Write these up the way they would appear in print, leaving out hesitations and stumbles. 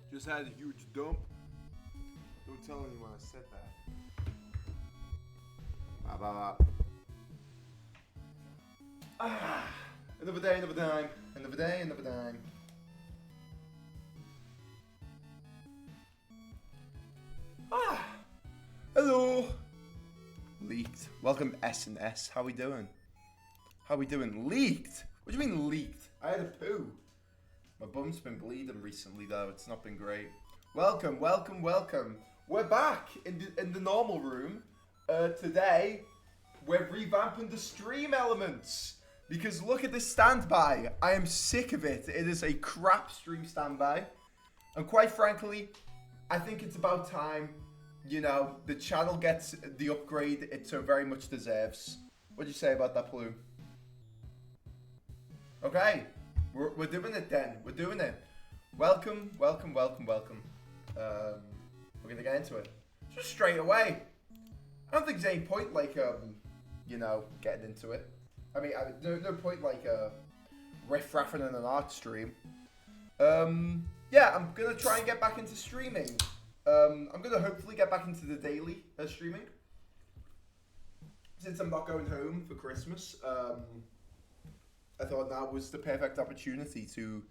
Just had a huge dump. Don't tell anyone I said that. Blah, blah, blah. Ah, another day, another dime. Another day, another dime. Ah, hello. Leaked. Welcome S&S. How we doing? How we doing? Leaked? What do you mean leaked? I had a poo. My bum's been bleeding recently though, it's not been great. Welcome, welcome, welcome. We're back in the normal room. Today, we're revamping the stream elements. Because look at this standby. I am sick of it. It is a crap stream standby. And quite frankly, I think it's about time, you know, the channel gets the upgrade it so very much deserves. What do you say about that, Plume? Okay. We're doing it then. We're doing it. Welcome, welcome, welcome, welcome. We're gonna get into it. Just straight away. I don't think there's any point like you know, getting into it. I mean, no point like riff-raffing in an art stream. Yeah, I'm gonna try and get back into streaming. I'm gonna hopefully get back into the daily streaming. Since I'm not going home for Christmas, I thought that was the perfect opportunity to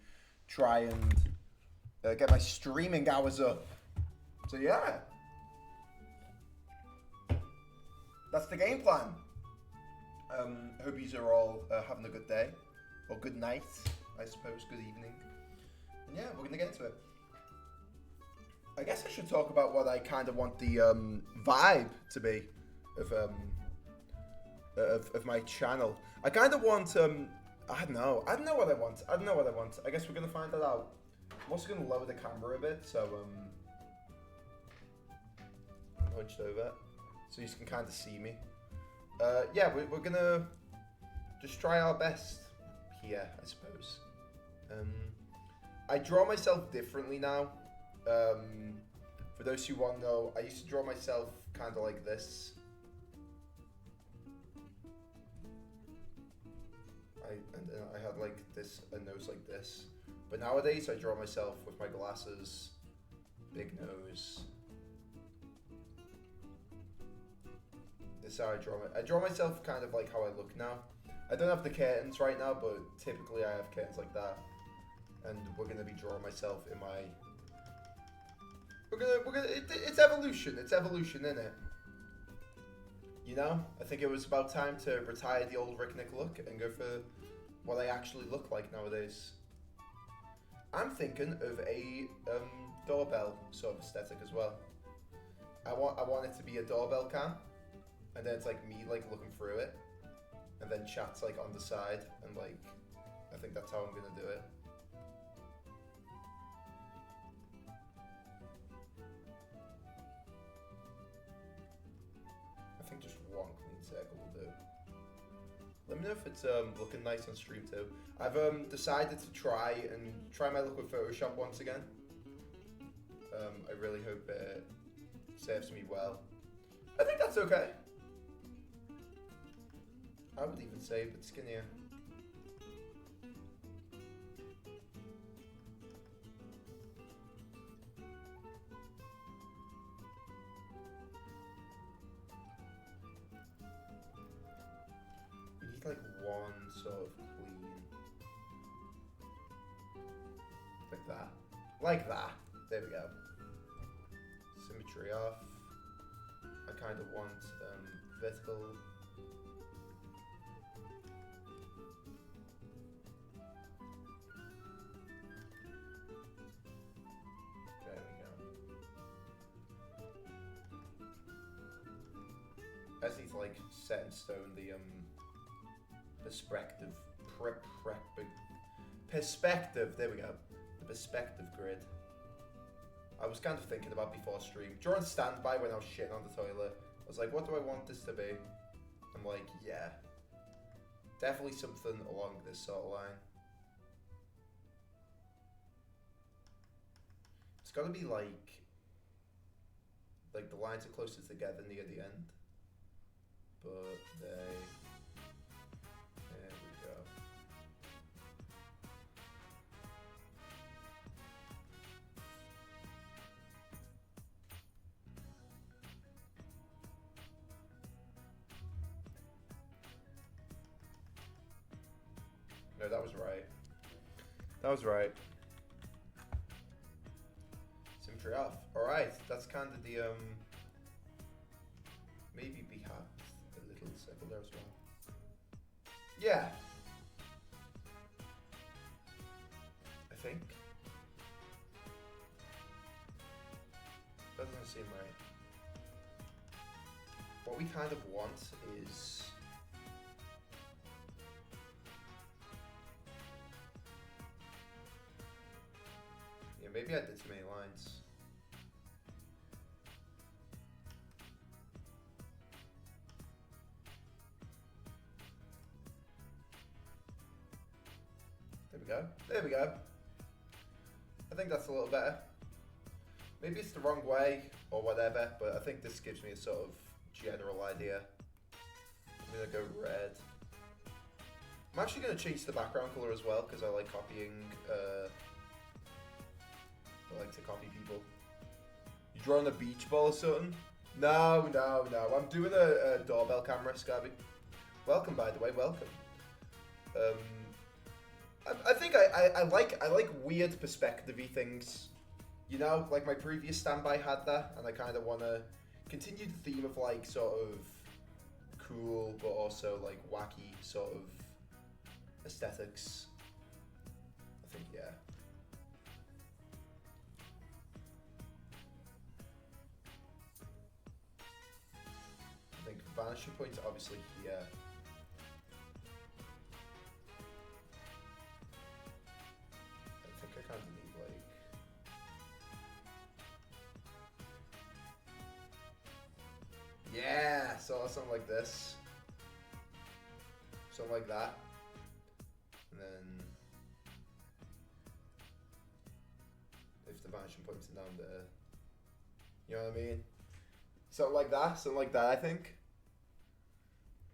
try and get my streaming hours up. So yeah, that's the game plan. Hope you are all having a good day, or good night, I suppose, good evening. And yeah, we're gonna get into it. I guess I should talk about what I kind of want the vibe to be of my channel. I kind of want I don't know what I want. I guess we're gonna find that out. I'm also gonna lower the camera a bit, so I'm hunched over, so you can kind of see me. Yeah, we're gonna just try our best here, I suppose. I draw myself differently now. For those who want to know, I used to draw myself kind of like this. And then I had like this, a nose like this. But nowadays I draw myself with my glasses, big nose. This is how I draw myself kind of like how I look now. I don't have the curtains right now, but typically I have curtains like that. And we're gonna be drawing myself in my. It's evolution. It's evolution, isn't it? You know, I think it was about time to retire the old Rick Nick look and go for what I actually look like nowadays. I'm thinking of a doorbell sort of aesthetic as well. I want it to be a doorbell cam, and then it's like me like looking through it, and then chat's like on the side, and like I think that's how I'm gonna do it. I think just one clean circle will do. Let me know if it's looking nice on stream too. I've decided to try my luck with Photoshop once again. I really hope it serves me well. I think that's okay. I would even say a bit skinnier. We need like one sort of clean. Like that. Like that. There we go. symmetry off. I kind of want vertical. There we go. As he's like set in stone, the perspective. There we go. The perspective grid. I was kind of thinking about before stream. During standby when I was shitting on the toilet, I was like, what do I want this to be? I'm like, yeah. Definitely something along this sort of line. It's gotta be like the lines are closer together near the end. But there we go. No, that was right. That was right. Symmetry off. Alright, that's kind of the, maybe we have a little circle there as well. Yeah. I think. That doesn't seem right. What we kind of want is... yeah, maybe I did too many lines. There we go. There we go. I think that's a little better. Maybe it's the wrong way or whatever, but I think this gives me a sort of general idea. I'm gonna go red. I'm actually gonna change the background color as well because I like copying. I like to copy people. You drawing a beach ball or something? No. I'm doing a doorbell camera, Scabby. Welcome, by the way. Welcome. I think I like weird perspective-y things. You know, like my previous standby had that, and I kind of want to continue the theme of like sort of cool, but also like wacky sort of aesthetics. I think, yeah. I think vanishing points obviously here. I think I kind of need like... yeah, so something like this. Something like that. And then if the vanishing points are down there. You know what I mean? Something like that, I think.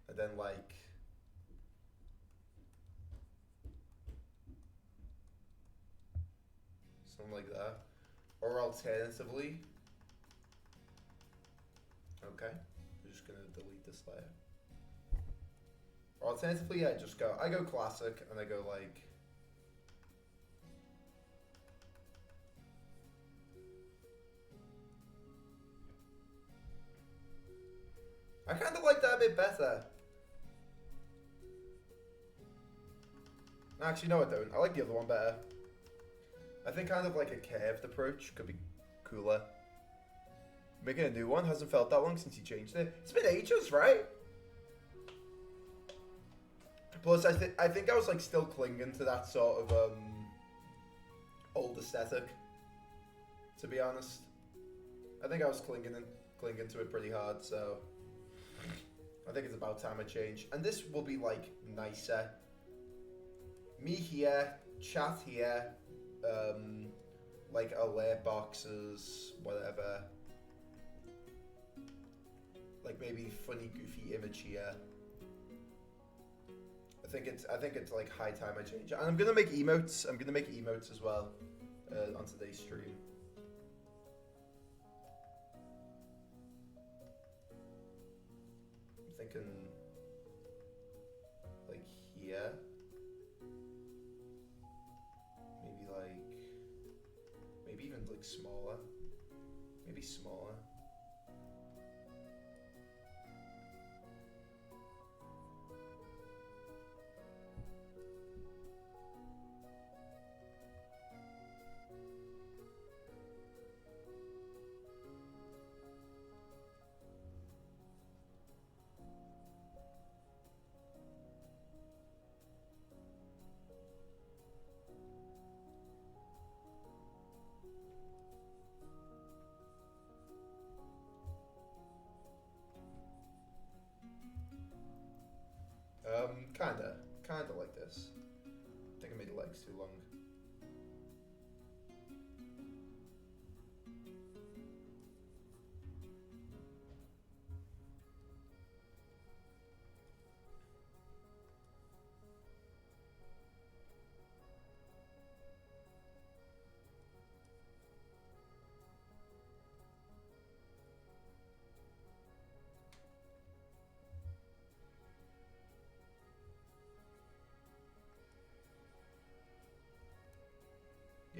And then like something like that. Or alternatively, okay, I'm just gonna delete this layer. Or alternatively, yeah, I go classic and I go like I kind of like that a bit better. Actually, no, I don't. I like the other one better. I think kind of like a curved approach could be cooler. Making a new one hasn't felt that long since you changed it. It's been ages, right? Plus, I think I was like still clinging to that sort of old aesthetic. To be honest, I think I was clinging to it pretty hard. So I think it's about time I change. And this will be like nicer. Me here, chat here, like alert boxes, whatever. Like maybe funny, goofy image here. I think it's like high time I change. And I'm gonna make emotes. I'm gonna make emotes as well on today's stream. I'm thinking like here. Maybe even like smaller. Maybe smaller.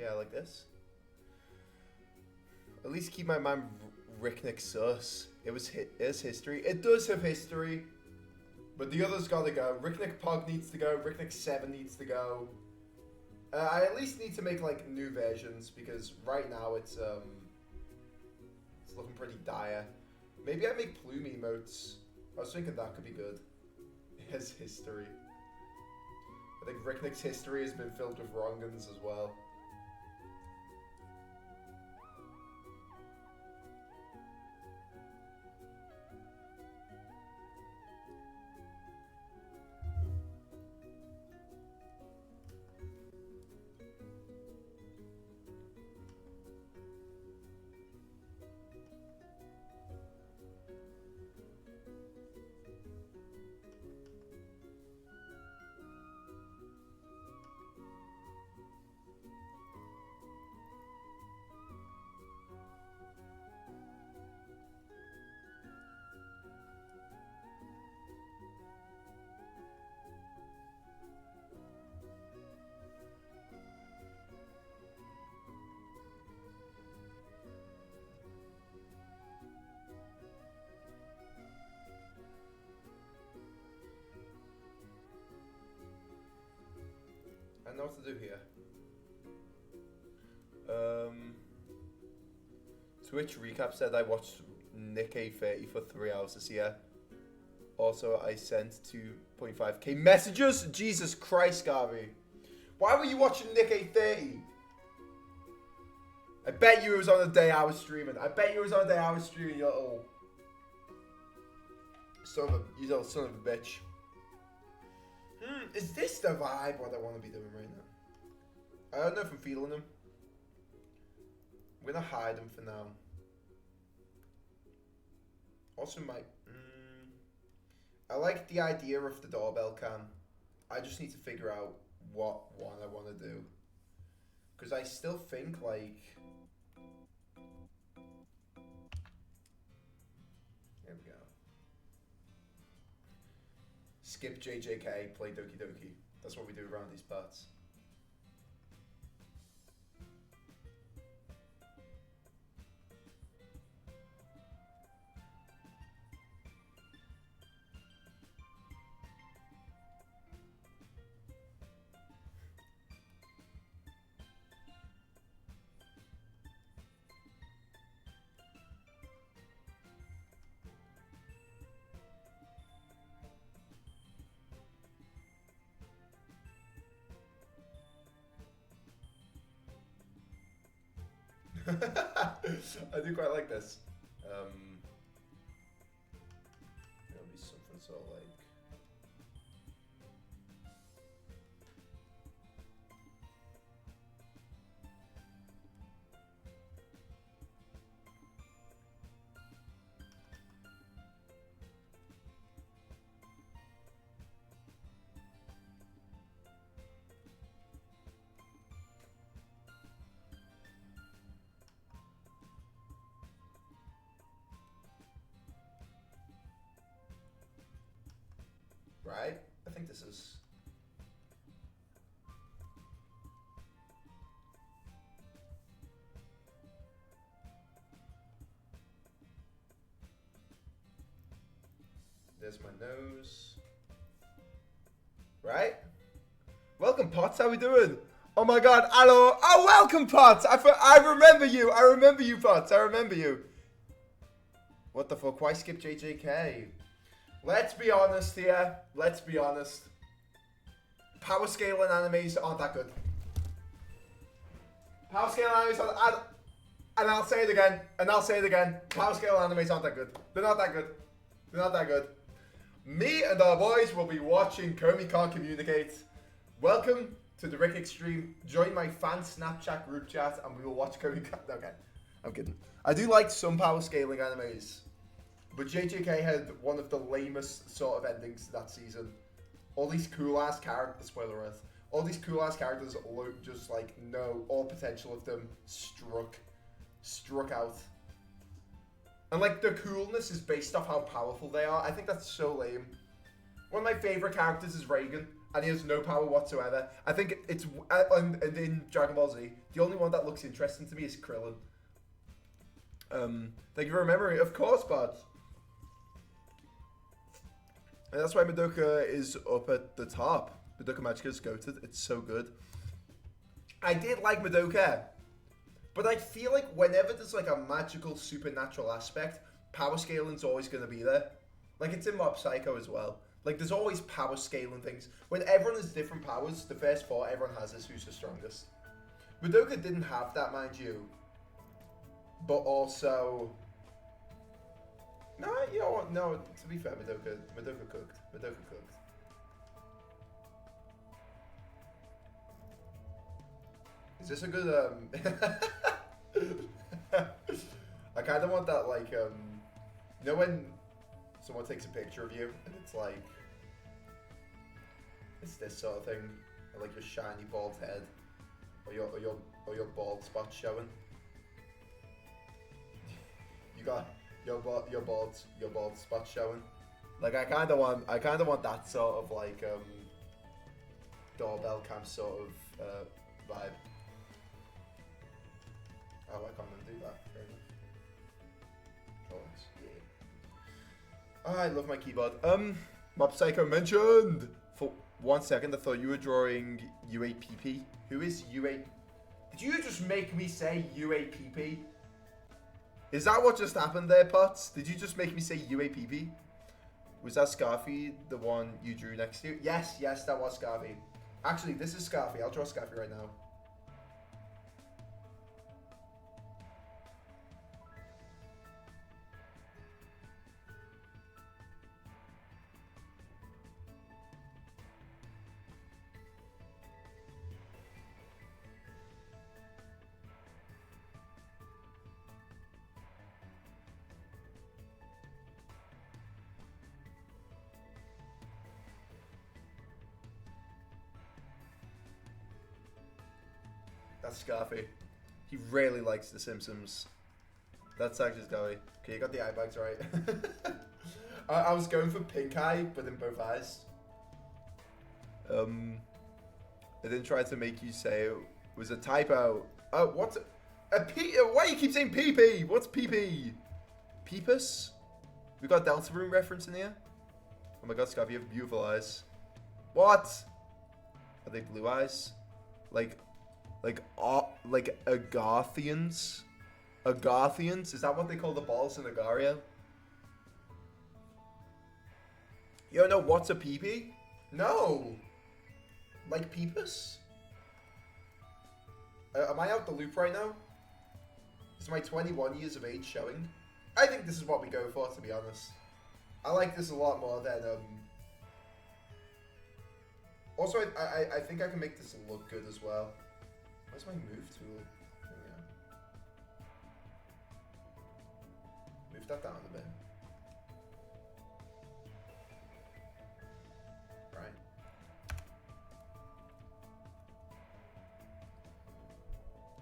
Yeah, like this. At least keep my man Ricknick sus. It is history. It does have history. But the others gotta go. Ricknick Pog needs to go. Ricknick 7 needs to go. I at least need to make like new versions because right now it's looking pretty dire. Maybe I make plume emotes. I was thinking that could be good. His history. I think Ricknick's history has been filled with wrong'uns as well. I know what to do here. Twitch recap said I watched Nick A30 for 3 hours this year. Also, I sent 2.5k messages. Jesus Christ, Garvey. Why were you watching Nick A30? I bet you it was on the day I was streaming. I bet you it was on the day I was streaming, you little son of a bitch. Is this the vibe what I want to be doing right now? I don't know if I'm feeling them. I'm gonna hide them for now. Also, I like the idea of the doorbell cam. I just need to figure out what one I want to do. Because I still think, like... There we go. Skip JJK, play Doki Doki. That's what we do around these parts. I do quite like this. It'll be something sort of like... Right? I think this is... There's my nose. Right? Welcome, Potts. How we doing? Oh my god, hello. Oh, welcome, Potts. I remember you. I remember you, Potts. I remember you. What the fuck? Why skip JJK? Let's be honest here. Let's be honest. Power scaling animes aren't that good. Power scaling animes aren't... And I'll say it again. And I'll say it again. Power scaling animes aren't that good. They're not that good. They're not that good. Me and our boys will be watching Komi Can't Communicate. Welcome to the Rick Extreme. Join my fan Snapchat group chat and we will watch Komi Can't... Okay. I'm kidding. I do like some power scaling animes. But JJK had one of the lamest sort of endings to that season. All these cool ass characters, spoiler alert, all these cool ass characters look just like, no, all potential of them struck out. And like the coolness is based off how powerful they are. I think that's so lame. One of my favorite characters is Reagan. and he has no power whatsoever. I think it's and in Dragon Ball Z, the only one that looks interesting to me is Krillin. Thank you for remembering. Of course, bud. And that's why Madoka is up at the top. Madoka Magica's goated. It's so good. I did like Madoka, but I feel like whenever there's like a magical supernatural aspect, power scaling's always going to be there. Like it's in Mob Psycho as well. Like there's always power scaling things. When everyone has different powers, the first four everyone has is who's the strongest. Madoka didn't have that, mind you. But also, no, you know what? No, to be fair, Madoka cooked. Madoka cooked. Is this a good I kind of want that, like, you know when someone takes a picture of you and it's like, it's this sort of thing, or like your shiny bald head, or your bald spot showing. You got your bald spot showing. Like I kind of want that sort of like doorbell cam sort of vibe. Oh, I can't even do that. Fair enough. Oh, yeah. I love my keyboard. Mob Psycho mentioned. For 1 second, I thought you were drawing UAPP. Who is UA? Did you just make me say UAPP? Is that what just happened there, Potts? Did you just make me say UAPP? Was that Scarfy, the one you drew next to? Yes, that was Scarfy. Actually, this is Scarfy. I'll draw Scarfy right now. That's Scarfy. He really likes The Simpsons. That's actually Scarfy. Okay, you got the eye bags right. I was going for pink eye, but in both eyes. I didn't try to make you say it was a typo. Oh, what's a P? Why you keep saying PP? What's PP? Peepus? We got Delta Room reference in here. Oh my god, Scarfy, you have beautiful eyes. What? Are they blue eyes? Like Agarthians? Agarthians? Is that what they call the balls in Agaria? You don't know what's a peepee? No! Like Peepus? Am I out the loop right now? Is my 21 years of age showing? I think this is what we go for, to be honest. I like this a lot more than, Also, I think I can make this look good as well. Where's my move tool? There we go. Move that down a bit. Right.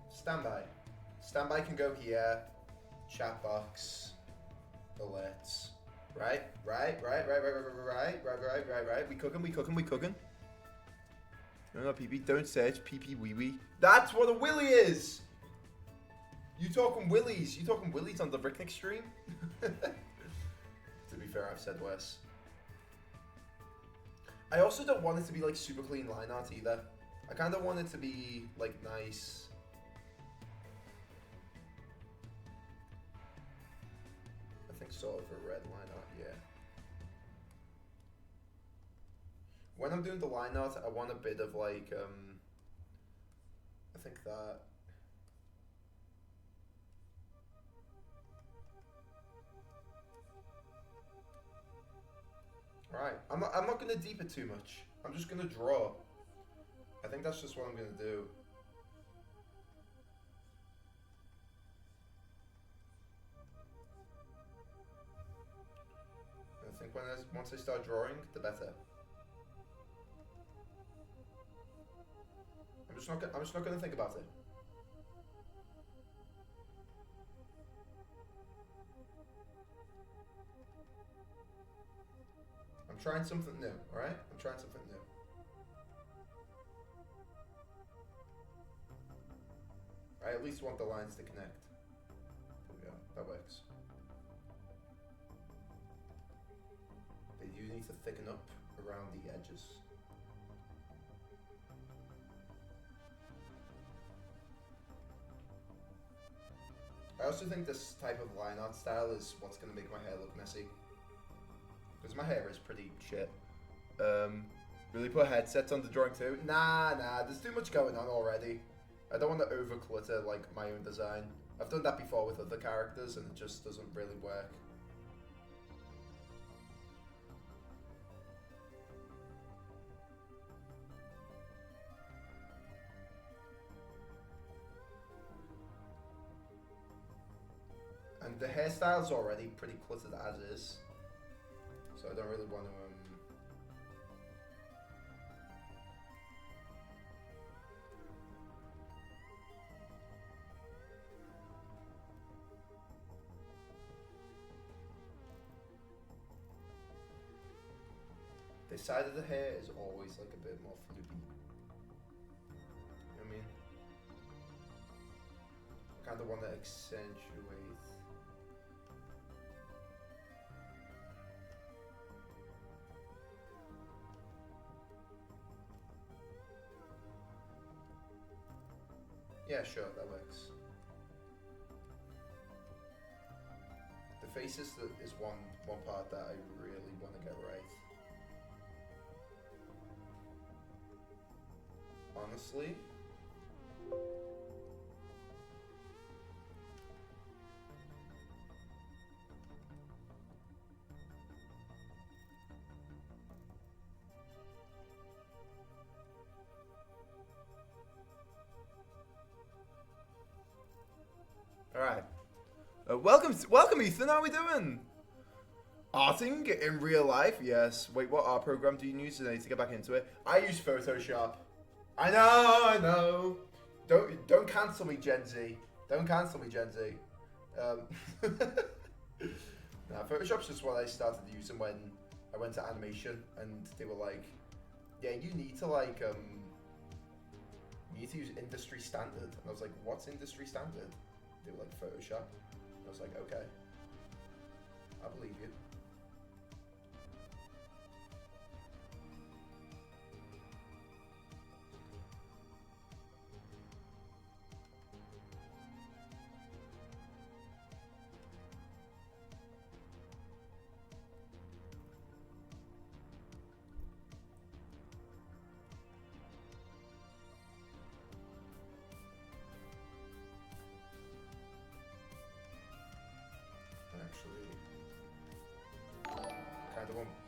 Standby. Standby can go here. Chat box. Alerts. Right. We cooking. No, PP. Don't search PP wee wee. That's what a willy is! You talking willies. You talking willies on the Ricknick stream? To be fair, I've said worse. I also don't want it to be like super clean line art either. I kind of want it to be like nice. I think sort of a red line art, yeah. When I'm doing the line art, I want a bit of like, I think that. Right, I'm not gonna deep it too much. I'm just gonna draw. I think that's just what I'm gonna do. I think once I start drawing, the better. I'm just not gonna think about it. I'm trying something new, alright? I'm trying something new. I at least want the lines to connect. There we go. That works. They do need to thicken up around the edges. I also think this type of line art style is what's going to make my hair look messy. Because my hair is pretty shit. Really put headsets on the drawing too? Nah, there's too much going on already. I don't want to over clutter like my own design. I've done that before with other characters and it just doesn't really work. And the hairstyle's already pretty cluttered as is. So I don't really want to the side of the hair is always like a bit more floopy. You know what I mean? I kind of want to accentuate. Yeah, sure, that works. The face is one part that I really want to get right. Honestly. All right. Welcome, Ethan. How are we doing? Arting in real life? Yes. Wait, what art program do you use? I need to get back into it. I use Photoshop. I know. Don't cancel me, Gen Z. Don't cancel me, Gen Z. Nah, Photoshop's just what I started using when I went to animation, and they were like, "Yeah, you need to use industry standard." And I was like, "What's industry standard?" They were like, "Photoshop." I was like, "Okay, I believe you."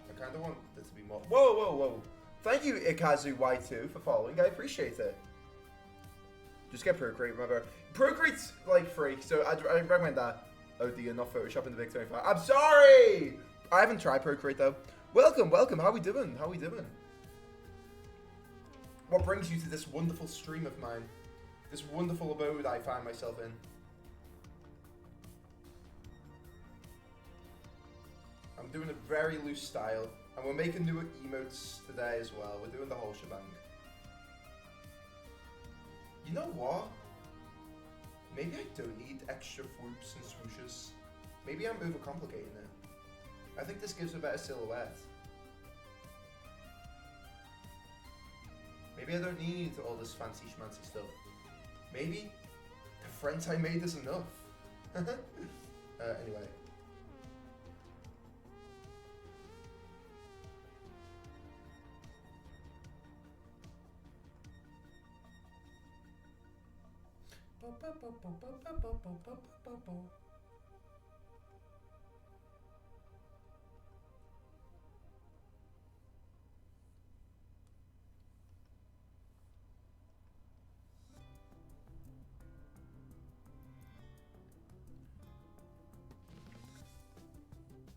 I kind of want there to be more. Whoa. Thank you, Ikazu Y2, for following. I appreciate it. Just get Procreate, remember. Procreate's like free, so I recommend that. Oh dear, not Photoshop in the Big 25. I'm sorry! I haven't tried Procreate though. Welcome. How we doing? What brings you to this wonderful stream of mine? This wonderful abode I find myself in? I'm doing a very loose style, and we're making new emotes today as well. We're doing the whole shebang. You know what? Maybe I don't need extra whoops and swooshes. Maybe I'm overcomplicating it. I think this gives a better silhouette. Maybe I don't need all this fancy schmancy stuff. Maybe the friends I made is enough. Anyway.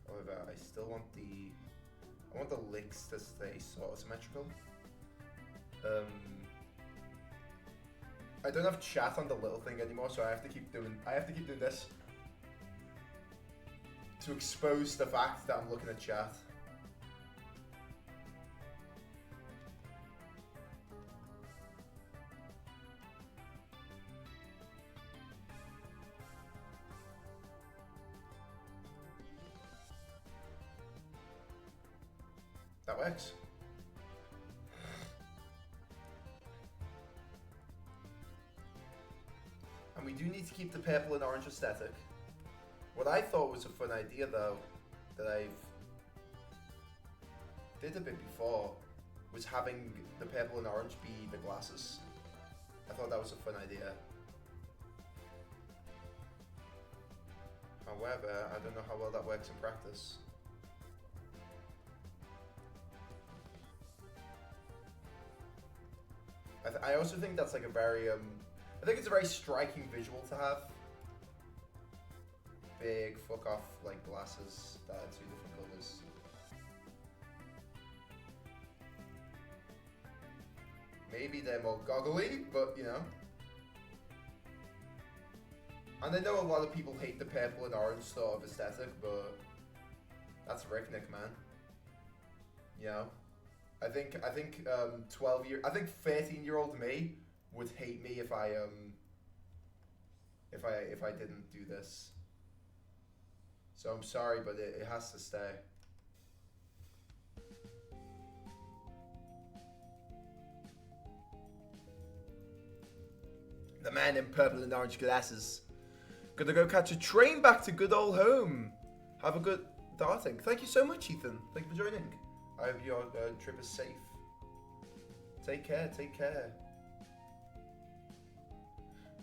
However, I still want I want the licks to stay sort of symmetrical. I don't have chat on the little thing anymore, so I have to keep doing this to expose the fact that I'm looking at chat. that works. And we do need to keep the purple and orange aesthetic. What I thought was a fun idea, though, that I've did a bit before, was having the purple and orange be the glasses. I thought that was a fun idea. However, I don't know how well that works in practice. I also think that's like a very, I think it's a very striking visual to have. Big fuck off like glasses that are two different colours. Maybe they're more goggly, but you know. And I know a lot of people hate the purple and orange sort of aesthetic, but that's Ricknick, man. You know, I think 13-year-old me would hate me if I didn't do this. So I'm sorry, but it has to stay. The man in purple and orange glasses. Gonna go catch a train back to good old home. Have a good darting. Thank you so much, Ethan. Thank you for joining. I hope your trip is safe. Take care, take care.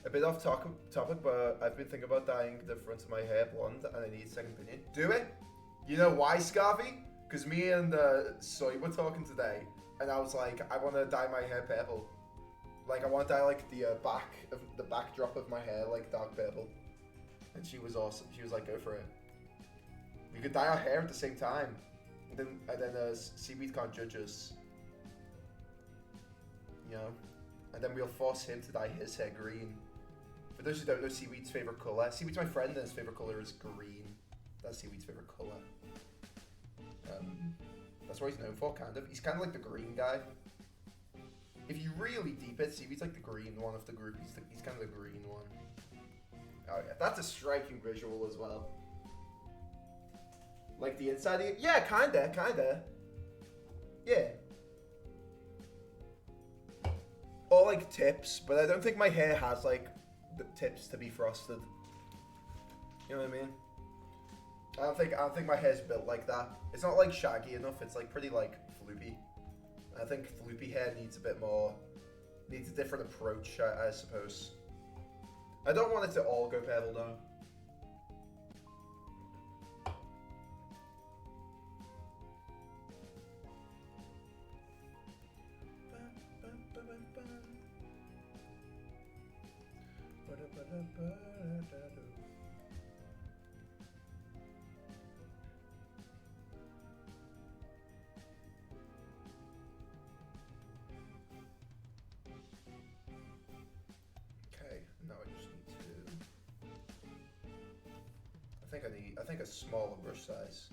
A bit off topic, but I've been thinking about dyeing the front of my hair blonde and I need a second opinion. Do it! You know why, Scarvy? Because me and Soy were talking today and I was like, I want to dye my hair purple. Like, I want to dye like the backdrop of my hair like dark purple. And she was awesome. She was like, go for it. We could dye our hair at the same time. And then Seaweed can't judge us. You know? And then we'll force him to dye his hair green. For those who don't know Seaweed's favourite colour, Seaweed's my friend and his favourite colour is green. That's Seaweed's favourite colour. That's what he's known for, kind of. He's kind of like the green guy. If you really deep it, Seaweed's like the green one of the group. He's kind of the green one. Oh yeah, that's a striking visual as well. Like the inside of it? Yeah, kinda. Yeah. Or like tips, but I don't think my hair has like the tips to be frosted. You know what I mean? I don't think my hair's built like that. It's not like shaggy enough, it's like pretty like floopy. I think floopy hair needs a bit more, needs a different approach, I suppose. I don't want it to all go purple though. I think a smaller brush size.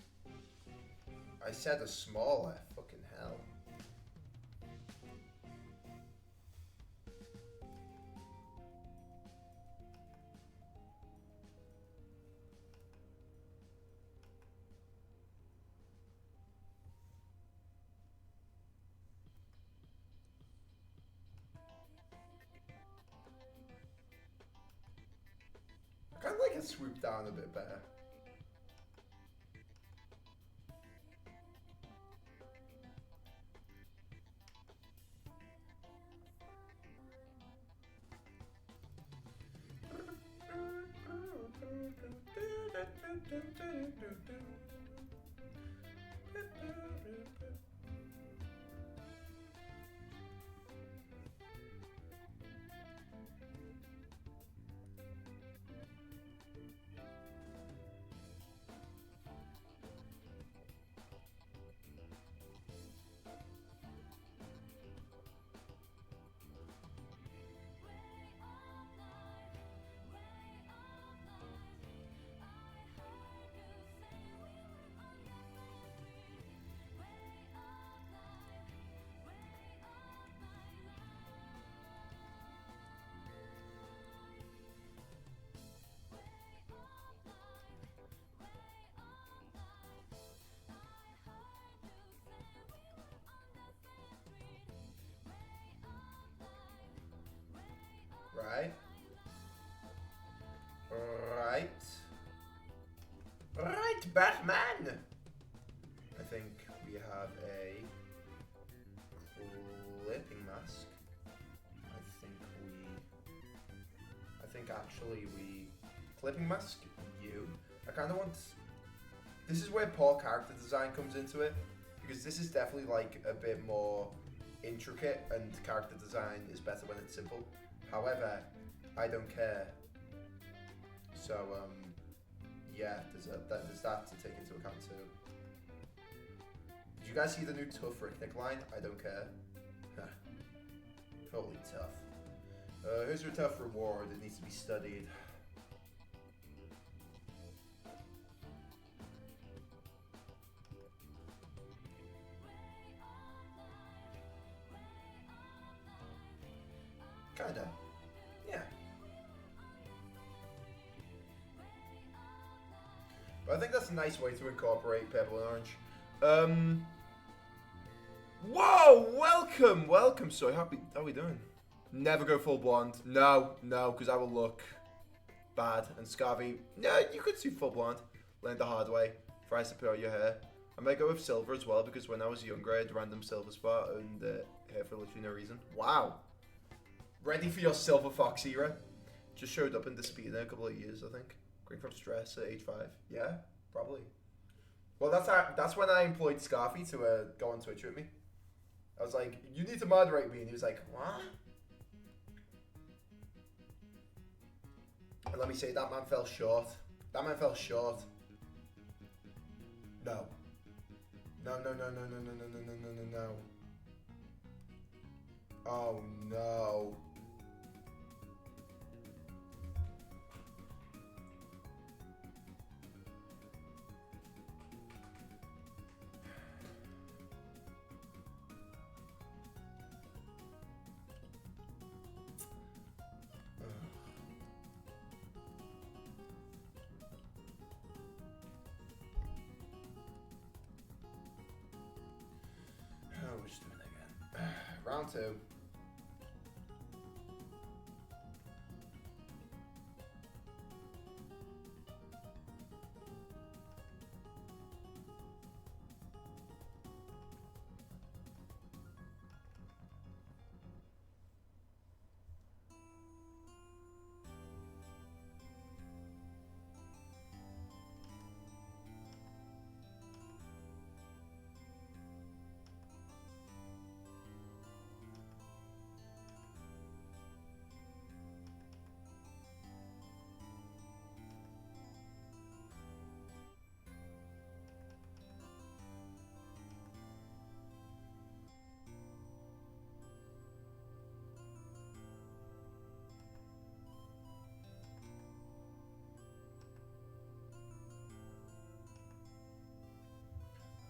I said a smaller, fucking hell. I kind of like it swooped down a bit better. it, Batman! I think we have a clipping mask. I think actually we... Clipping mask? You. I kind of want... This is where poor character design comes into it. Because this is definitely like a bit more intricate and character design is better when it's simple. However, I don't care. So, yeah, there's that to take into account too. Did you guys see the new Tough Ricknick line? I don't care. Holy tough. Here's your tough reward. It needs to be studied. Kinda. Yeah. But I think that's a nice way to incorporate purple and orange. Whoa! Welcome! So happy. How are we doing? Never go full blonde. No, because I will look bad. And Scarvy, no, you could do full blonde. Learn the hard way. Tries to put out your hair. I might go with silver as well because when I was younger, I had random silver spot and hair for literally no reason. Wow. Ready for your Silver Fox era? Just showed up and disappeared in a couple of years, I think. Going from stress at age 5. Yeah, probably. Well, that's when I employed Scarfy to go on Twitch with me. I was like, you need to moderate me. And he was like, what? And let me say, that man fell short. That man fell short. No. No. Oh, no. We're just doing it again. Round 2.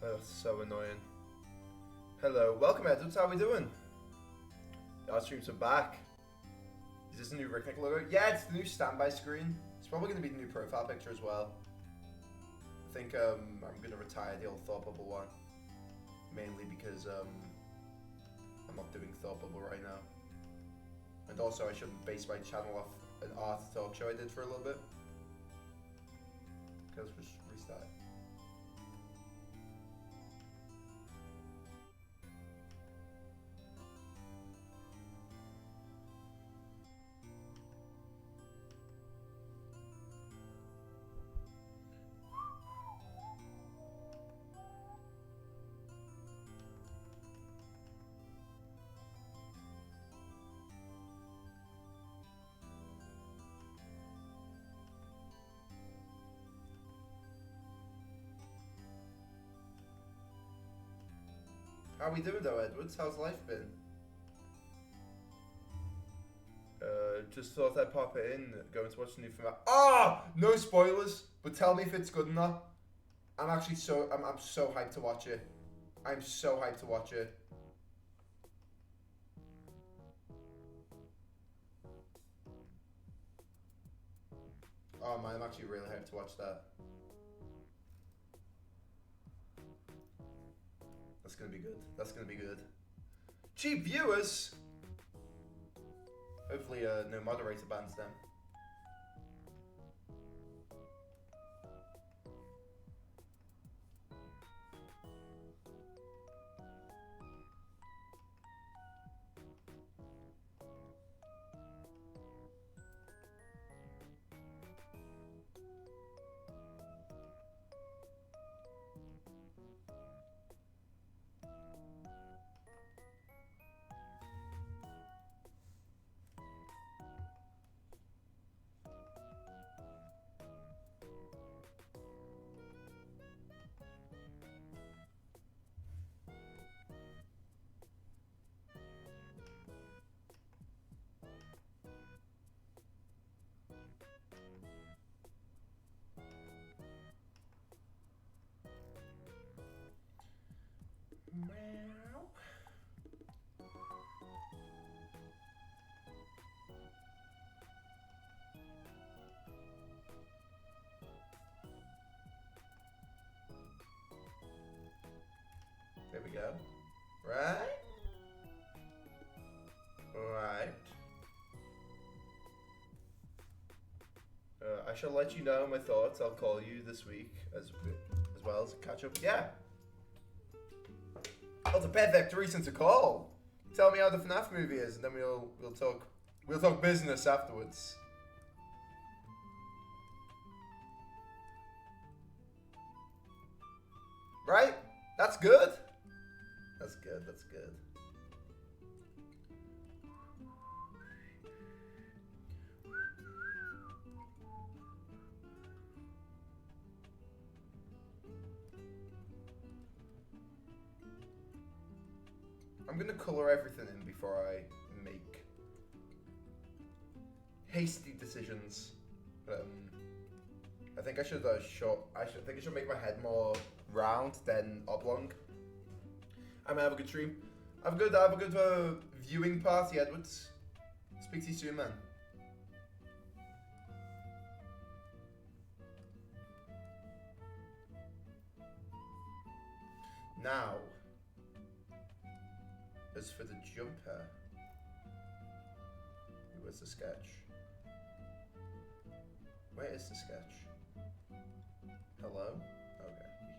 Oh, so annoying. Hello, welcome Edwards, how we doing? Our streams are back. Is this a new Ricknick logo? Yeah, it's the new standby screen. It's probably going to be the new profile picture as well. I think I'm going to retire the old Thought Bubble one. Mainly because I'm not doing Thought Bubble right now. And also I shouldn't base my channel off an art talk show I did for a little bit. Because we're just restart. How we doing though, Edwards? How's life been? Just thought I'd pop it in, going to watch the new film. Ah! No spoilers, but tell me if it's good or not. I'm actually I'm so hyped to watch it. I'm so hyped to watch it. Oh man, I'm actually really hyped to watch that. That's gonna be good. That's gonna be good. Cheap viewers! Hopefully no moderator bans them. we go. Right? Right. I shall let you know my thoughts. I'll call you this week as well as catch up. Yeah. That's a perfect reason to call. Tell me how the FNAF movie is, and then we'll talk business afterwards. Right? That's good. That's good. That's good. I'm gonna color everything in before I make hasty decisions. I think I should think I should make my head more round than oblong. I'm gonna have a good stream. Have a good viewing party, Edwards. Speak to you soon, man. Now, as for the jumper, where's the sketch? Where is the sketch? Hello? Okay, you're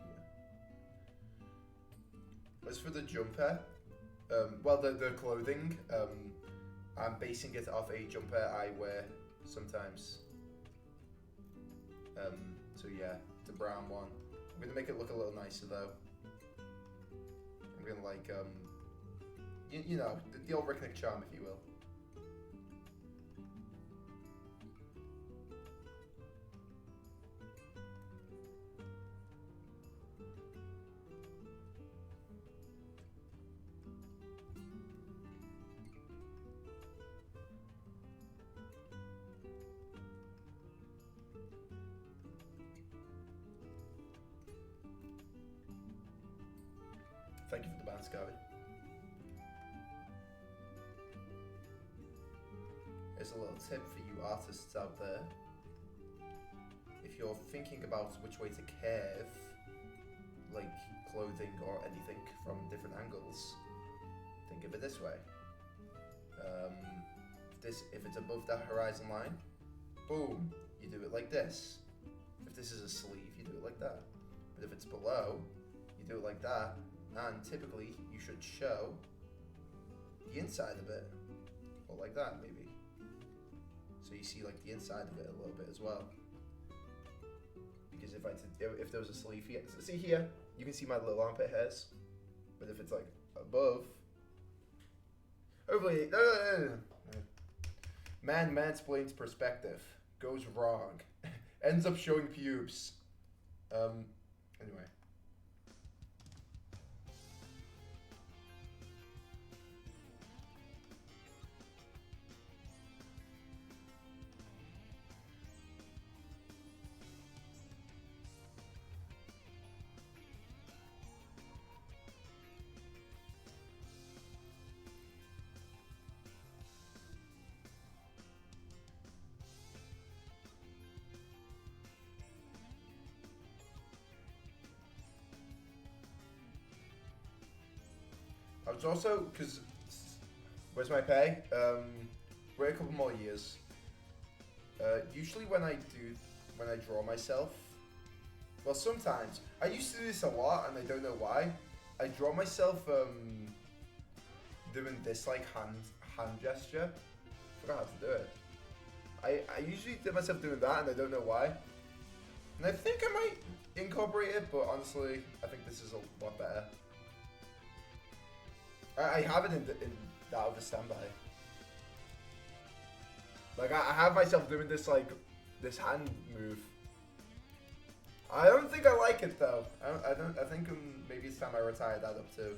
here. As for the jumper, the clothing, I'm basing it off a jumper I wear sometimes. So yeah, the brown one. I'm gonna make it look a little nicer though. I'm gonna like, you know, the old Ricknick charm, if you will. Thank you for the band, Scavi. Here's a little tip for you artists out there. If you're thinking about which way to curve, like clothing or anything from different angles, think of it this way. If it's above that horizon line, boom, you do it like this. If this is a sleeve, you do it like that. But if it's below, you do it like that. And typically, you should show the inside of it, or like that, maybe. So you see like the inside of it a little bit as well. Because if there was a sleeve here, so see here, you can see my little armpit hairs. But if it's like above, hopefully, man mansplains perspective, goes wrong, ends up showing pubes. Anyway. I was also, because, where's my pay? Wait a couple more years. Usually when I draw myself, well sometimes, I used to do this a lot and I don't know why. I draw myself doing this like hand gesture. I forgot how to do it. I usually do myself doing that and I don't know why. And I think I might incorporate it, but honestly, I think this is a lot better. I have it in that other standby. Like I have myself doing this this hand move. I don't think I like it though. I think maybe it's time I retire that up too.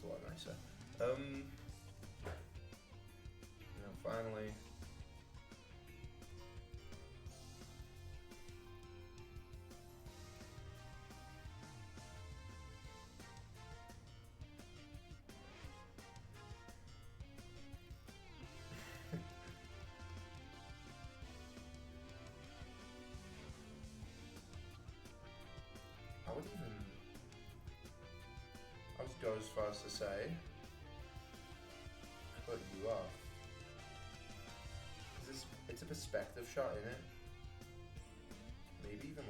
a lot nicer. Finally. I'll just go as far as to say, cut you off. It's a perspective shot, innit? Maybe even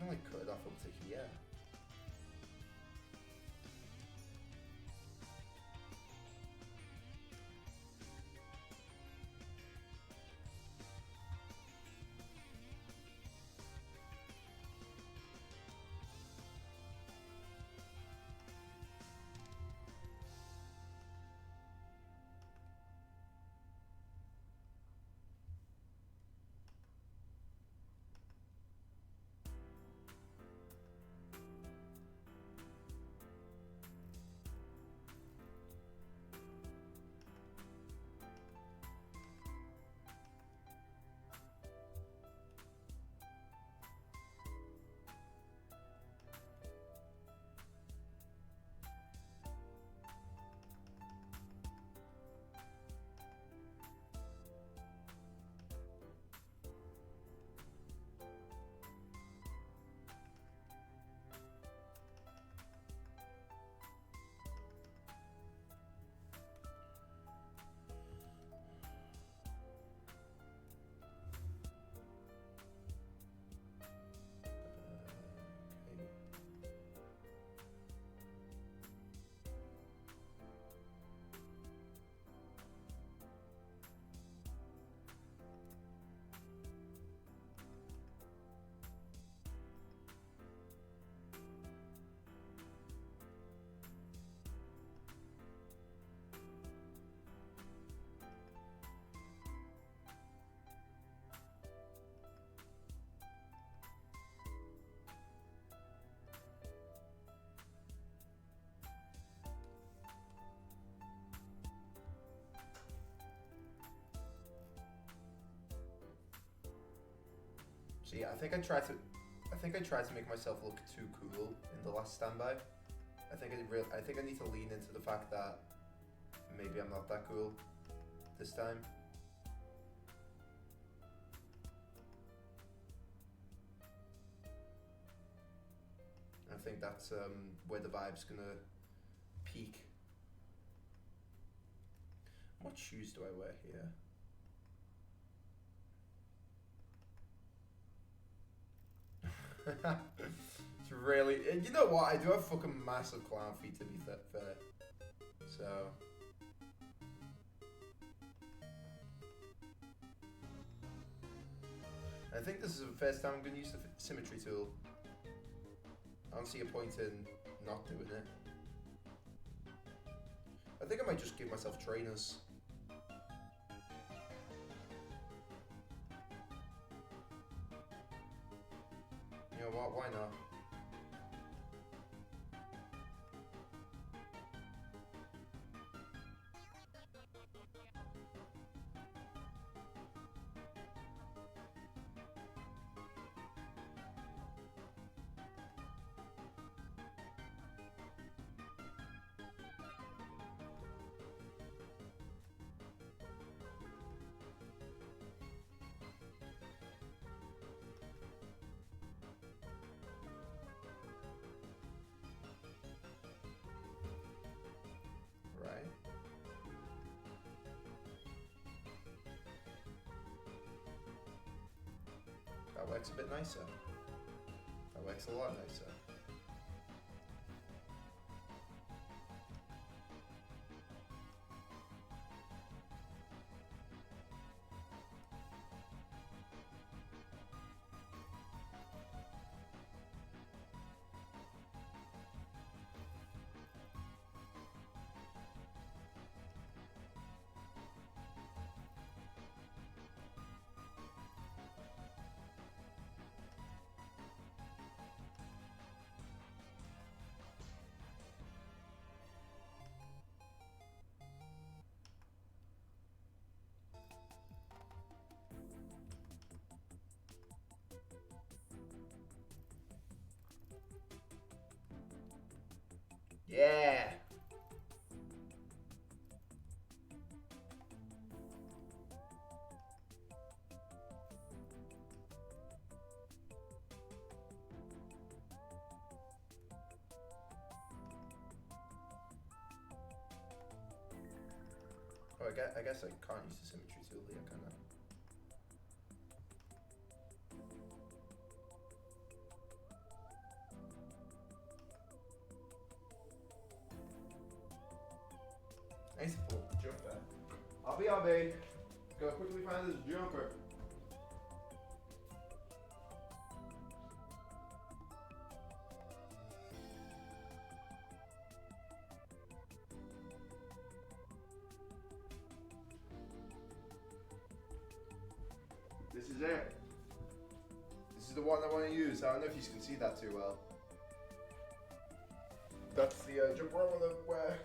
like cut it off up to here. See, I think I tried to make myself look too cool in the last standby. I think I need to lean into the fact that maybe I'm not that cool this time. I think that's where the vibe's gonna peak. What shoes do I wear here? It's really, you know what? I do have fucking massive clown feet, to be fair. So I think this is the first time I'm going to use the symmetry tool. I don't see a point in not doing it. I think I might just give myself trainers. You know what, why not? That works a bit nicer. That works a lot nicer. Yeah. Oh, I guess I can't use the symmetry tool here, can I? Nice to pull the jump there. RB. Gotta quickly find this jumper. This is it. This is the one I want to use. I don't know if you can see that too well. That's the jumper I want to wear.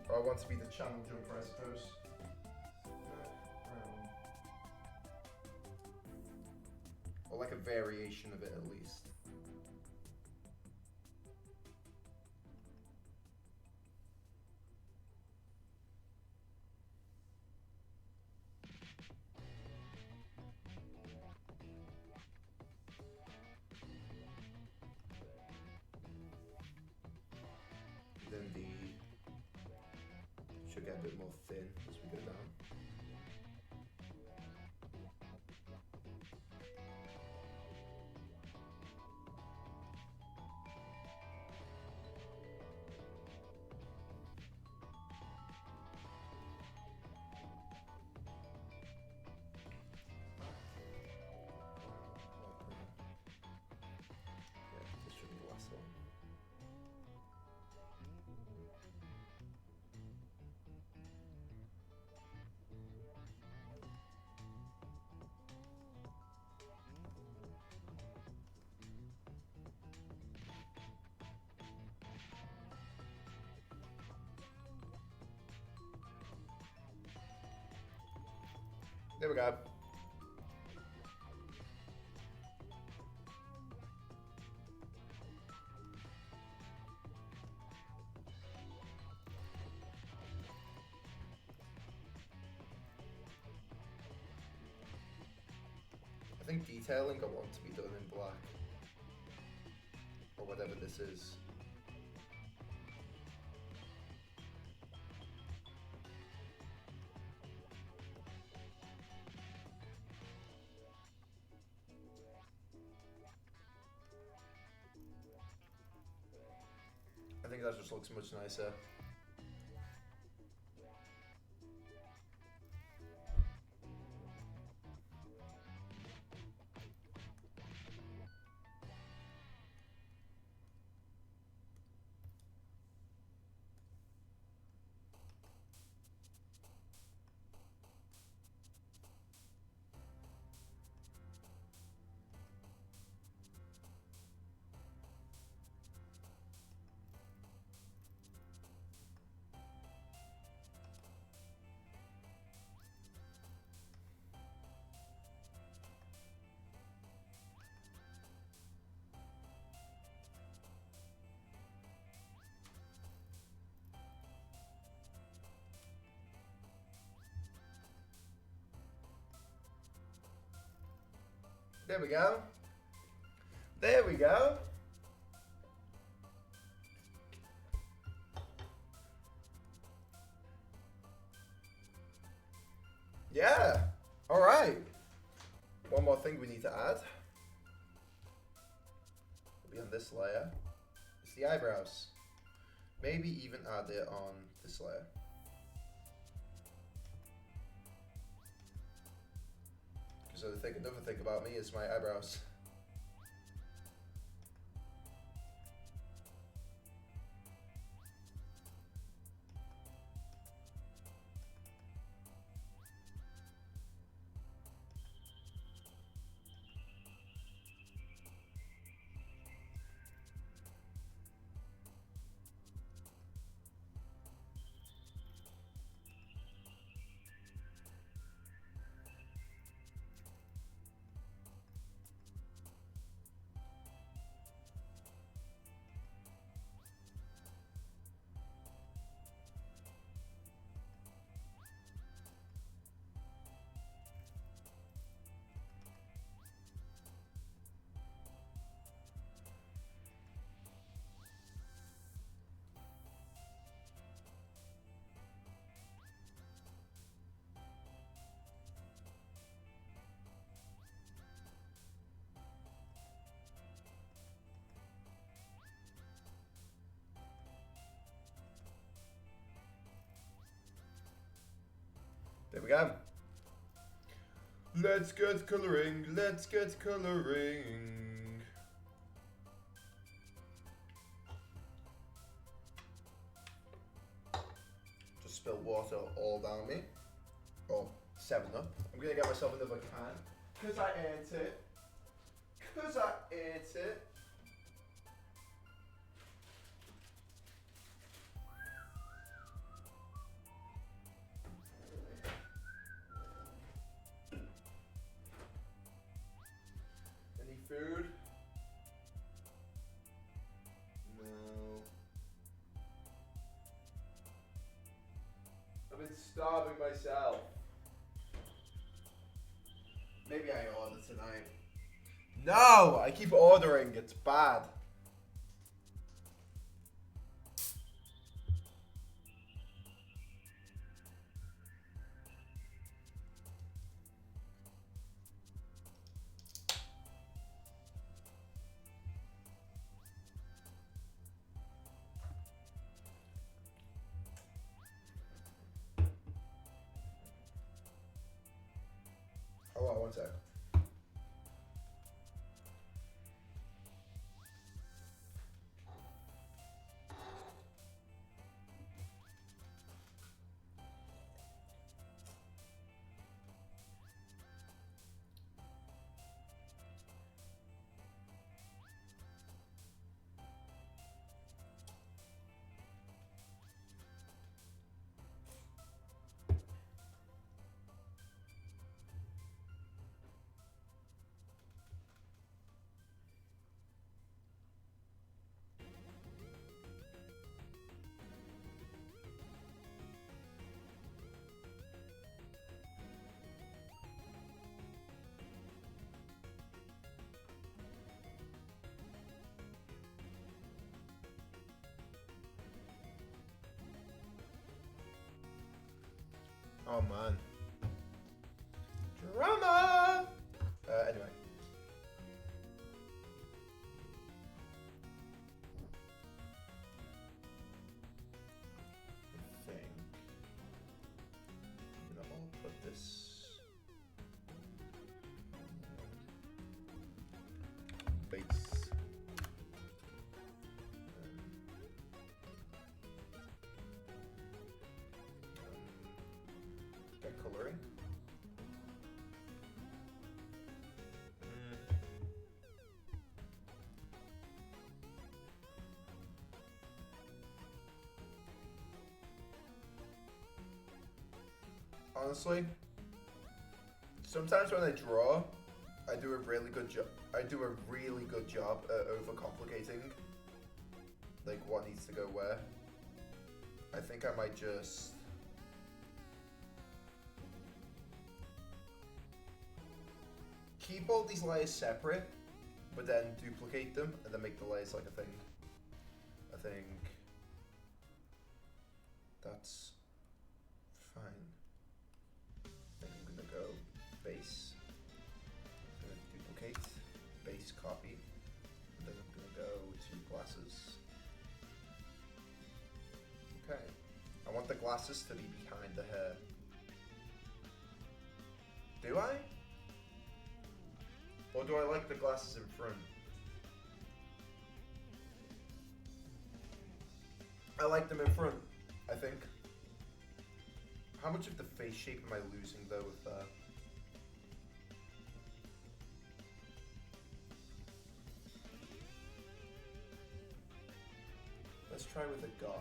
Or I want to be the channel jumper, I suppose. Or like a variation of it at least. Then the should get a bit more thin as we go down. Yeah, this should be the last one. There we go. I think detailing I want to be done in black. Or whatever this is. I think that just looks much nicer. There we go. There we go. Yeah. All right. One more thing we need to add. Will be on this layer. It's the eyebrows. Maybe even add it on this layer. So another thing about me is my eyebrows. There we go. Let's get colouring. Let's get colouring. Just spilled water all down me. Oh, 7-Up. I'm gonna get myself another can. Because I ate it. Because I ate it. Any food? No. I've been starving myself. Maybe I order tonight. No! I keep ordering. It's bad. Hold on one sec. Oh man. Drama! Anyway. I think I'm gonna put this base. Coloring. Honestly, sometimes when I draw, I do a really good job. I do a really good job at overcomplicating, like what needs to go where. I think I might just keep all these layers separate, but then duplicate them and then make the layers like a thing. I think that's fine. I think I'm gonna go base, I'm gonna duplicate, base copy, and then I'm gonna go to glasses. Okay, I want the glasses to be behind the hair. Do I? Or do I like the glasses in front? I like them in front, I think. How much of the face shape am I losing though with that? Let's try with a gun.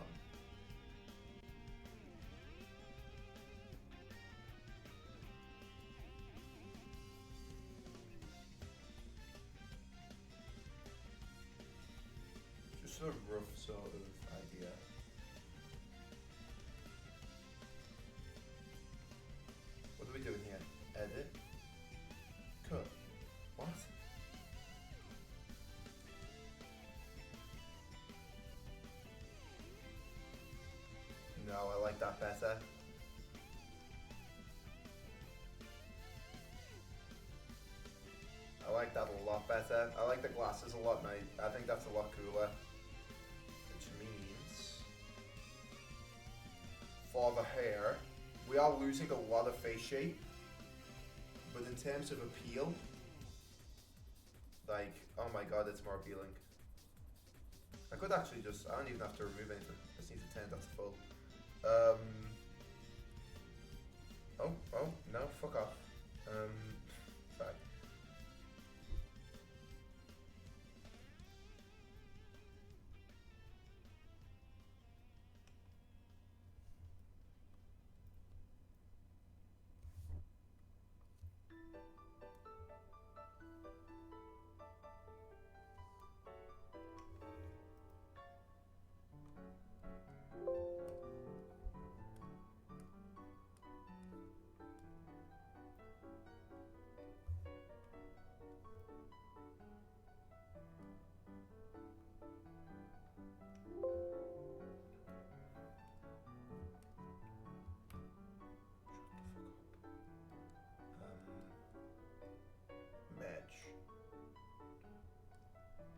Just a rough sort of idea. What are we doing here? Edit? Cut? What? No, I like that better. I like that a lot better. I like the glasses a lot, mate. I think that's a lot cooler. Which means for the hair, We are losing a lot of face shape, but in terms of appeal, like, oh my god, it's more appealing. I could actually just, I don't even have to remove anything. I just need to turn that to full. Oh, no, fuck off. Sorry.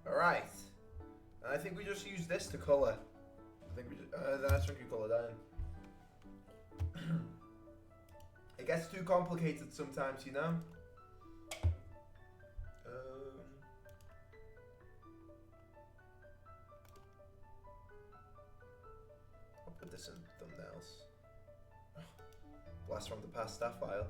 Alright. And I think we just use this to colour. I think we just, that's when you colour that in. It gets too complicated sometimes, you know? I'll put this in thumbnails. Blast from the past staff file.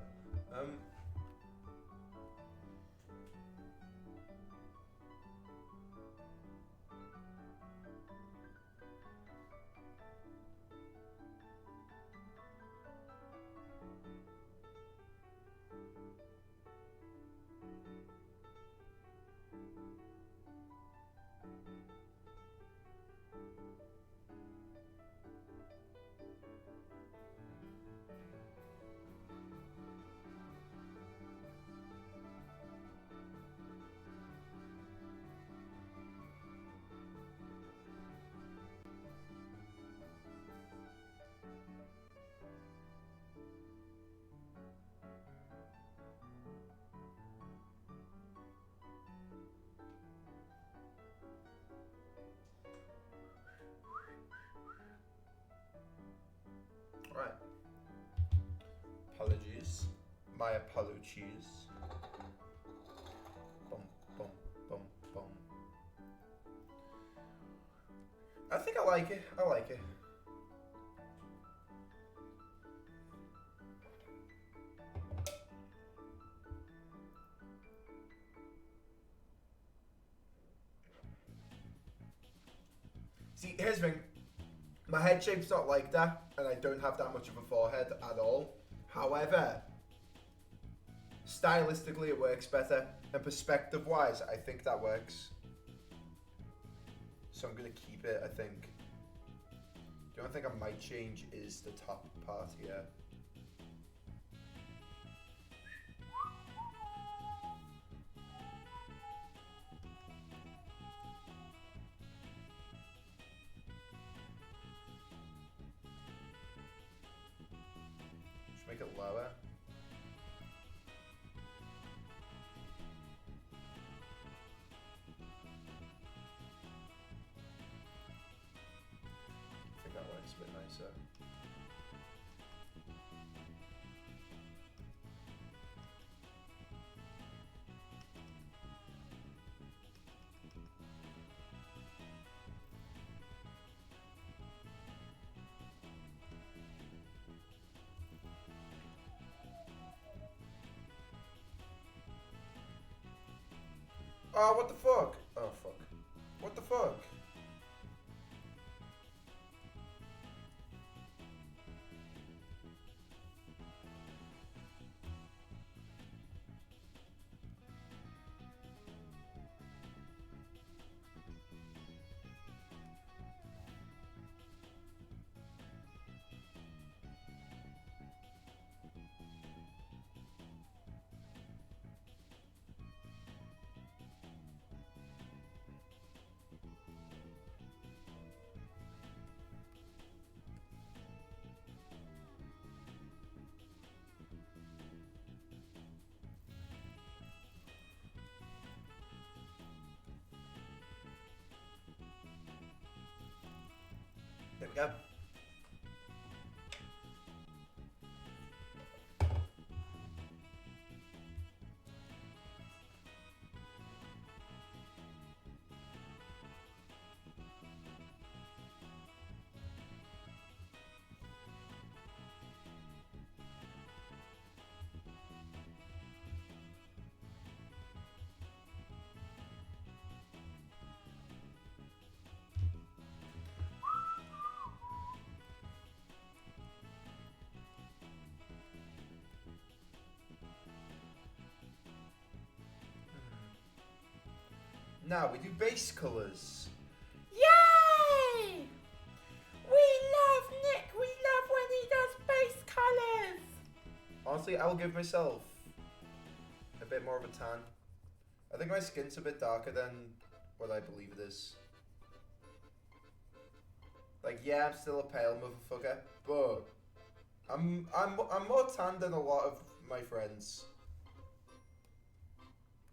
Right. Apologies. My apologies. Bum, bum, bum, bum. I think I like it. I like it. See, here's the thing. My head shape's not like that, and I don't have that much of a forehead at all. However, stylistically it works better, and perspective-wise, I think that works. So I'm gonna keep it, I think. The only thing I might change is the top part here. Make it lower. I think that works a bit nicer. Oh, what the fuck? Oh, fuck. What the fuck? There we go. Now we do base colours. Yay! We love Nick. We love when he does base colours. Honestly, I'll give myself a bit more of a tan. I think my skin's a bit darker than what I believe it is. Like, yeah, I'm still a pale motherfucker, but I'm more tan than a lot of my friends.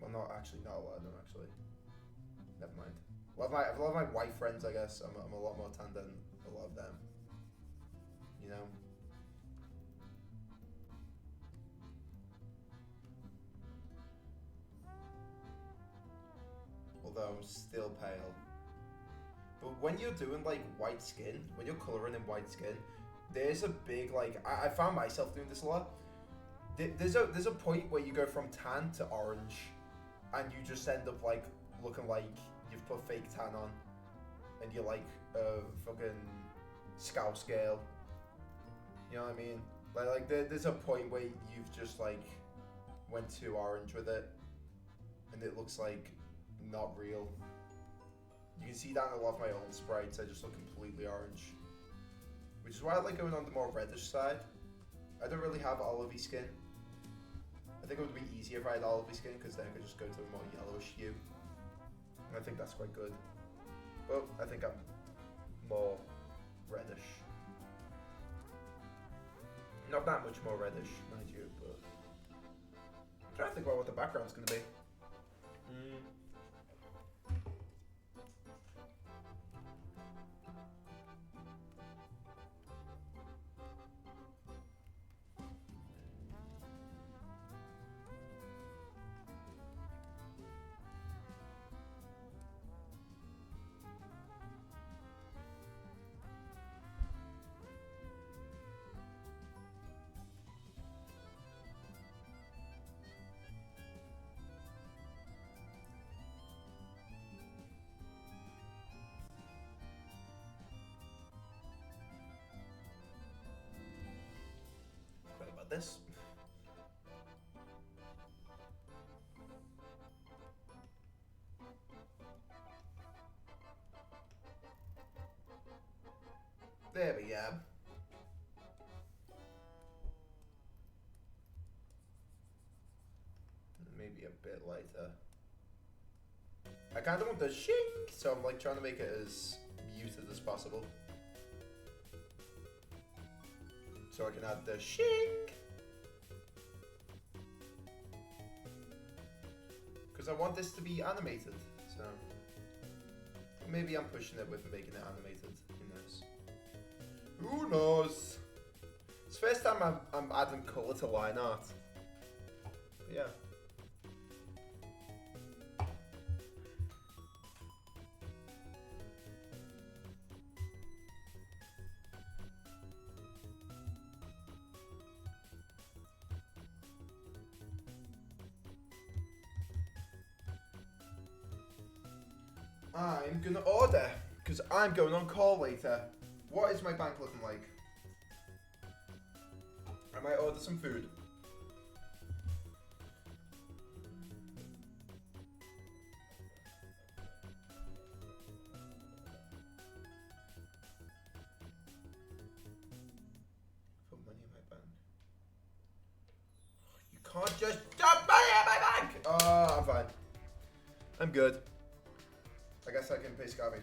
Well, not a lot of them actually. Never mind. A lot of my white friends, I guess. I'm a lot more tan than a lot of them. You know. Although I'm still pale. But when you're doing like white skin, when you're colouring in white skin, there's a big like I found myself doing this a lot. There's a point where you go from tan to orange, and you just end up like looking like you've put fake tan on, and you're like a fucking scout scale. You know what I mean? Like there's a point where you've just like went too orange with it, and it looks like not real. You can see that in a lot of my old sprites. I just look completely orange, which is why I like going on the more reddish side. I don't really have olivey skin. I think it would be easier if I had olivey skin, because then I could just go to a more yellowish hue. And I think that's quite good. But I think I'm more reddish. Not that much more reddish, mind you, but I'm trying to think about what the background's going to be. What about this? There we go. Maybe a bit lighter. I kind of want the shink, so I'm like trying to make it as muted as possible. So I can add the shink. Because I want this to be animated, so maybe I'm pushing it with making it animated. Who knows? It's the first time I'm adding colour to line art. But yeah. I'm gonna order, because I'm going on call later. What is my bank looking like? I might order some food. Put money in my bank. You can't just dump money in my bank! Oh, I'm fine. I'm good. I guess I can pay Scabby.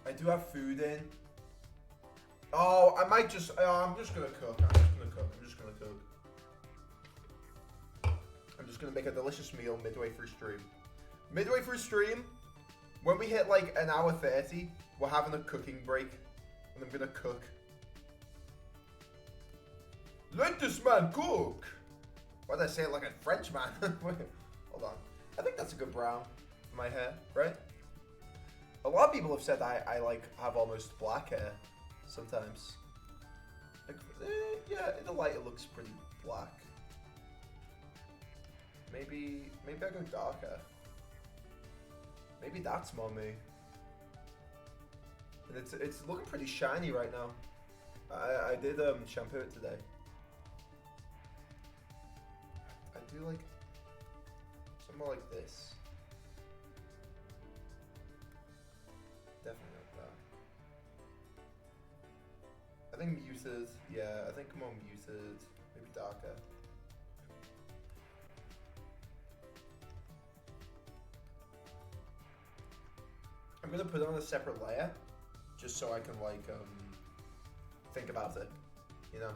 I do have food in. Oh, I might just. I'm just gonna cook. I'm just gonna make a delicious meal midway through stream. Midway through stream, when we hit like an hour 30, we're having a cooking break, and I'm gonna cook. Let this man cook. Why did I say it like a French man? Wait, hold on. I think that's a good brown for my hair, right? A lot of people have said I like have almost black hair sometimes. Like, yeah, in the light it looks pretty black. Maybe I go darker. Maybe that's more me. And it's looking pretty shiny right now. I did shampoo it today. I do like some more like this. Definitely not that. I think muted. Yeah, I think more muted. Maybe darker. I'm gonna put it on a separate layer, just so I can like think about it, you know.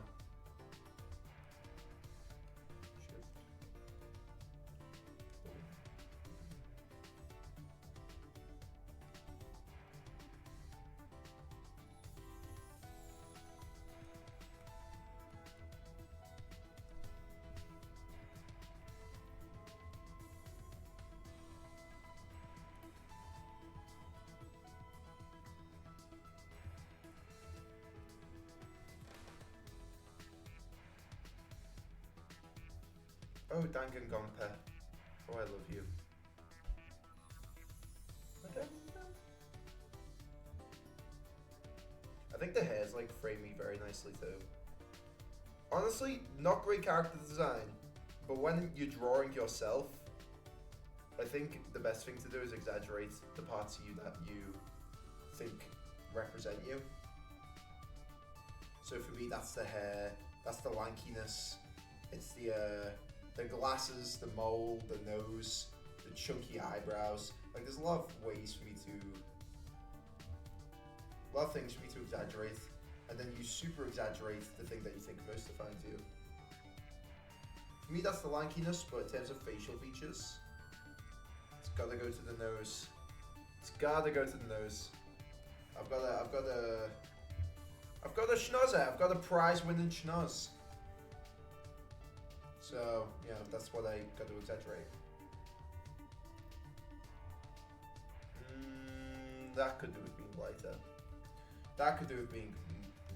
Oh, Danganronpa. Oh, I love you. I think the hairs like frame me very nicely too. Honestly, not great character design, but when you're drawing yourself, I think the best thing to do is exaggerate the parts of you that you think represent you. So for me, that's the hair, that's the lankiness, it's the glasses, the mole, the nose, the chunky eyebrows. Like there's a lot of ways for me to, a lot of things for me to exaggerate, and then you super exaggerate the thing that you think most defines you. For me, that's the lankiness, but in terms of facial features, it's gotta go to the nose. It's gotta go to the nose. I've got a schnozzer. I've got a prize-winning schnoz. So, yeah, that's what I got to exaggerate. That could do with being lighter. That could do with being...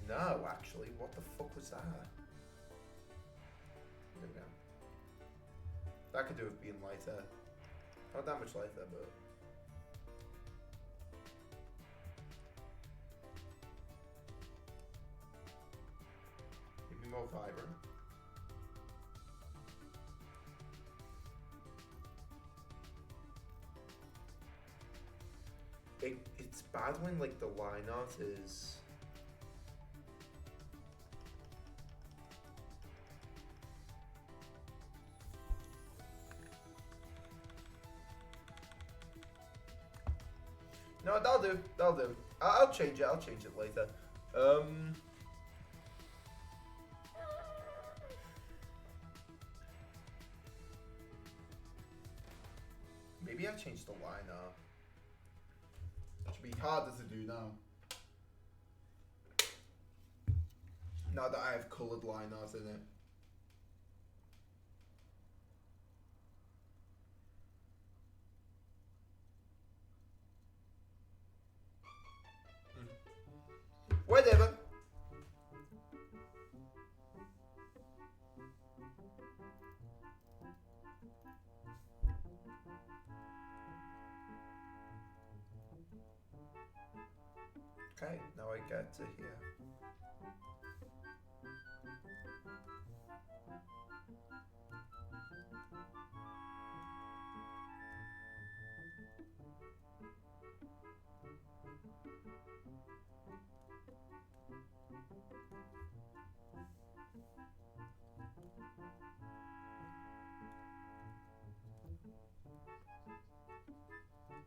No, actually. What the fuck was that? There we go. That could do with being lighter. Not that much lighter, but... maybe more vibrant. It's bad when like the line art is no, that'll do. That'll do. I'll change it. I'll change it later. Maybe I'll change the line art. Be harder to do now. Now that I have coloured line art in it. Whatever. Okay, now I get to here.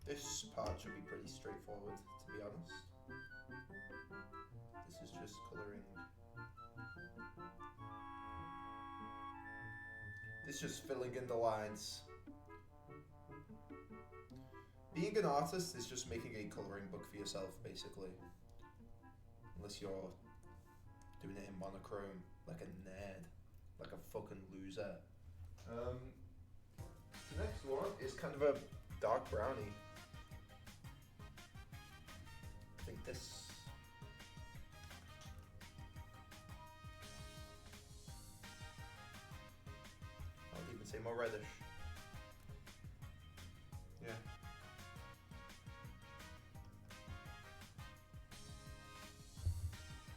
This part should be pretty straightforward, to be honest. This is just colouring. This is just filling in the lines. Being an artist is just making a colouring book for yourself, basically. Unless you're doing it in monochrome, like a nerd, like a fucking loser. The next one is kind of a dark brownie. I think this. I would even say more reddish. Yeah.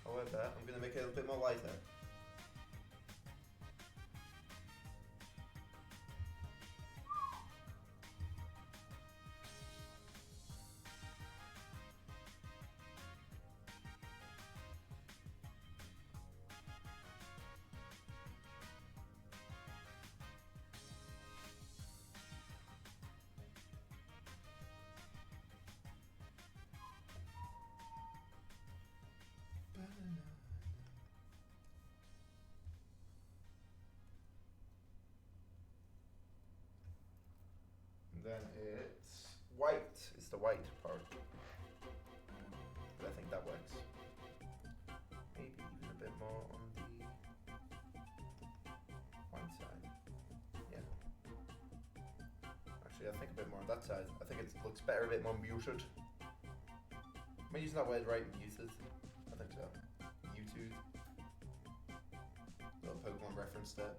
However, I'm going to make it a little bit more lighter. then it's white. It's the white part. But I think that works. Maybe even a bit more on the white side. Yeah. Actually, I think a bit more on that side. I think it looks better, a bit more muted. Am I using that word right? Muted? I think so. YouTube. Little Pokemon reference there.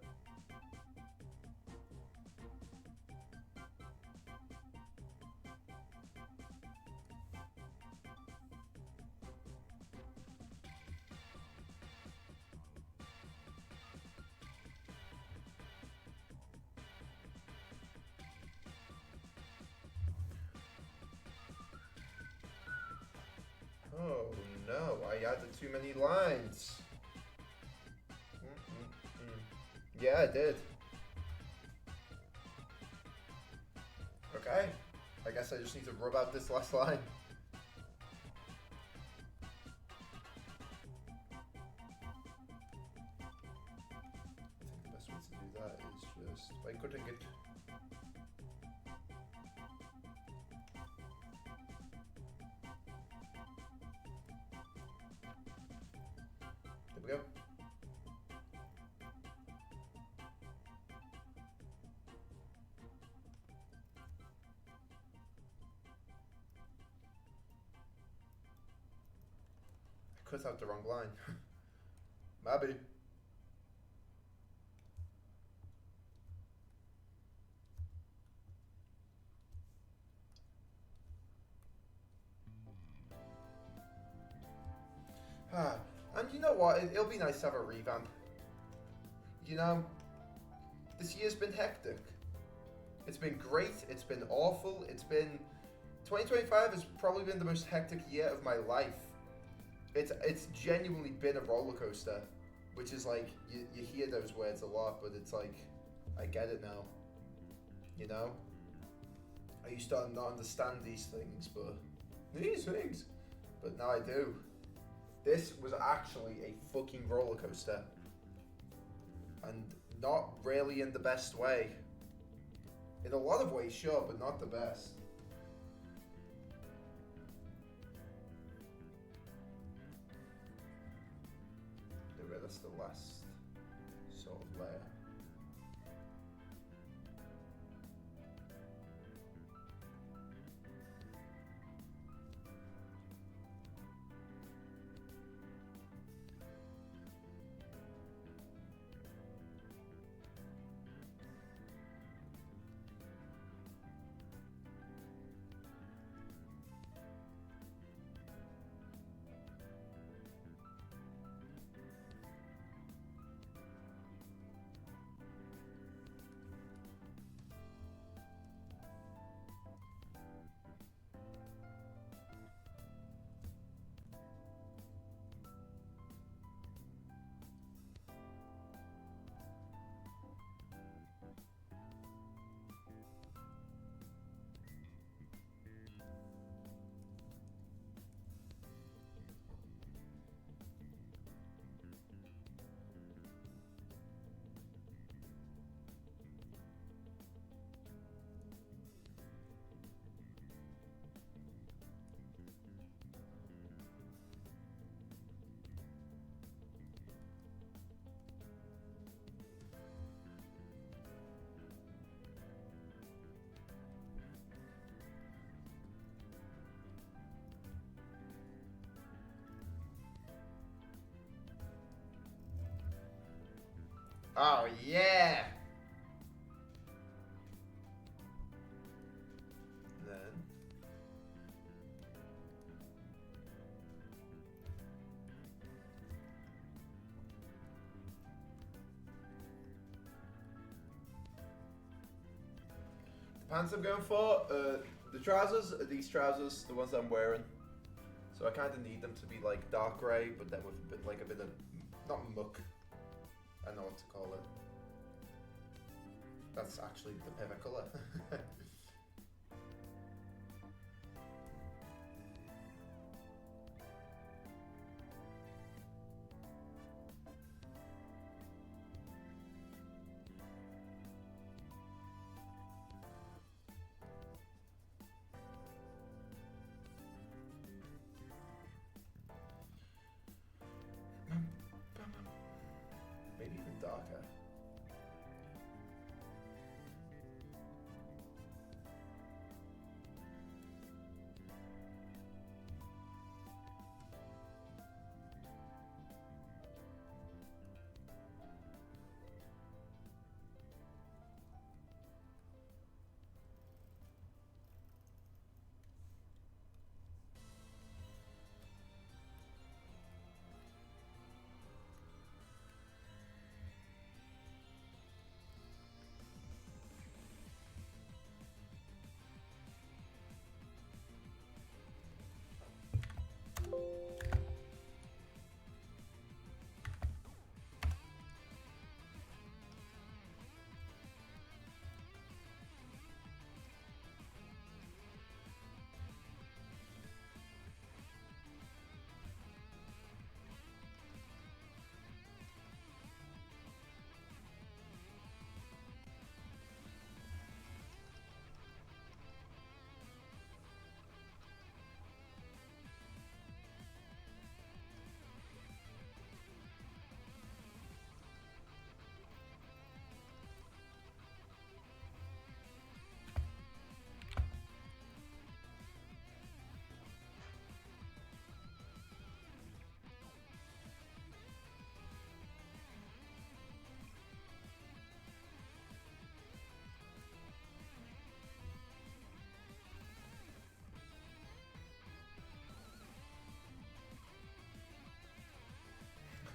Oh no, I added too many lines. Yeah, I did. Okay, I guess I just need to rub out this last line. I think the best way to do that is just by cutting it. There we go. I cut out the wrong line. Maybe. And you know what? It'll be nice to have a revamp. You know, this year's been hectic. It's been great. It's been awful. It's been 2025 has probably been the most hectic year of my life. It's genuinely been a roller coaster, which is like you hear those words a lot, but it's like I get it now. You know, I used to not understand these things, but now I do. This was actually a fucking roller coaster, and not really in the best way. In a lot of ways, sure, but not the best. That's the last sort of layer. Oh yeah! Then the pants I'm going for, the trousers are these trousers, the ones I'm wearing. So I kind of need them to be like dark grey, but then with a bit of, not muck. I know what to call it. That's actually the perfect colour.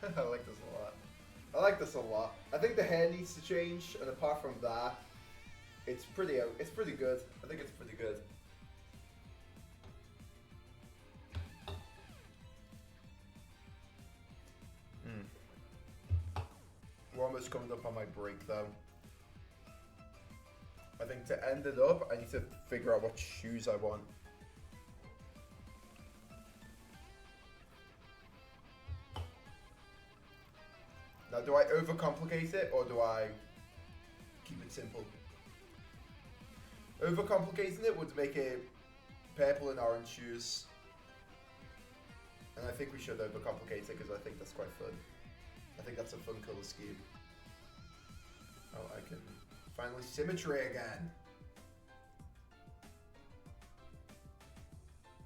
I like this a lot. I like this a lot. I think the hair needs to change, and apart from that, it's pretty good. I think it's pretty good. We're almost coming up on my break though. I think to end it up, I need to figure out what shoes I want. Now, do I overcomplicate it or do I keep it simple? Overcomplicating it would make it purple and orange shoes. And I think we should overcomplicate it because I think that's quite fun. I think that's a fun colour scheme. Oh, I can finally symmetry again.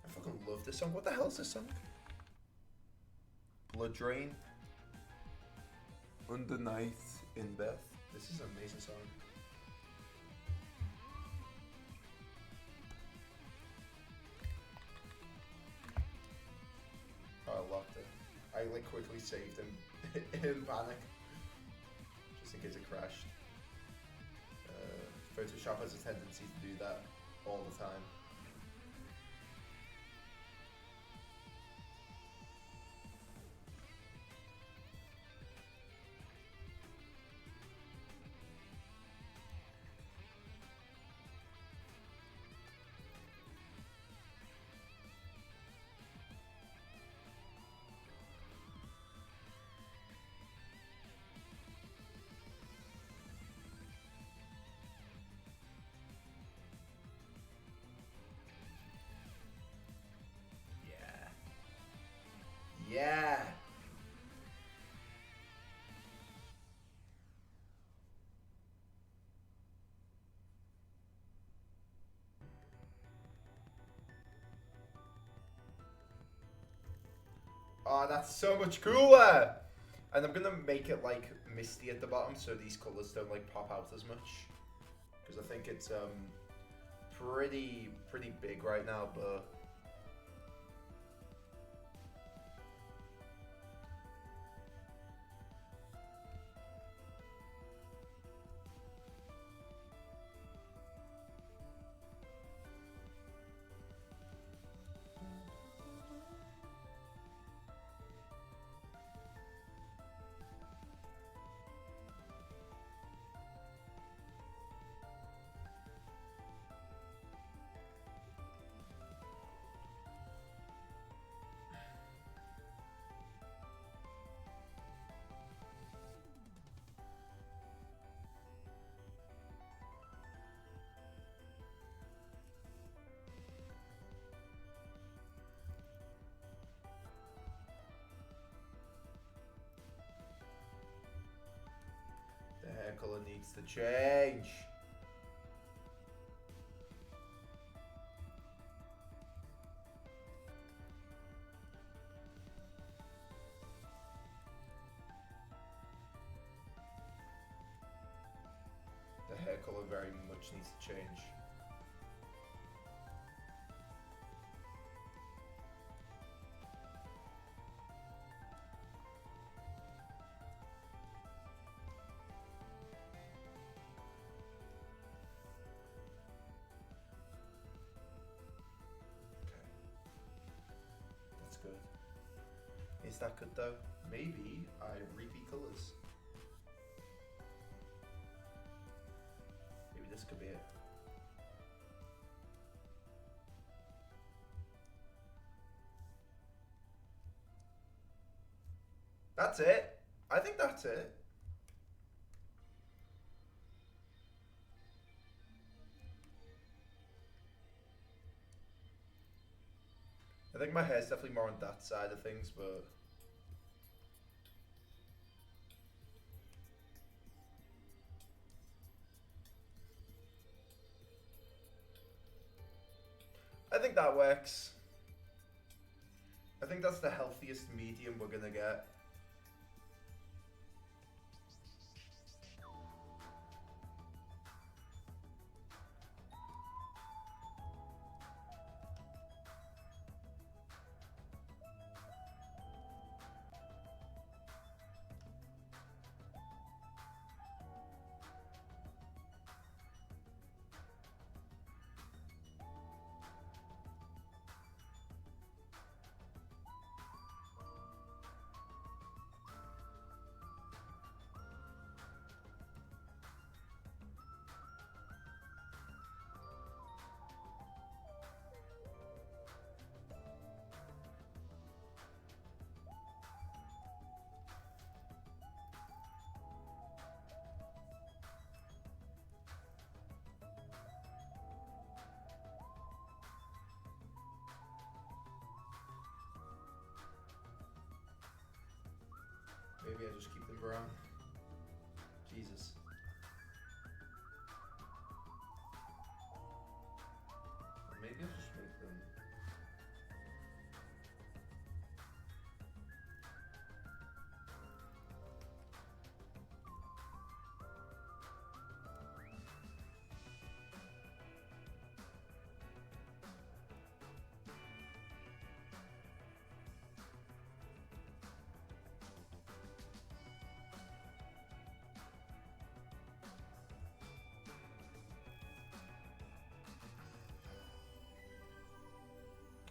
I fucking love this song. What the hell is this song? Blood Drain. Under Night in Beth. This is an amazing song. Oh, I loved it. I like quickly saved him in panic, just in case it crashed. Photoshop has a tendency to do that all the time. Yeah. Oh, that's so much cooler. And I'm gonna make it like misty at the bottom so these colors don't like pop out as much. Because I think it's pretty big right now, but the hair color needs to change. The hair color very much needs to change. Good. Is that good though? Maybe I repeat colours. Maybe this could be it. That's it. I think that's it. I think my hair's definitely more on that side of things, but I think that works. I think that's the healthiest medium we're gonna get. Maybe I just keep them brown. Jesus. Or maybe I'll just make them.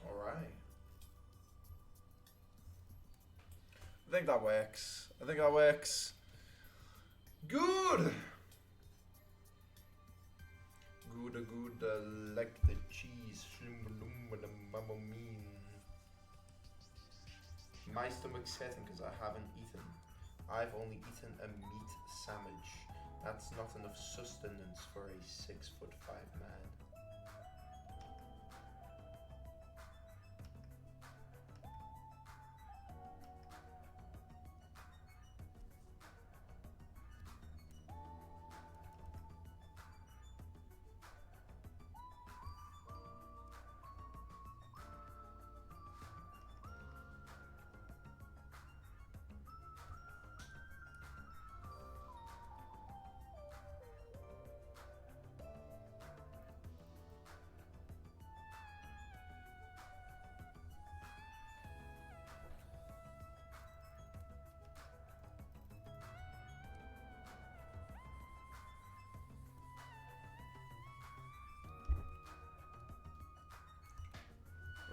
Alright. I think that works. I think that works. Good! Good, like the cheese. My stomach's hurting because I haven't eaten. I've only eaten a meat sandwich. That's not enough sustenance for a 6'5" man.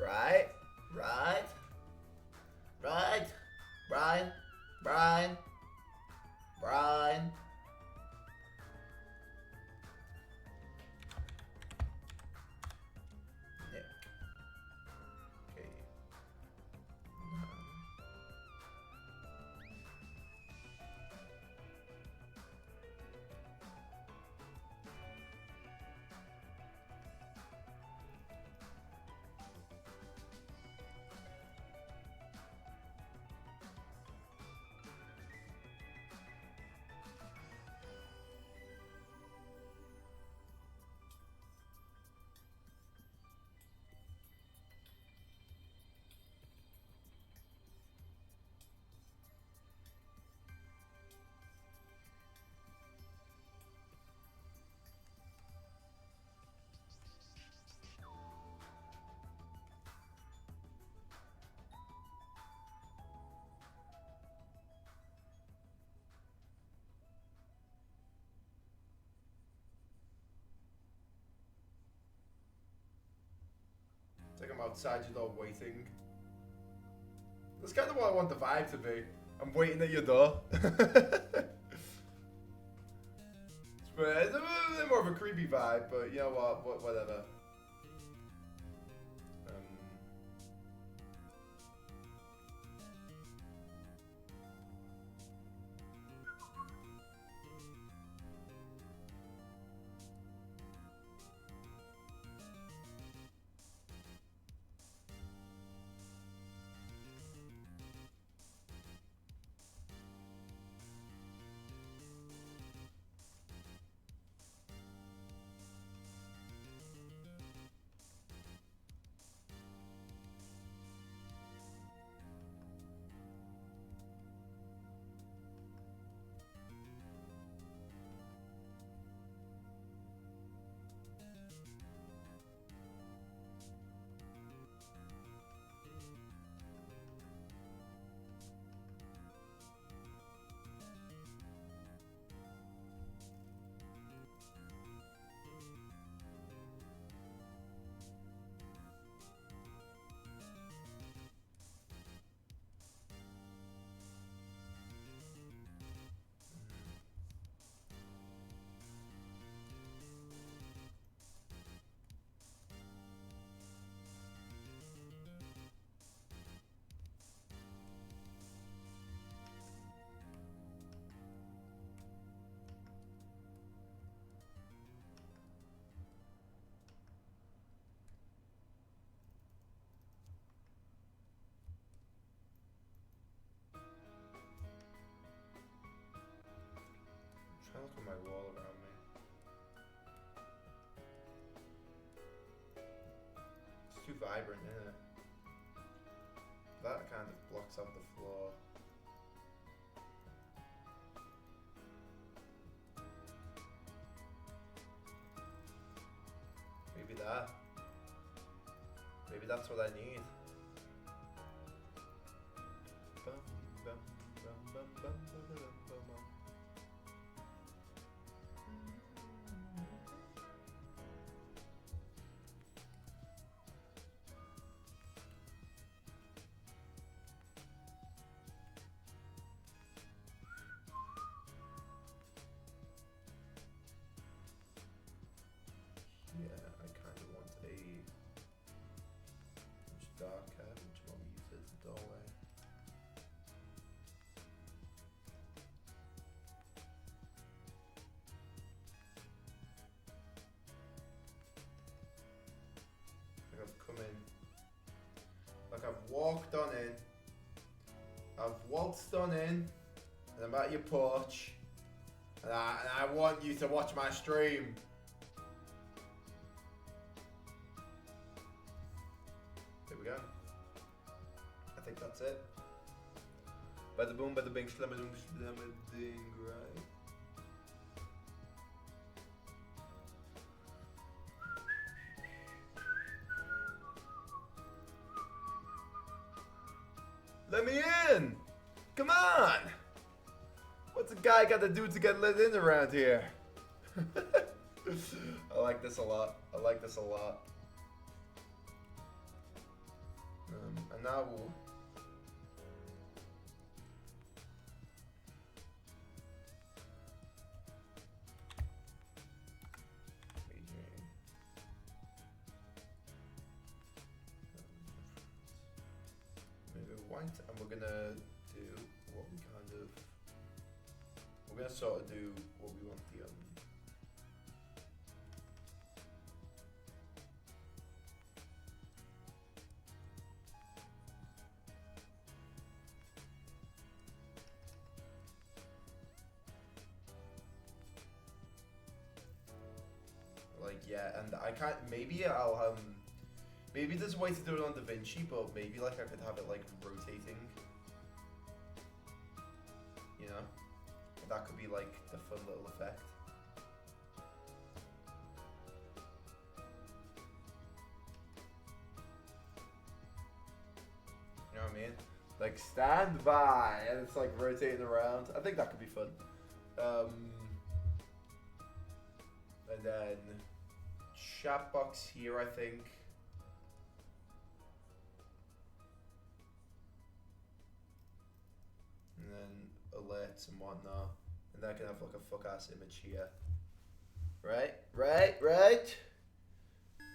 Right, right, right, Brian, Brian, Brian. Nick. Okay. It's like I'm outside your door waiting. That's kind of what I want the vibe to be. I'm waiting at your door. It's a bit more of a creepy vibe, but you know what, whatever. It's too vibrant, isn't it? That kind of blocks out the floor. Maybe that. Maybe that's what I need. Bum, bum, bum, bum, bum, bum, bum, bum, bum. Yeah, I kind of want a much darker, which one we use as a doorway. Like I've come in, like I've walked on in, I've waltzed on in, and I'm at your porch, and I want you to watch my stream. There we go. I think that's it. Bada boom, bada bing, slamma doom, slamma ding, right? Let me in! Come on! What's a guy got to do to get let in around here? I like this a lot. I like this a lot. And now we'll... maybe white, and we're gonna do what we kind of... We're gonna sort of do what we want the like, yeah, and I can't, maybe I'll maybe there's a way to do it on DaVinci, but maybe like I could have it like rotating, you know? That could be like the fun little effect. You know what I mean? Like stand by, and it's like rotating around. I think that could be fun. And then chat box here, I think. And then alerts and whatnot. And I can have like a fuck ass image here. Right? Right?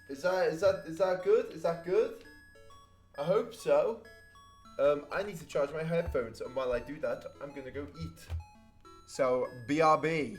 Is that good? Is that good? I hope so. I need to charge my headphones, and while I do that, I'm gonna go eat. So, BRB.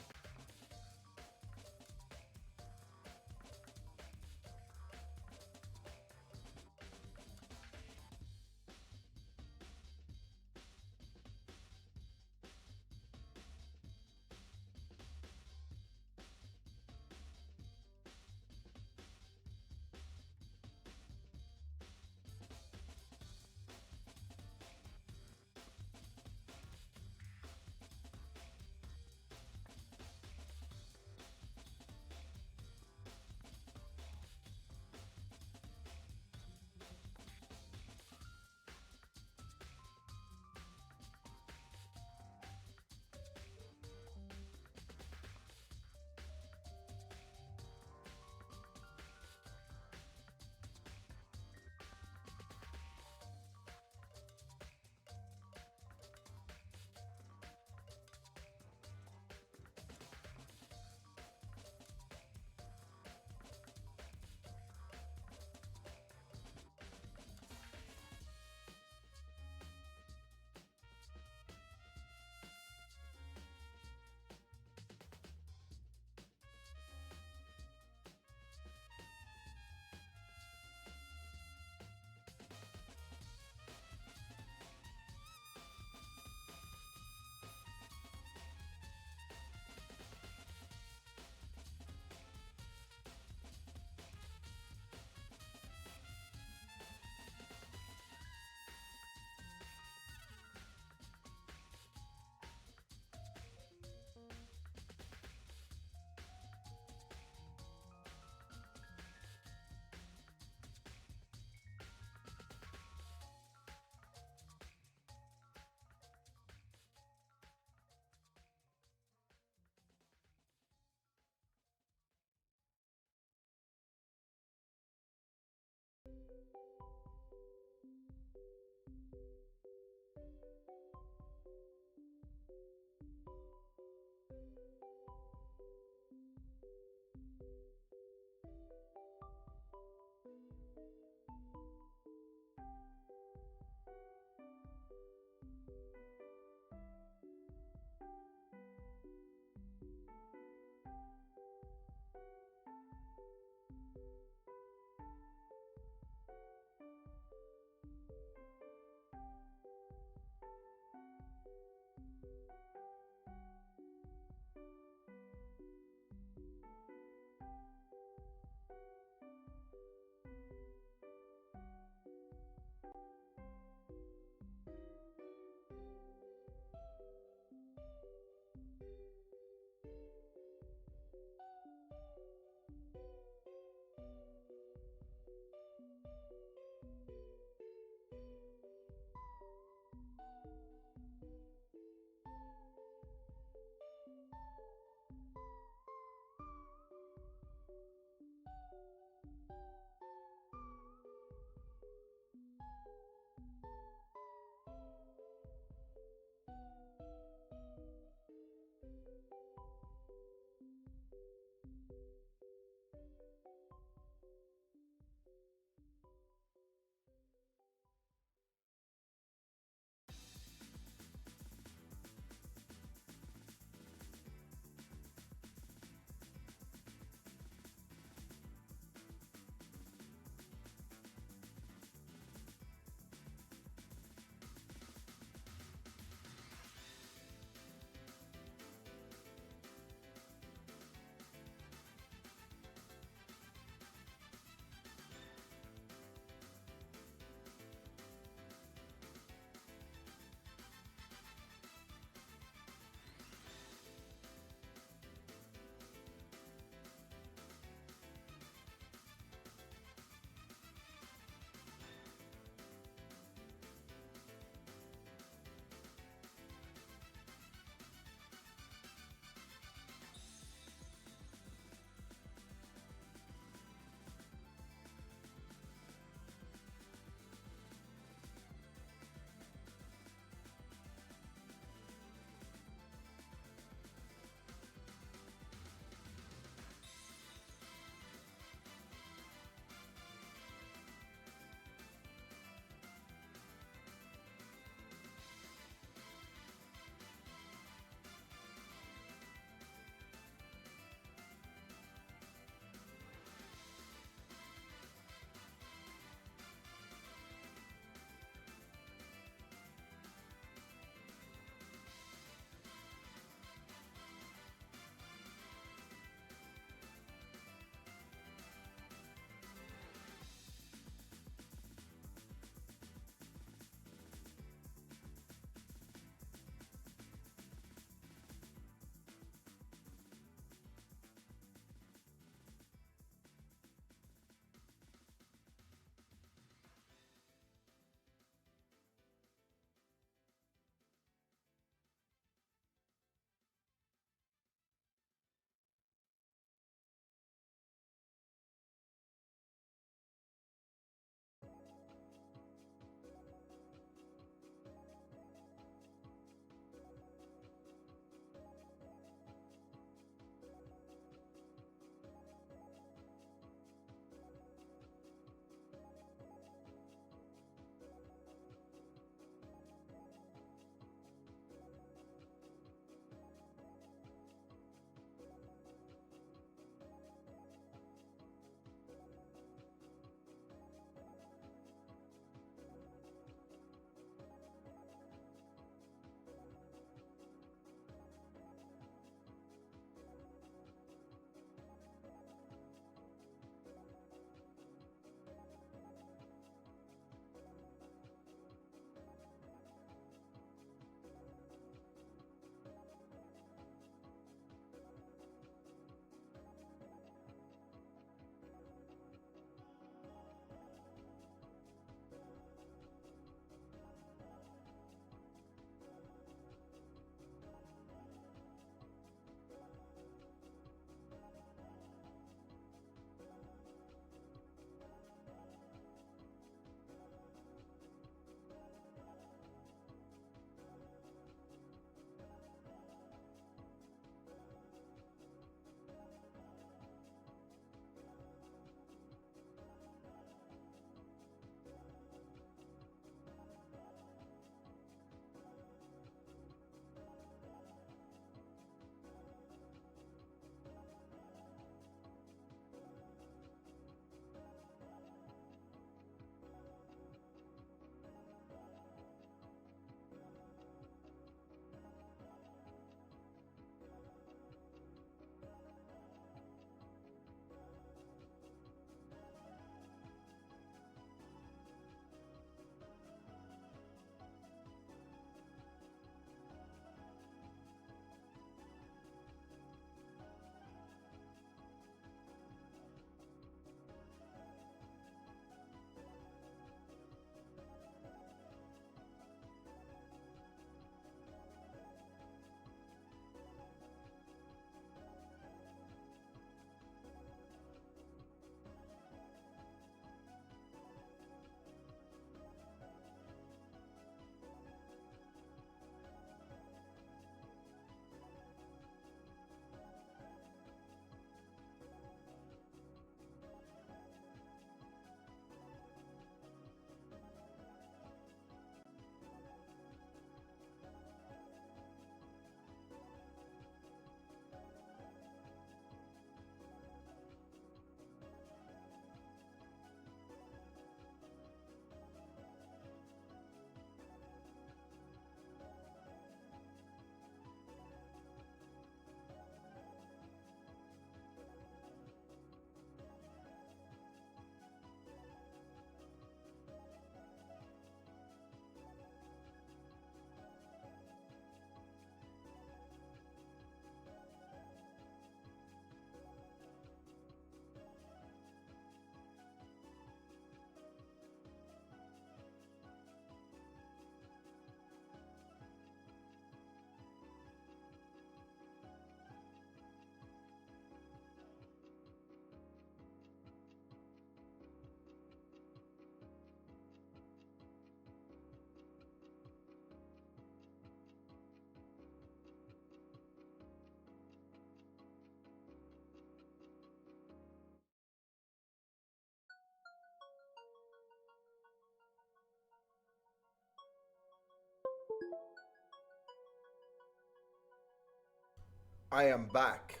I am back.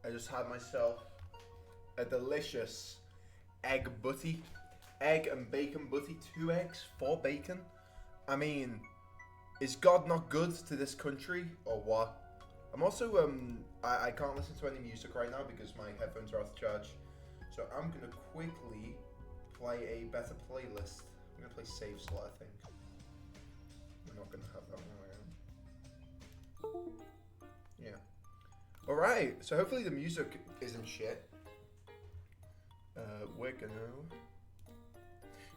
I just had myself a delicious egg butty. Egg and bacon butty. 2 eggs, 4 bacon. I mean, is God not good to this country or what? I'm also, I can't listen to any music right now because my headphones are out of charge. So I'm gonna quickly play a better playlist. I'm gonna play Save Slot, I think. We're not gonna have that one around. Yeah. Alright, so hopefully the music isn't shit. We're gonna...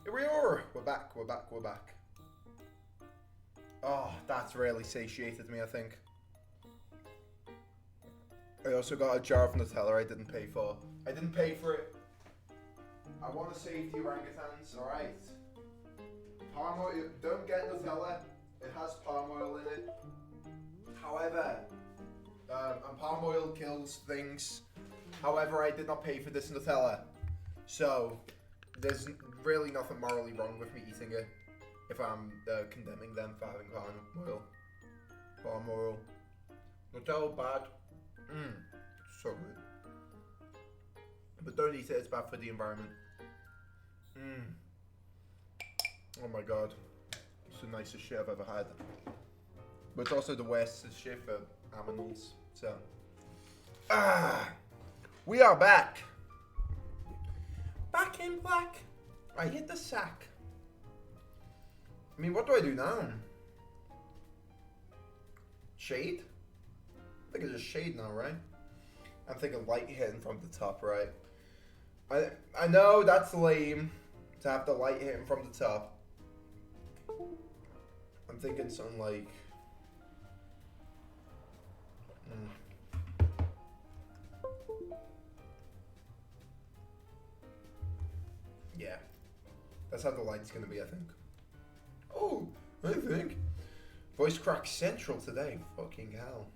Here we are! We're back. Oh, that's really satiated me, I think. I also got a jar of Nutella I didn't pay for. I didn't pay for it. I want to save the orangutans, alright? Palm oil, don't get Nutella. It has palm oil in it. However, and palm oil kills things. However, I did not pay for this Nutella. So, there's really nothing morally wrong with me eating it. If I'm condemning them for having palm oil. Palm oil. Nutella bad. So good. But don't eat it, it's bad for the environment. Oh my god. It's the nicest shit I've ever had. But it's also the worst shit for animals. So. We are back. Back in black. I hit the sack. I mean, what do I do now? Shade? I think it's just shade now, right? I'm thinking light hitting from the top, right? I know that's lame to have the light hitting from the top. I'm thinking something like... Yeah. That's how the light's gonna be, I think. Oh, I think. Voice crack central today. Fucking hell.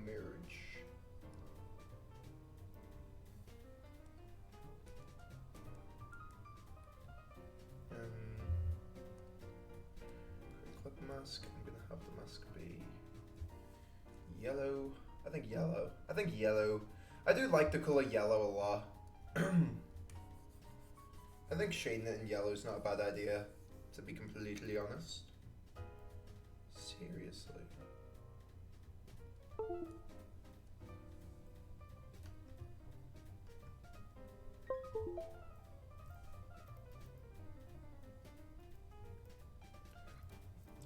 Marriage. Clip mask. I'm gonna have the mask be yellow. I think yellow. I do like the color yellow a lot. I think shading it in yellow is not a bad idea, to be completely honest. Seriously.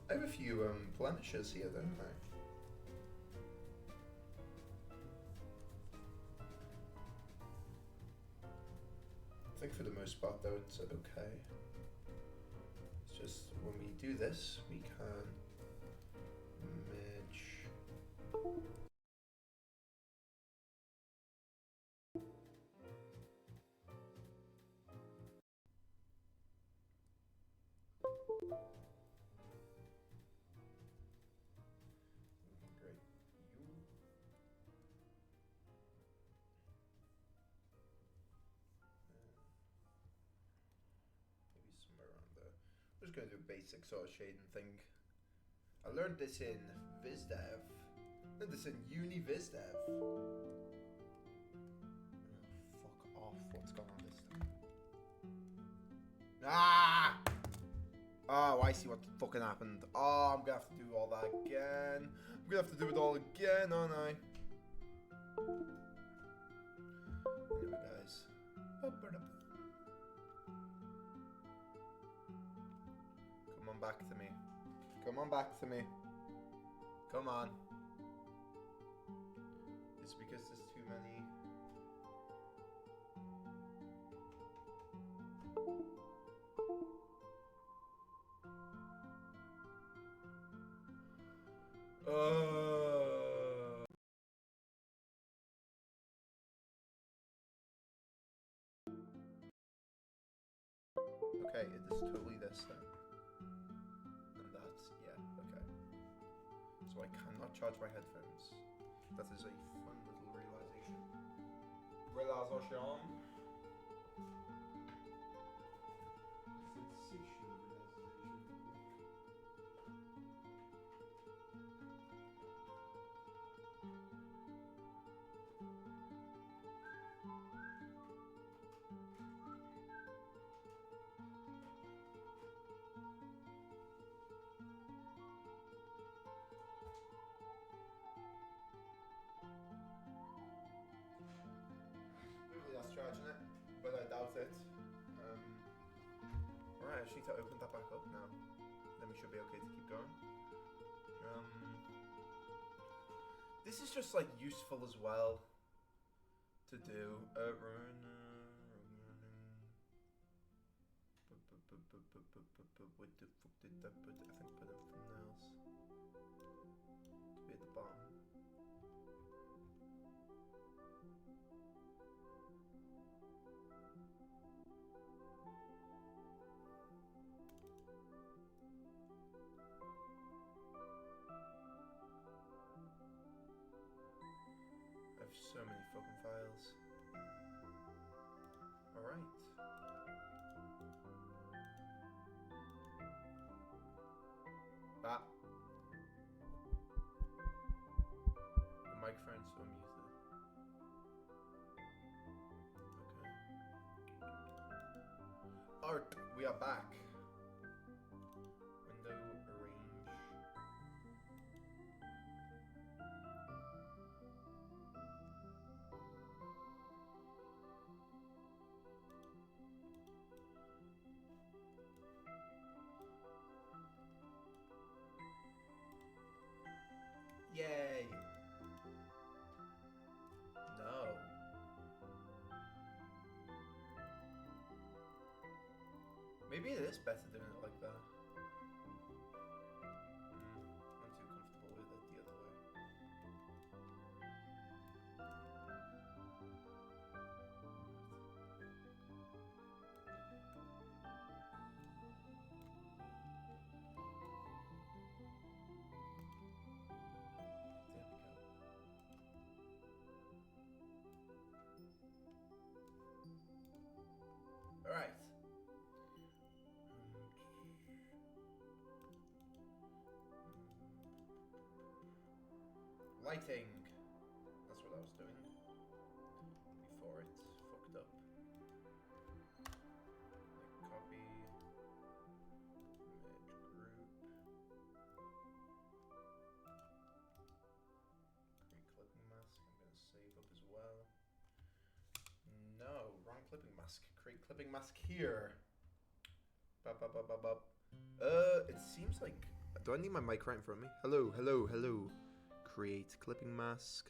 I have a few blemishes here, don't I? I think for the most part though it's okay. It's just when we do this we can merge. Great. Maybe somewhere around there. I'm just going to do a basic sort of shading thing. I learned this in VizDev. I learned this in Uni VizDev. Oh, fuck off. What's going on this time? Ah! Oh, I see what fucking happened. Oh, I'm gonna have to do all that again. I'm gonna have to do it all again, aren't I? Anyway, guys. Come on back to me. Come on back to me. Come on. It's because there's too many. Okay, it is totally this then. so I cannot charge my headphones. That is a fun little realization. Realization. Sensational realization. Maybe that's charging it, but I doubt it. Right, I just need to open that back up now. Then we should be okay to keep going. This is just like useful as well to do. What the fuck did that put? I think put in thumbnails to be at the bottom. I have so many fucking files. Alright. Ah. The microphone's still muted. Okay. Art, we are back. Window arrange. Yay! No. Maybe it is better doing it like that. I'm too comfortable with it the other way. All right. Lighting. That's what I was doing before it fucked up. Like copy. Image group. Create clipping mask. I'm gonna save up as well. No, wrong clipping mask. Create clipping mask here. Bop, bop, bop, bop, bop. It seems like... Do I need my mic right in front of me? Hello, hello, hello. Create clipping mask.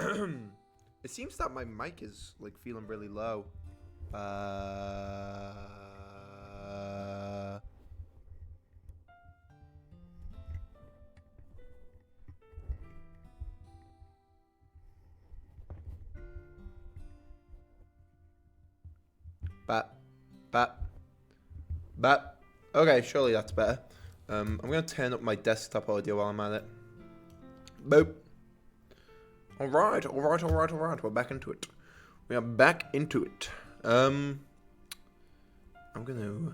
It seems that my mic is like feeling really low. But okay, surely that's better. I'm gonna turn up my desktop audio while I'm at it. Boop. Alright. We're back into it. We are back into it. I'm gonna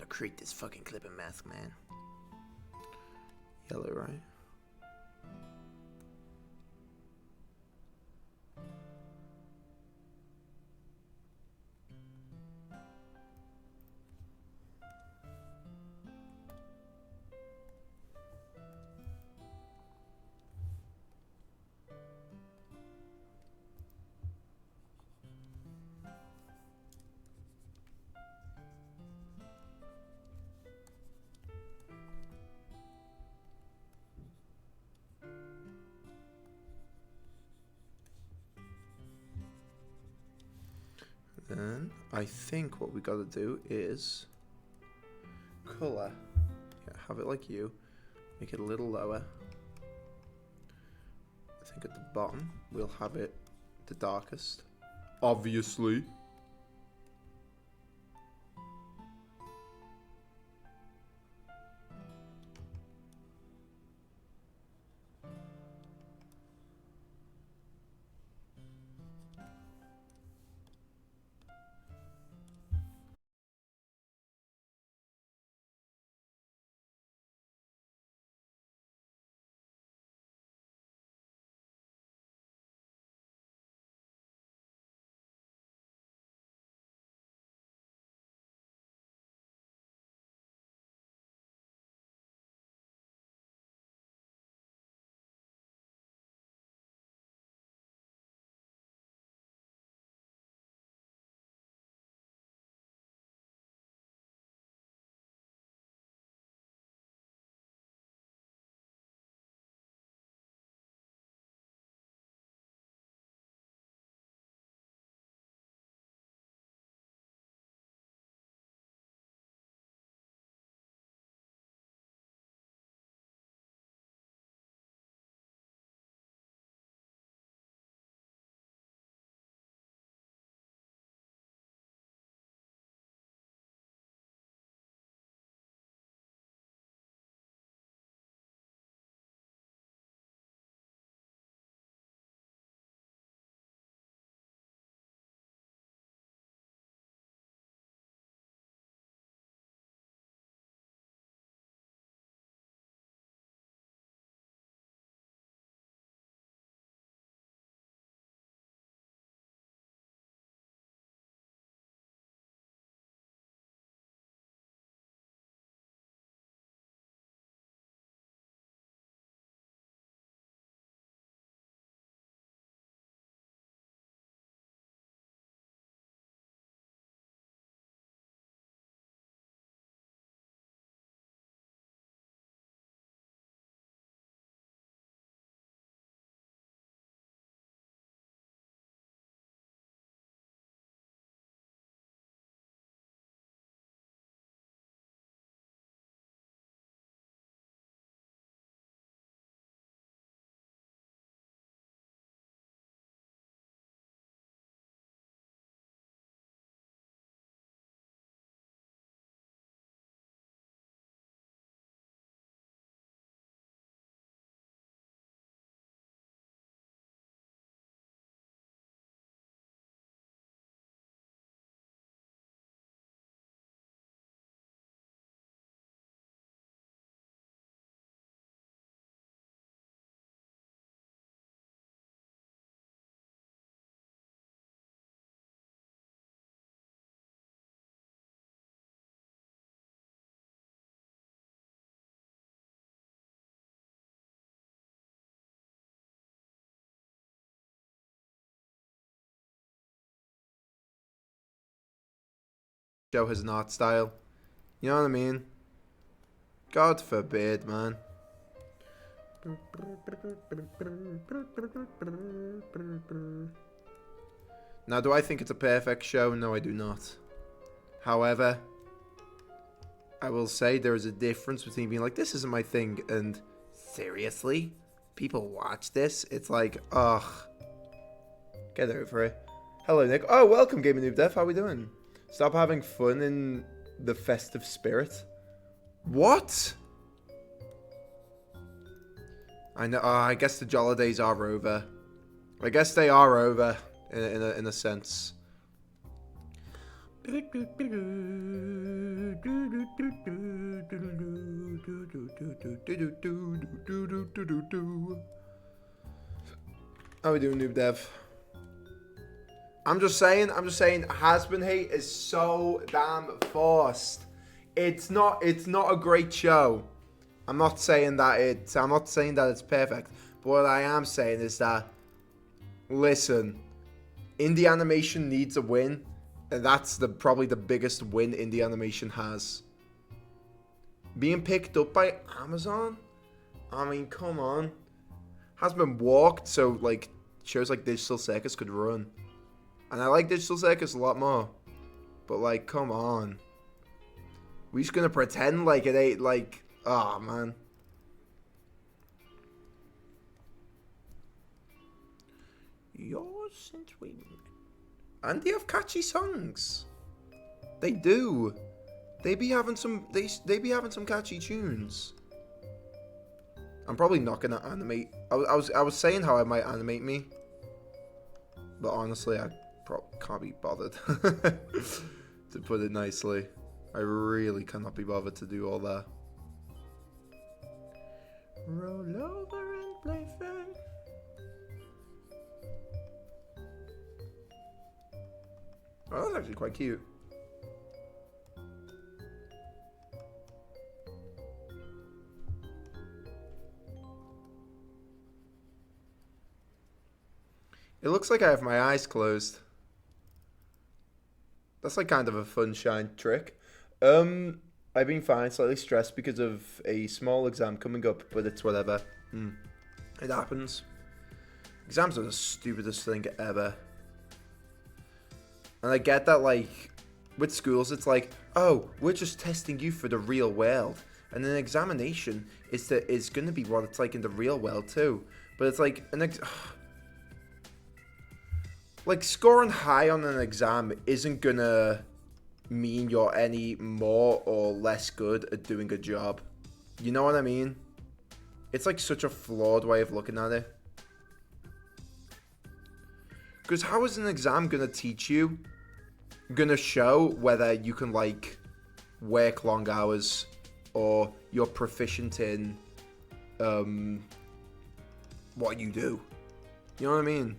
create this fucking clipping mask, man. Yellow, right? Then I think what we gotta do is color. Yeah, have it like you. Make it a little lower. I think at the bottom we'll have it the darkest. Obviously. show has an art style. You know what I mean? God forbid, man. Now, do I think it's a perfect show? No, I do not. However, I will say there is a difference between being like, this isn't my thing, and seriously? People watch this? It's like, ugh. Get over it. Hello, Nick. Oh, welcome, Gamer Noob Dev. How we doing? Stop having fun in the festive spirit. What? I know. I guess the holidays are over. I guess they are over in a sense. How we doing, Noob Dev? I'm just saying, husband hate is so damn forced. It's not a great show. I'm not saying that it's perfect. But what I am saying is that, listen, indie animation needs a win, and that's probably the biggest win indie animation has. Being picked up by Amazon? I mean, come on. Has been walked, so like shows like Digital Circus could run. And I like Digital Circus a lot more. But like, come on. We just gonna pretend like it ain't like, oh man. Yours since we met. And they have catchy songs. They do. They be having some catchy tunes. I'm probably not gonna animate. I was saying how I might animate me. But honestly, I can't be bothered. To put it nicely. I really cannot be bothered to do all that. Roll over and play fair. Oh, that's actually quite cute. It looks like I have my eyes closed. That's like kind of a fun shine trick. I've been fine, slightly stressed because of a small exam coming up, but it's whatever. It happens. Exams are the stupidest thing ever. And I get that, like, with schools, it's like, oh, we're just testing you for the real world. And an examination is going to be what it's like in the real world, too. But it's like, like, scoring high on an exam isn't going to mean you're any more or less good at doing a job. You know what I mean? It's, like, such a flawed way of looking at it. Because how is an exam going to teach you? Going to show whether you can, like, work long hours or you're proficient in what you do. You know what I mean?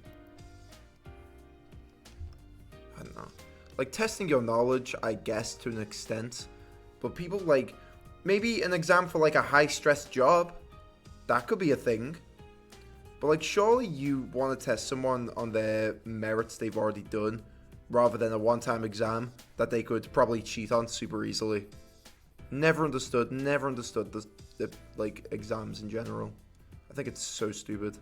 I don't know. Like, testing your knowledge, I guess, to an extent. But people, like, maybe an exam for, like, a high-stress job. That could be a thing. But, like, surely you want to test someone on their merits they've already done, rather than a one-time exam that they could probably cheat on super easily. Never understood the like, exams in general. I think it's so stupid.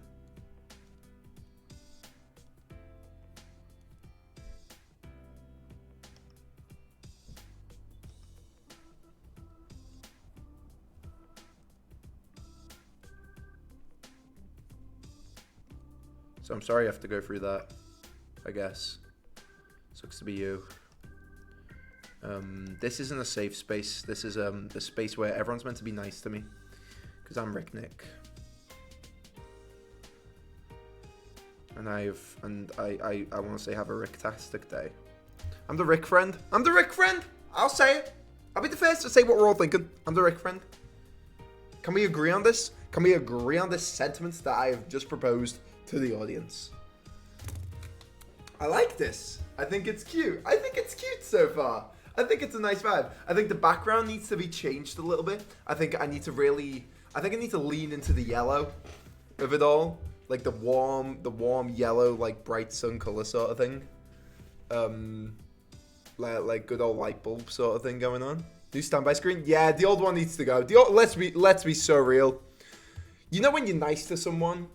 So I'm sorry you have to go through that, I guess. Sucks to be you. This isn't a safe space. This is the space where everyone's meant to be nice to me. Because I'm Rick Nick. And I want to say have a Rick-tastic day. I'm the Rick friend. I'm the Rick friend! I'll say it. I'll be the first to say what we're all thinking. I'm the Rick friend. Can we agree on this? Can we agree on this sentiment that I have just proposed to the audience? I like this. I think it's cute. I think it's cute so far. I think it's a nice vibe. I think the background needs to be changed a little bit. I think I need to lean into the yellow of it all. Like the warm yellow, like bright sun color sort of thing. like good old light bulb sort of thing going on. New standby screen. Yeah, the old one needs to go. Let's be so real. You know when you're nice to someone,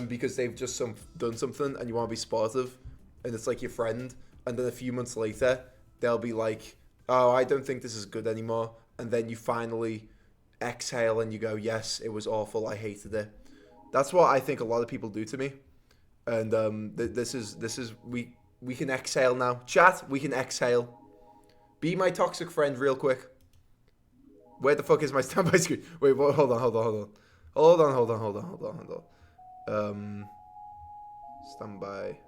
because they've just done something and you want to be sportive, and it's like your friend, and then a few months later they'll be like, "Oh, I don't think this is good anymore," and then you finally exhale and you go, "Yes, it was awful. I hated it." That's what I think a lot of people do to me, and this is we can exhale now. Chat, we can exhale. Be my toxic friend real quick. Where the fuck is my standby screen? Wait, hold on. Standby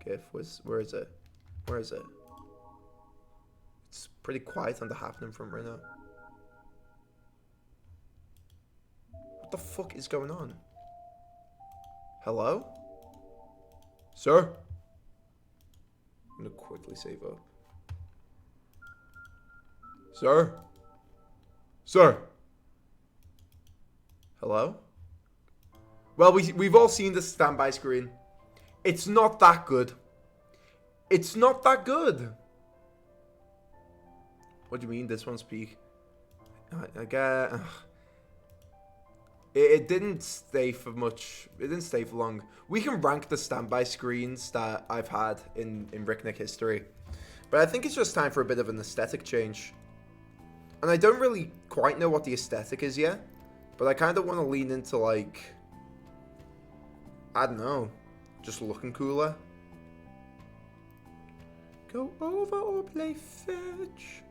GIF where is it? Where is it? It's pretty quiet on the happening front right now. What the fuck is going on? Hello? Sir? I'm gonna quickly save up. Sir? Sir? Hello? Well, we've all seen the standby screen. It's not that good. It's not that good. What do you mean this one's peak? I get... It didn't stay for much. It didn't stay for long. We can rank the standby screens that I've had in Ricknick history. But I think it's just time for a bit of an aesthetic change. And I don't really quite know what the aesthetic is yet. But I kind of want to lean into like... I don't know. Just looking cooler. Go over or play fetch.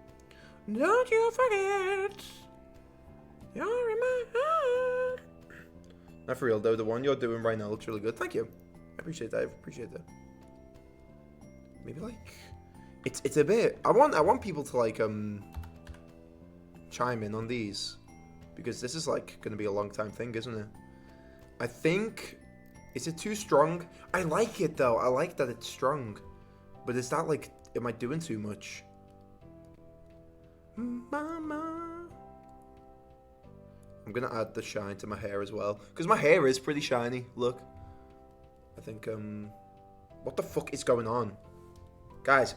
Don't you forget. You're in my heart. Not for real though, the one you're doing right now looks really good. Thank you. I appreciate that. Maybe like it's a bit I want people to like chime in on these. Because this is like gonna be a long time thing, isn't it? I think is it too strong? I like it though. I like that it's strong. But is that like am I doing too much? Mama. I'm gonna add the shine to my hair as well. Because my hair is pretty shiny, look. I think, what the fuck is going on? Guys,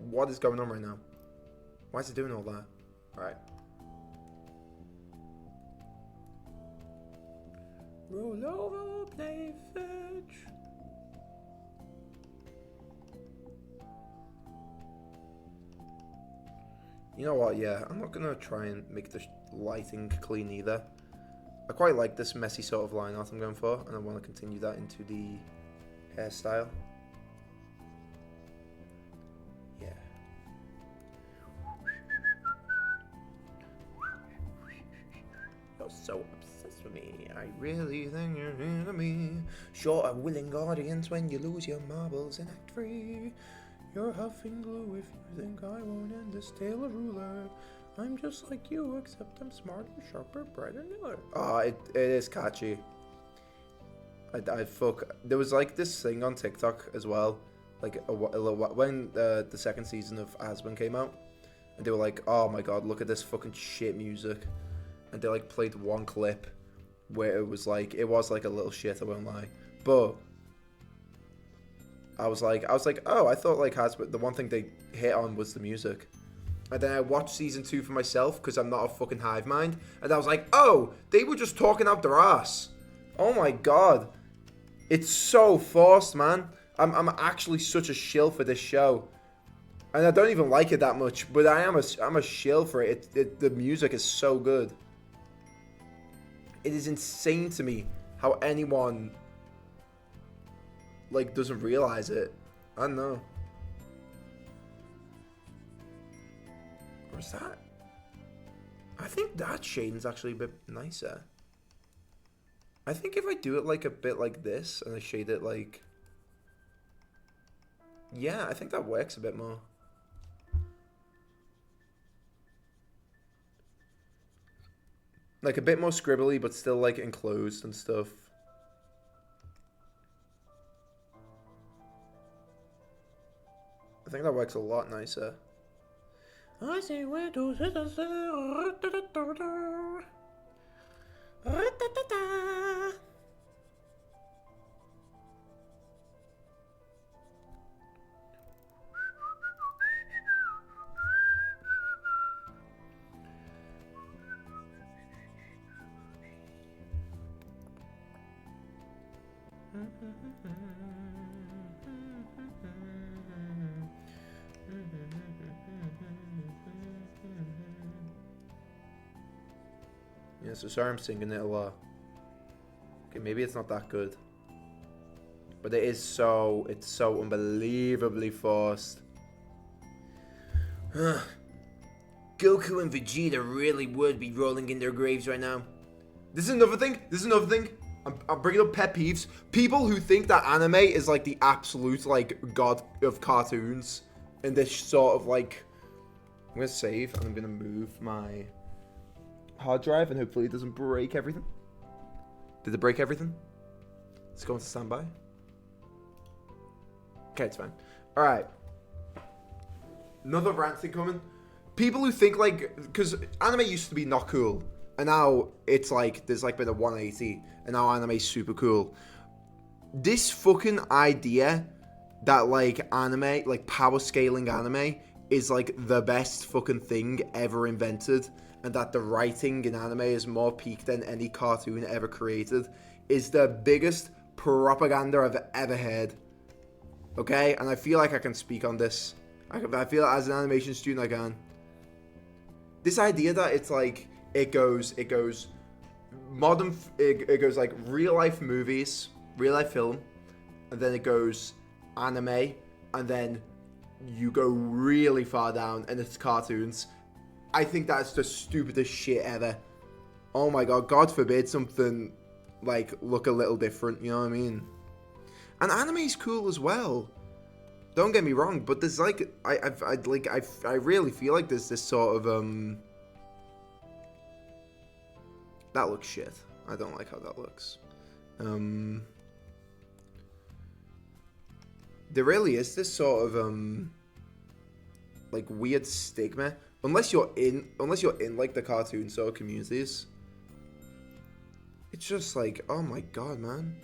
what is going on right now? Why is it doing all that? Alright. Roll over, play fetch. You know what, yeah, I'm not gonna try and make the lighting clean either. I quite like this messy sort of line art I'm going for, and I want to continue that into the hairstyle. Yeah. You're so obsessed with me, I really think you're into me. Sure, a willing audience when you lose your marbles in Act 3. You're huffing glue if you think I won't end this tale of ruler. I'm just like you, except I'm smarter, sharper, brighter, newer. Oh, it is catchy. I fuck. There was like this thing on TikTok as well, like a little while, when the second season of Aspen came out, and they were like, "Oh my god, look at this fucking shit music," and they like played one clip where it was like a little shit. I won't lie, but. I was like, oh, I thought like the one thing they hit on was the music. And then I watched season 2 for myself because I'm not a fucking hive mind. And I was like, oh, they were just talking out their ass. Oh my god. It's so forced, man. I'm actually such a shill for this show. And I don't even like it that much, but I'm a shill for it. The music is so good. It is insane to me how anyone like doesn't realize it. I don't know. What's that? I think that shading's actually a bit nicer. I think if I do it like a bit like this and I shade it like, yeah, I think that works a bit more. Like a bit more scribbly but still like enclosed and stuff. I think that works a lot nicer. I see where to sit. Yeah, so sorry I'm singing it a lot. Okay, maybe it's not that good. But it's so unbelievably forced. Goku and Vegeta really would be rolling in their graves right now. This is another thing. I'm bringing up pet peeves. People who think that anime is like the absolute like god of cartoons. And this sort of like... I'm going to save and I'm going to move my hard drive and hopefully it doesn't break everything. Did it break everything? Let's go into standby. Okay, it's fine. Alright. Another rant thing coming. People who think like... Because anime used to be not cool. And now it's like... There's like been a 180. And now anime's super cool. This fucking idea that like anime... Like power scaling anime is like the best fucking thing ever invented. And that the writing in anime is more peak than any cartoon ever created. Is the biggest propaganda I've ever heard. Okay? And I feel like I can speak on this. I feel as an animation student I can. This idea that it's like it goes modern, it goes like real life movies, real life film, and then it goes anime, and then you go really far down and it's cartoons. I think that's the stupidest shit ever. Oh my god, God forbid something like look a little different, you know what I mean? And anime's cool as well. Don't get me wrong, but there's like I really feel like there's this sort of that looks shit. I don't like how that looks. There really is this sort of like weird stigma unless you're in like the cartoon sort of communities. It's just like, oh my god, man.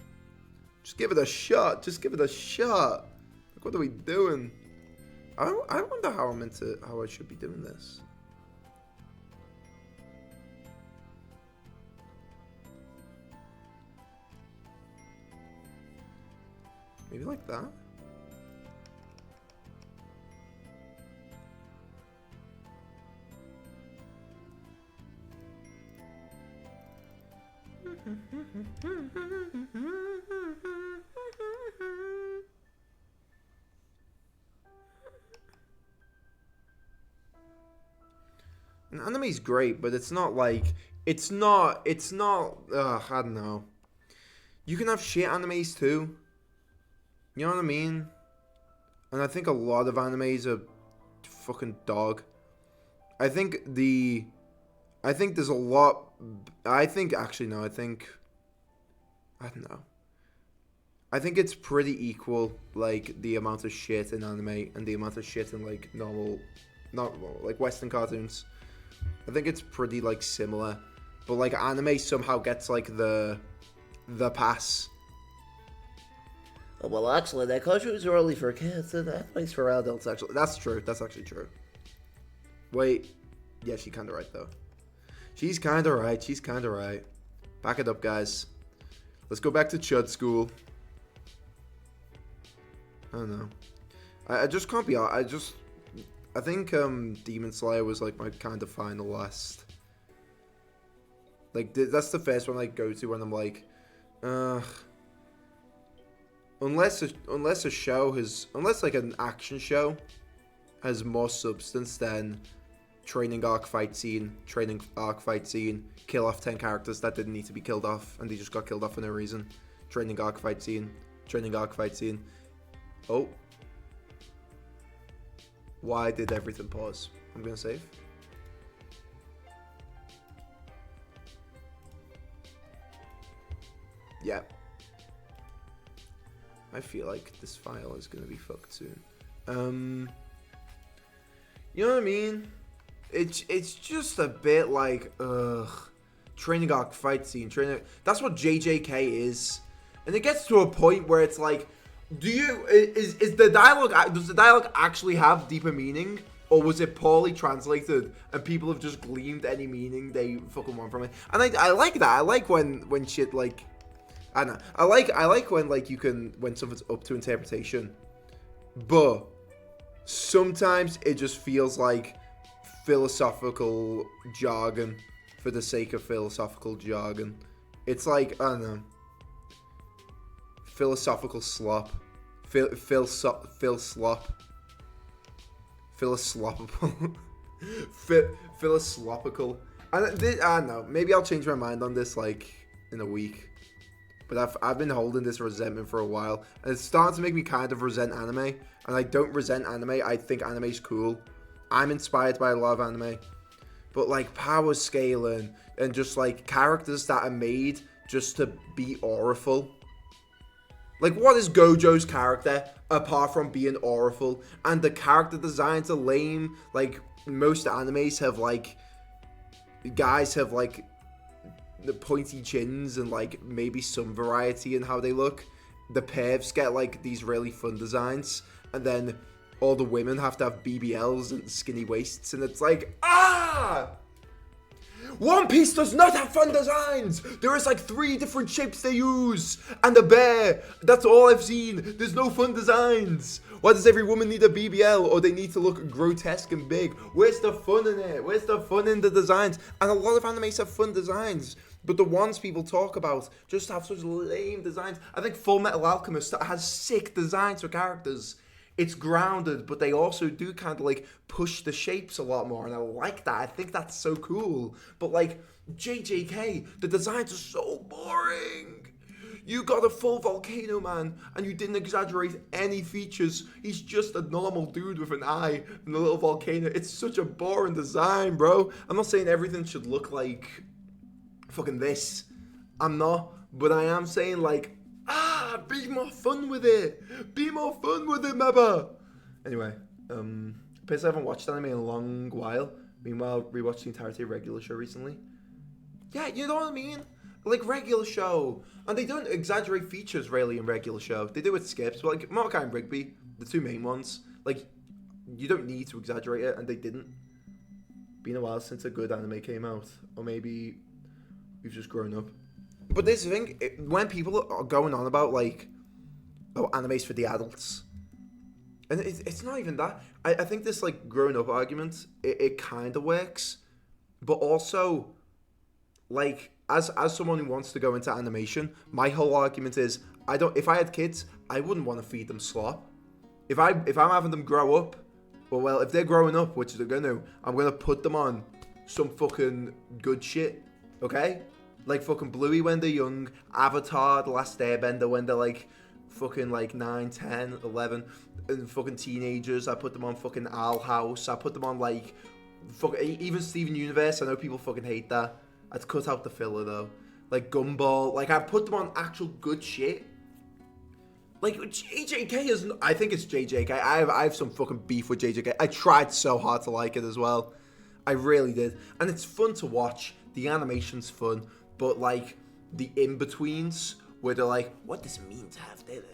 Just give it a shot. Just give it a shot. Like, what are we doing? I wonder how I should be doing this. Maybe like that? And anime's great, but it's not like I don't know. You can have shit animes too. You know what I mean? And I think a lot of animes are fucking dog. I think there's a lot. I don't know. I think it's pretty equal, like the amount of shit in anime and the amount of shit in like like Western cartoons. I think it's pretty like similar, but like anime somehow gets like the pass. Oh, well, actually, the cartoons are only for kids and anime's for adults. Actually, that's true. That's actually true. Wait, yeah, she's kind of right though. She's kind of right. Back it up, guys. Let's go back to Chud School. I don't know. I just can't be out. I think Demon Slayer was like my kind of final last. Like that's the first one I go to when I'm like, unless like an action show has more substance than training arc fight scene, kill off 10 characters that didn't need to be killed off and they just got killed off for no reason. Training arc fight scene. Oh. Why did everything pause? I'm gonna save. Yeah. I feel like this file is gonna be fucked soon. You know what I mean? It's just a bit like, training arc fight scene. That's what JJK is. And it gets to a point where it's like, does the dialogue actually have deeper meaning? Or was it poorly translated and people have just gleaned any meaning they fucking want from it? And I like that. I like when shit like, I know. I like when like when something's up to interpretation, but sometimes it just feels like philosophical jargon for the sake of philosophical jargon. It's like, I don't know, philosophical slop. Phil slop. Philosophical. Philosophical. I don't know. Maybe I'll change my mind on this like in a week. But I've been holding this resentment for a while, and it's starting to make me kind of resent anime. And I don't resent anime. I think anime's cool. I'm inspired by a lot of anime, but like power scaling and just like characters that are made just to be auriful. Like, what is Gojo's character apart from being auriful? And the character designs are lame. Like, most animes have like, guys have like the pointy chins and like maybe some variety in how they look. The pervs get like these really fun designs, and then all the women have to have BBLs and skinny waists, and it's like, One Piece does not have fun designs! There is like 3 different shapes they use! And a bear! That's all I've seen! There's no fun designs! Why does every woman need a BBL, or they need to look grotesque and big? Where's the fun in it? Where's the fun in the designs? And a lot of animes have fun designs, but the ones people talk about just have such lame designs. I think Full Metal Alchemist has sick designs for characters. It's grounded, but they also do kind of like push the shapes a lot more, and I like that. I think that's so cool. But like JJK, the designs are so boring. You got a full volcano man, and you didn't exaggerate any features. He's just a normal dude with an eye and a little volcano. It's such a boring design, bro. I'm not saying everything should look like fucking this. I'm not, but I am saying like, be more fun with it. Be more fun with it, Mabba. Anyway, I haven't watched anime in a long while. Meanwhile, rewatched the entirety of Regular Show recently. Yeah, you know what I mean? Like Regular Show. And they don't exaggerate features really in Regular Show. They do it skips. But like Mordecai and Rigby, the 2 main ones, like, you don't need to exaggerate it, and they didn't. Been a while since a good anime came out. Or maybe we've just grown up. But this thing, when people are going on about, like, oh, anime's for the adults, and it's not even that. I think this, like, grown-up argument, it kind of works, but also, like, as someone who wants to go into animation, my whole argument is, if I had kids, I wouldn't want to feed them slop. If I'm having them grow up, well, if they're growing up, which they're gonna, I'm gonna put them on some fucking good shit, okay? Like fucking Bluey when they're young, Avatar, The Last Airbender when they're like fucking like 9, 10, 11, and fucking teenagers. I put them on fucking Owl House. I put them on like fucking even Steven Universe. I know people fucking hate that. I'd cut out the filler though. Like Gumball. Like I put them on actual good shit. Like JJK is. I think it's JJK. I have some fucking beef with JJK. I tried so hard to like it as well. I really did, and it's fun to watch. The animation's fun. But, like, the in-betweens, where they're like, what does it mean to have that?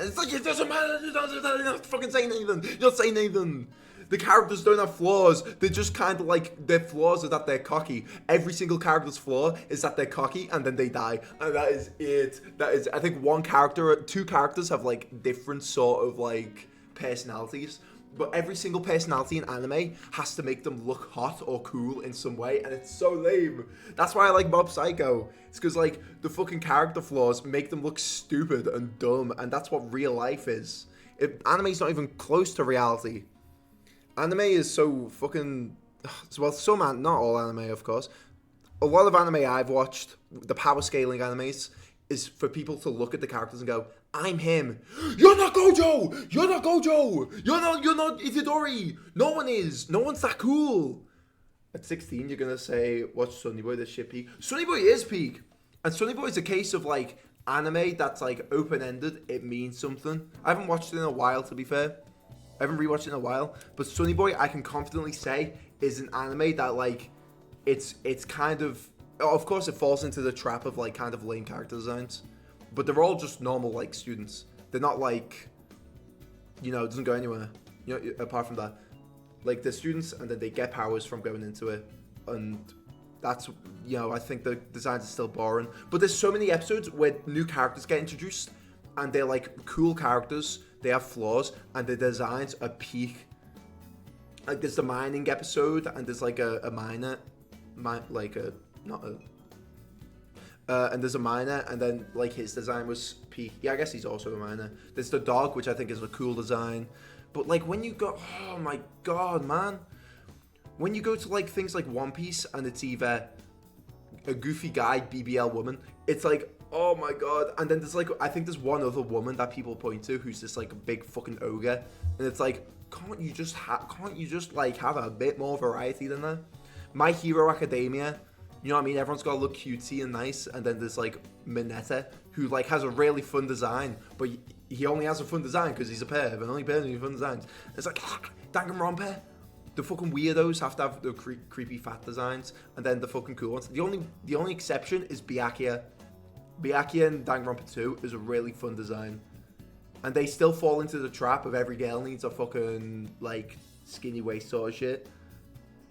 It's like, it doesn't matter, you're not fucking saying anything. You're not saying anything. The characters don't have flaws. They're just kind of like, their flaws are that they're cocky. Every single character's flaw is that they're cocky, and then they die. And that is it. That is, I think 2 characters have, like, different sort of, like, personalities. But every single personality in anime has to make them look hot or cool in some way, and it's so lame. That's why I like Mob Psycho. It's because, like, the fucking character flaws make them look stupid and dumb, and that's what real life is. Anime's not even close to reality. Anime is so fucking... Well, not all anime, of course. A lot of anime I've watched, the power scaling animes, is for people to look at the characters and go, I'm him. You're not Gojo! You're not Gojo! You're not Itadori! No one is! No one's that cool! At 16, you're gonna say, watch Sunny Boy, this shit peak. Sunny Boy is peak! And Sunny Boy is a case of, like, anime that's, like, open-ended. It means something. I haven't watched it in a while, to be fair. I haven't rewatched it in a while. But Sunny Boy, I can confidently say, is an anime that, like, it's kind of... Of course, it falls into the trap of, like, kind of lame character designs. But they're all just normal, like, students. They're not, like, you know, it doesn't go anywhere. You know, apart from that. Like, they're students, and then they get powers from going into it. And that's, you know, I think the designs are still boring. But there's so many episodes where new characters get introduced, and they're like cool characters. They have flaws, and the designs are peak. Like there's the mining episode, and there's like a miner, and there's a miner, and then like his design was peak. Yeah, I guess he's also a miner. There's the dog, which I think is a cool design. But like when you go, oh my god, man. When you go to like things like One Piece and it's either a goofy guy, BBL woman, it's like, oh my god. And then there's like, I think there's one other woman that people point to who's just like a big fucking ogre. And it's like, can't you just like have a bit more variety than that? My Hero Academia, you know what I mean? Everyone's got to look cutesy and nice. And then there's like Mineta, who like has a really fun design, but he only has a fun design because he's a perv, and only pervs have fun designs. It's like, Danganronpa. The fucking weirdos have to have the creepy fat designs, and then the fucking cool ones. The only exception is Byakuya. Byakuya in Danganronpa 2 is a really fun design. And they still fall into the trap of every girl needs a fucking, like, skinny waist sort of shit.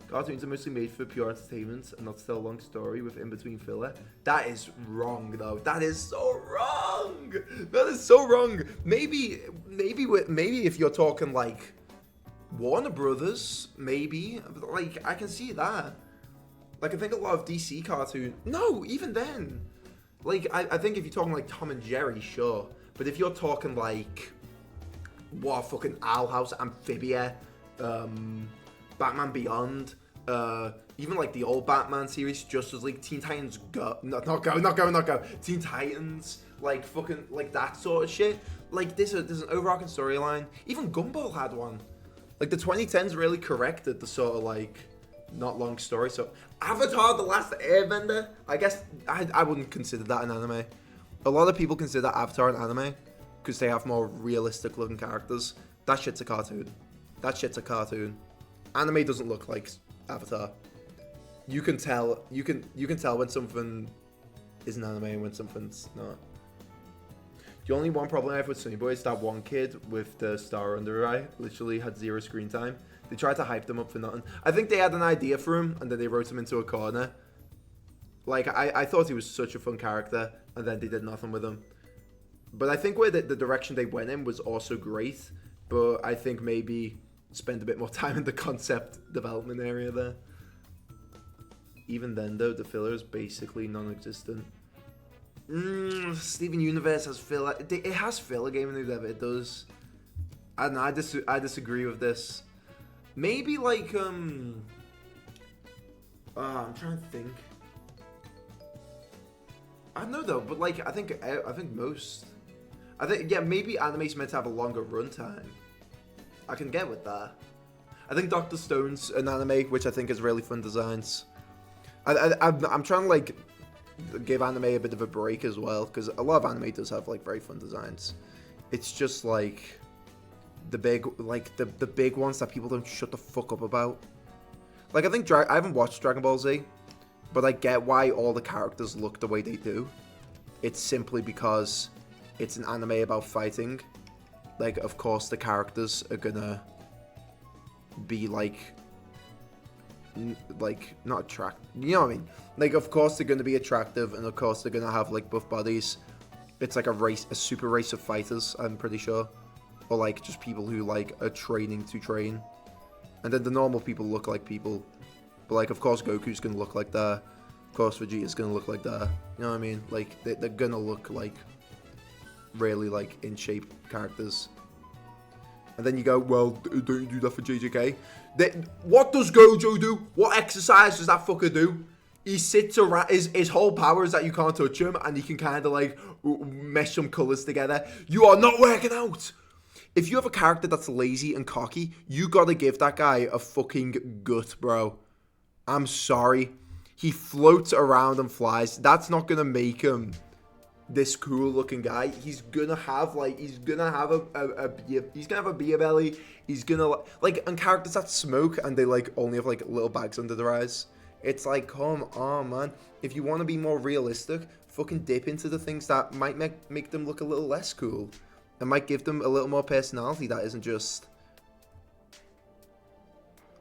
Cartoons are mostly made for pure entertainment and not to tell a long story with in-between filler. That is wrong, though. That is so wrong! That is so wrong! Maybe if you're talking, like, Warner Brothers, maybe. Like, I can see that. Like, I think a lot of DC cartoons... No, even then. Like, I think if you're talking, like, Tom and Jerry, sure. But if you're talking, like... What, fucking Owl House, Amphibia, Batman Beyond, even, like, the old Batman series, Justice League, Teen Titans Go... Not Go. Teen Titans, like, fucking, like, that sort of shit. Like, there's an overarching storyline. Even Gumball had one. Like, the 2010s really corrected the sort of, like, not long story. So, Avatar: The Last Airbender, I guess I wouldn't consider that an anime. A lot of people consider Avatar an anime because they have more realistic-looking characters. That shit's a cartoon. Anime doesn't look like Avatar. You can tell when something is an anime and when something's not. The only one problem I have with Sunny Boy is that one kid with the star under her eye literally had 0 screen time. They tried to hype them up for nothing. I think they had an idea for him, and then they wrote him into a corner. Like, I thought he was such a fun character, and then they did nothing with him. But I think where the direction they went in was also great, but I think maybe spend a bit more time in the concept development area there. Even then, though, the filler is basically non-existent. Steven Universe has filler. It has filler, Game of Dev. It does. I don't know. I disagree with this. Maybe like I'm trying to think. I don't know though, but like I think most. Maybe anime's meant to have a longer runtime. I can get with that. I think Dr. Stone's an anime which I think is really fun designs. I'm trying to like give anime a bit of a break as well, because a lot of anime does have like very fun designs. It's just like the big ones that people don't shut the fuck up about. Like I think I haven't watched Dragon Ball Z, but I get why all the characters look the way they do. It's simply because it's an anime about fighting. Like, of course the characters are gonna be like not attractive, you know what I mean? Like, of course they're gonna be attractive, and of course they're gonna have like buff bodies. It's like a super race of fighters, I'm pretty sure, or like just people who like are training to train. And then the normal people look like people, but like of course Goku's gonna look like that. Of course Vegeta's gonna look like that. You know what I mean? Like they're gonna look like really like in shape characters. And then you go, well, don't you do that for JJK? What does Gojo do? What exercise does that fucker do? He sits around, his whole power is that you can't touch him, and he can kind of like mesh some colors together. You are not working out. If you have a character that's lazy and cocky, you gotta give that guy a fucking gut, bro. I'm sorry. He floats around and flies. That's not gonna make him this cool looking guy. He's gonna have a beer belly. He's gonna like, and characters that smoke and they like only have like little bags under their eyes. It's like, come on, man. If you want to be more realistic, fucking dip into the things that might make them look a little less cool. It might give them a little more personality that isn't just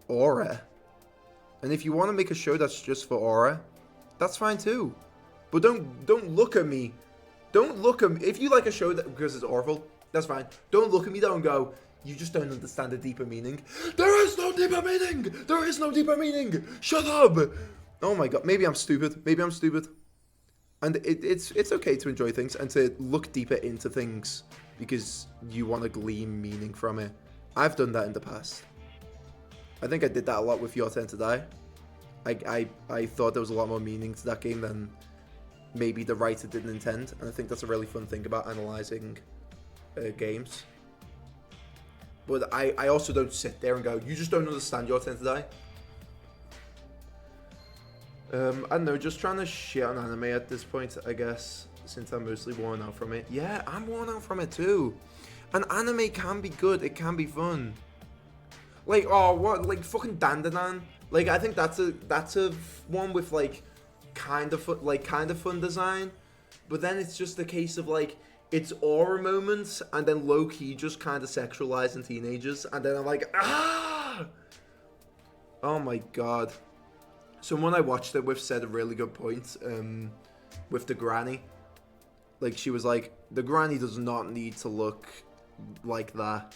aura. And if you want to make a show that's just for aura, that's fine too. But don't look at me. Don't look at me. If you like a show that because it's awful, that's fine. Don't look at me though and go, you just don't understand the deeper meaning. There is no deeper meaning. There is no deeper meaning. Shut up. Oh my god. Maybe I'm stupid. Maybe I'm stupid. And it's okay to enjoy things and to look deeper into things because you want to glean meaning from it. I've done that in the past. I think I did that a lot with Your Turn to Die. I thought there was a lot more meaning to that game than maybe the writer didn't intend, and I think that's a really fun thing about analysing games. But I also don't sit there and go, you just don't understand Your Turn to Die. I don't know, just trying to shit on anime at this point, I guess, since I'm mostly worn out from it. Yeah, I'm worn out from it too. And anime can be good, it can be fun. Like, oh, what, like fucking Dandadan? Like, I think that's a one with like kind of fun design, but then it's just a case of like it's aura moments and then low key just kind of sexualizing teenagers, and then I'm like, ah, oh my god. Someone I watched it with said a really good point with the granny. Like, she was like, the granny does not need to look like that.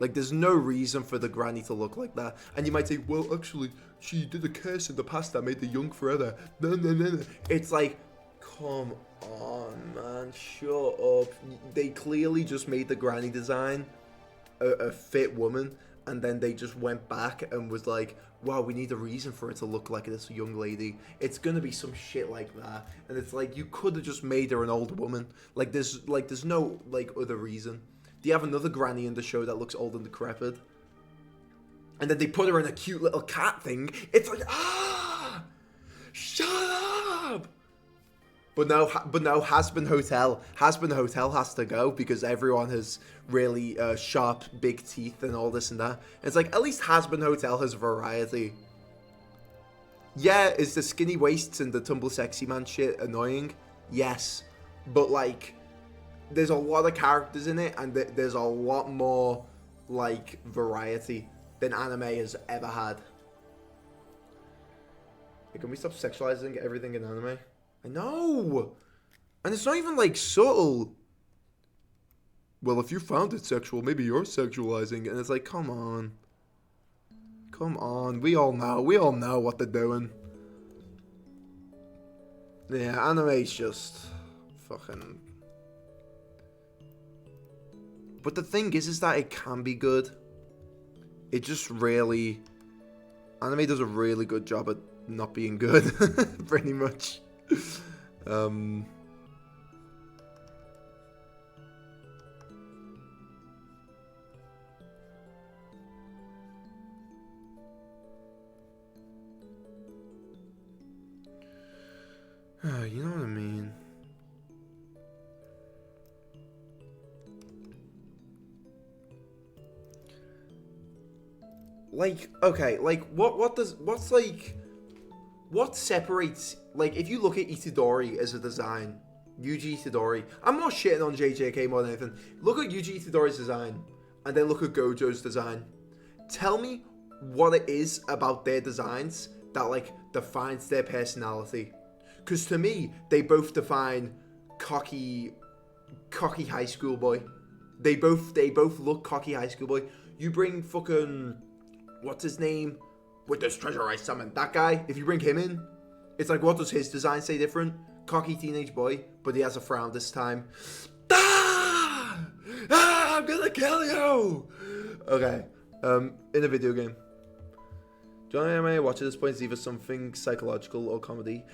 Like, there's no reason for the granny to look like that. And you might say, well, actually, she did a curse in the past that made the young forever. No. It's like, come on, man, shut up. They clearly just made the granny design a fit woman, and then they just went back and was like, wow, we need a reason for it to look like this young lady. It's gonna be some shit like that. And it's like, you could have just made her an old woman. There's no, other reason. Do you have another granny in the show that looks old and decrepit? And then they put her in a cute little cat thing. It's like, ah! Shut up! But now Hazbin Hotel has to go because everyone has really sharp, big teeth and all this and that. And it's like, at least Hazbin Hotel has variety. Yeah, is the skinny waists and the tumble sexy man shit annoying? Yes. But, there's a lot of characters in it, and there's a lot more, variety than anime has ever had. Hey, can we stop sexualizing everything in anime? I know! And it's not even, subtle. Well, if you found it sexual, maybe you're sexualizing. And it's like, come on. Come on. We all know what they're doing. Yeah, anime's just fucking... But the thing is that it can be good. It just really... Anime does a really good job at not being good. Pretty much. You know what I mean? Okay, what separates, if you look at Itadori as a design, Yuji Itadori, I'm not shitting on JJK more than anything, look at Yuji Itadori's design, and then look at Gojo's design. Tell me what it is about their designs that, defines their personality. Because to me, they both define cocky high school boy. They both look cocky high school boy. You bring fucking... What's his name? With this treasure I summoned. That guy, if you bring him in, it's like, what does his design say different? Cocky teenage boy, but he has a frown this time. Ah! Ah, I'm gonna kill you! Okay, in a video game. John Anime watch at this point is either something psychological or comedy.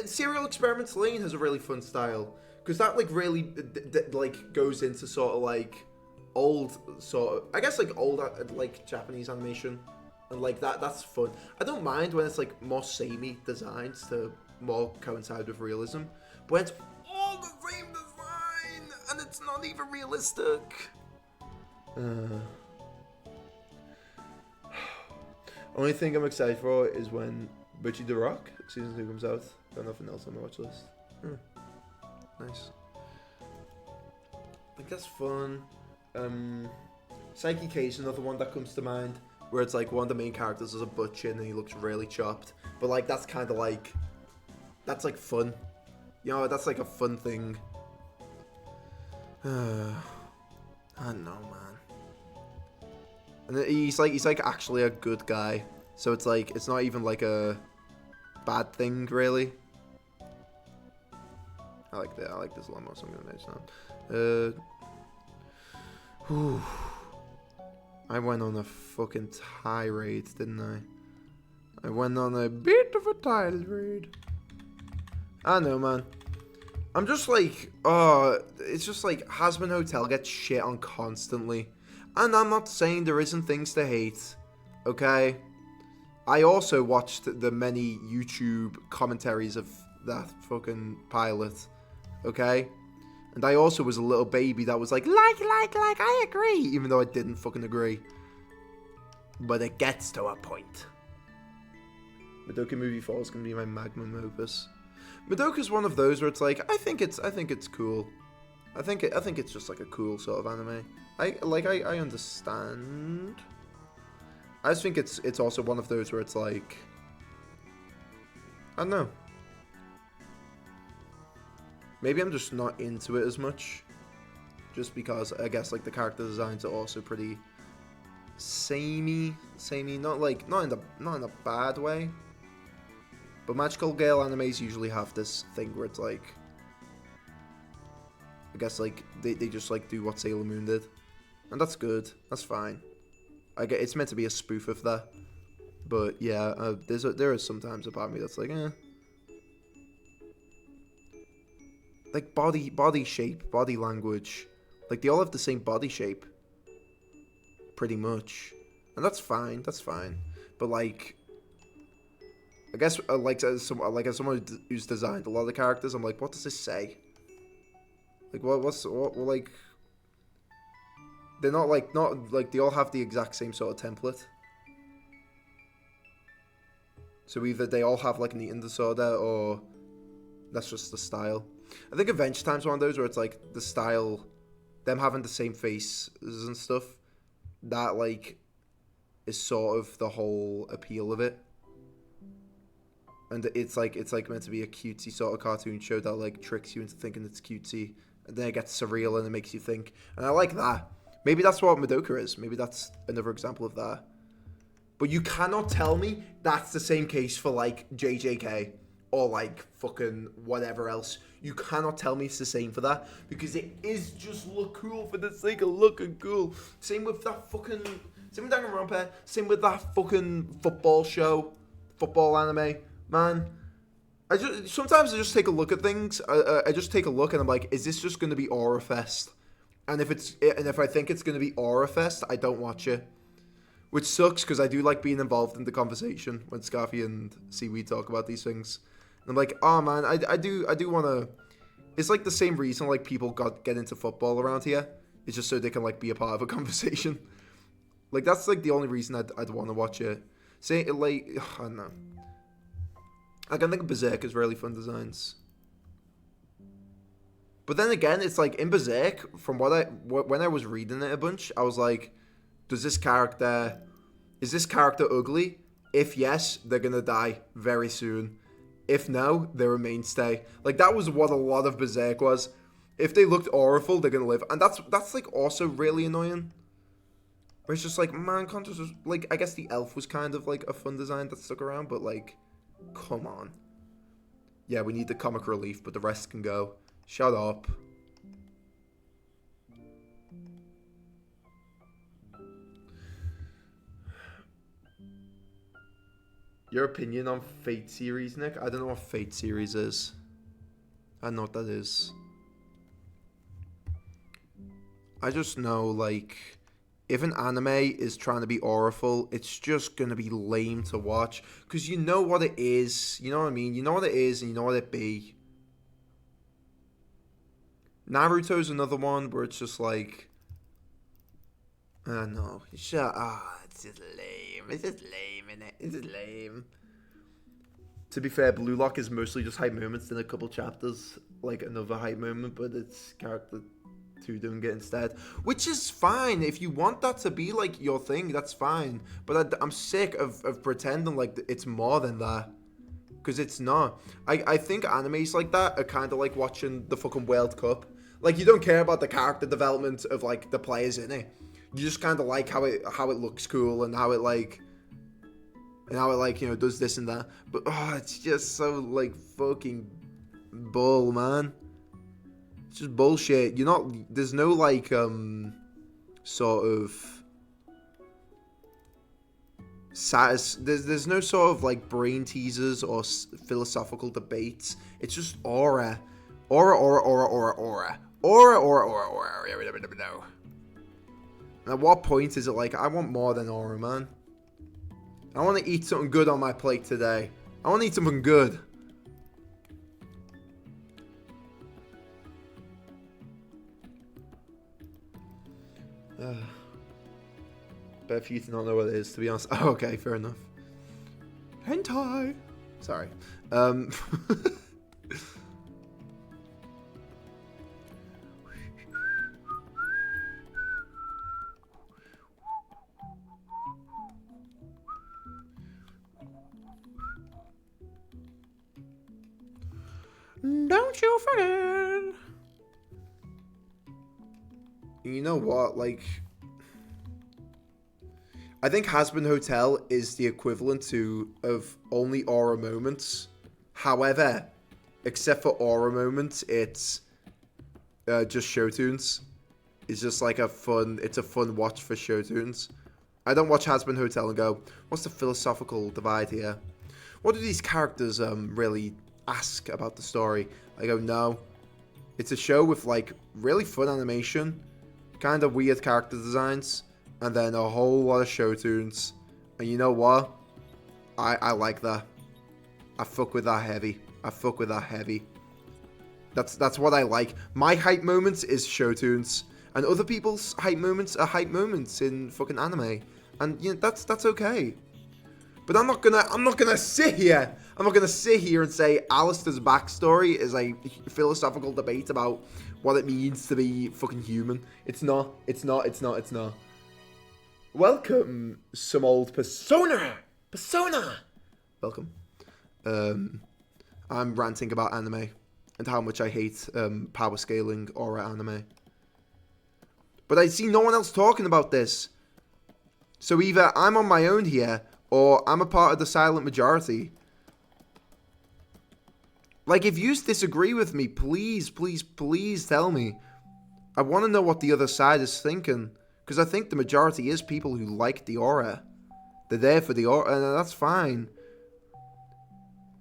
Serial Experiments Lane has a really fun style. Because that, really, goes into sort of, old old Japanese animation, and that's fun. I don't mind when it's more samey designs to more coincide with realism, but when it's all the same design and it's not even realistic. Only thing I'm excited for is when Butchie the Rock season 2 comes out. Got nothing else on my watch list. Nice. That's fun. Psyche K is another one that comes to mind. where it's like one of the main characters is a butcher and he looks really chopped. But like that's kind of like, that's like fun. You know, that's like a fun thing. I don't know, man. And he's like actually a good guy. So it's like, it's not even like a bad thing, really. I like that. I like this a lot more, so I'm gonna mention that. Whew. I went on a fucking tirade, didn't I? I went on a bit of a tirade. I know, man. I'm just like, it's just like Hazbin Hotel gets shit on constantly. And I'm not saying there isn't things to hate, okay? I also watched the many YouTube commentaries of that fucking pilot, okay? And I also was a little baby that was like, I agree, even though I didn't fucking agree. But it gets to a point. Madoka Movie 4 is gonna be my magnum opus. Madoka's one of those where it's like, I think it's cool. I think it's just like a cool sort of anime. I understand. I just think it's also one of those where it's like, I don't know. Maybe I'm just not into it as much. Just because I guess like the character designs are also pretty samey, not in a bad way. But Magical Girl animes usually have this thing where it's like, I guess like they just like do what Sailor Moon did, and that's good. That's fine. I get it's meant to be a spoof of that, but yeah, there is sometimes a part of me that's like, like body shape, body language, like they all have the same body shape, pretty much, and that's fine. That's fine, but like. I guess, as someone who's designed a lot of the characters, I'm like, what does this say? Like, what like... They're not like, they all have the exact same sort of template. So either they all have, like, an eating disorder, or that's just the style. I think Adventure Time's one of those where it's, like, the style, them having the same faces and stuff, that, like, is sort of the whole appeal of it. And it's like meant to be a cutesy sort of cartoon show that like tricks you into thinking it's cutesy, and then it gets surreal and it makes you think. And I like that. Maybe that's what Madoka is. Maybe that's another example of that. But you cannot tell me that's the same case for like JJK or like fucking whatever else. You cannot tell me it's the same for that, because it is just look cool for the sake of looking cool. Same with that fucking, same with Danganronpa. Same with that fucking football show, football anime. Man, sometimes I just take a look at things. I just take a look and I'm like, is this just going to be Aura Fest? And if I think it's going to be Aura Fest, I don't watch it, which sucks because I do like being involved in the conversation when Scarfy and Seaweed talk about these things. And I'm like, oh man, I do want to. It's like the same reason like people get into football around here. It's just so they can like be a part of a conversation. Like that's like the only reason I'd want to watch it. Say like I don't know. I can think of Berserker's really fun designs. But then again, it's like in Berserk, from when I was reading it a bunch, I was like, is this character ugly? If yes, they're gonna die very soon. If no, they're a mainstay. Like that was what a lot of Berserk was. If they looked awful, they're gonna live. And that's like also really annoying. Where it's just like, man, Contrast was like, I guess the elf was kind of like a fun design that stuck around, but like, come on. Yeah, we need the comic relief, but the rest can go. Shut up. Your opinion on Fate series, Nick? I don't know what Fate series is. I don't know what that is. I just know, like, if an anime is trying to be awful, it's just gonna be lame to watch. Because you know what it is. You know what I mean? You know what it is and you know what it be. Naruto's another one where it's just like... I don't know. It's just lame. It's just lame, innit? It's just lame. To be fair, Blue Lock is mostly just hype moments in a couple chapters. Like another hype moment, but it's character to doing it instead, which is fine. If you want that to be like your thing, that's fine. But I'm sick of pretending like it's more than that, because it's not. I think animes like that are kind of like watching the fucking World Cup. Like, you don't care about the character development of like the players in it. You just kind of like how it looks cool and how it like does this and that. But it's just so like fucking bull, man. It's just bullshit. There's no like sort of there's no sort of like brain teasers or philosophical debates. It's just aura. And at what point is it like, I want more than aura, man? I want to eat something good on my plate today. I want to eat something good. Better for you to not know what it is, to be honest. Oh, okay, fair enough. Hentai! Sorry. Don't you forget. You know what, like, I think Has-Been Hotel is the equivalent of only aura moments. However, except for aura moments, it's just show tunes. It's just like a fun watch for show tunes. I don't watch Has-Been Hotel and go, what's the philosophical divide here? What do these characters really ask about the story? I go, no. It's a show with like really fun animation, kind of weird character designs, and then a whole lot of show tunes. And you know what? I like that. I fuck with that heavy. That's what I like. My hype moments is show tunes, and other people's hype moments are hype moments in fucking anime. And you know, that's okay. But I'm not gonna sit here and say Alistair's backstory is a philosophical debate about what it means to be fucking human. It's not. Welcome, some old persona. Welcome. I'm ranting about anime and how much I hate power scaling aura anime. But I see no one else talking about this. So either I'm on my own here, or I'm a part of the silent majority. Like, if you disagree with me, please tell me. I want to know what the other side is thinking. Because I think the majority is people who like the aura. They're there for the aura, and that's fine.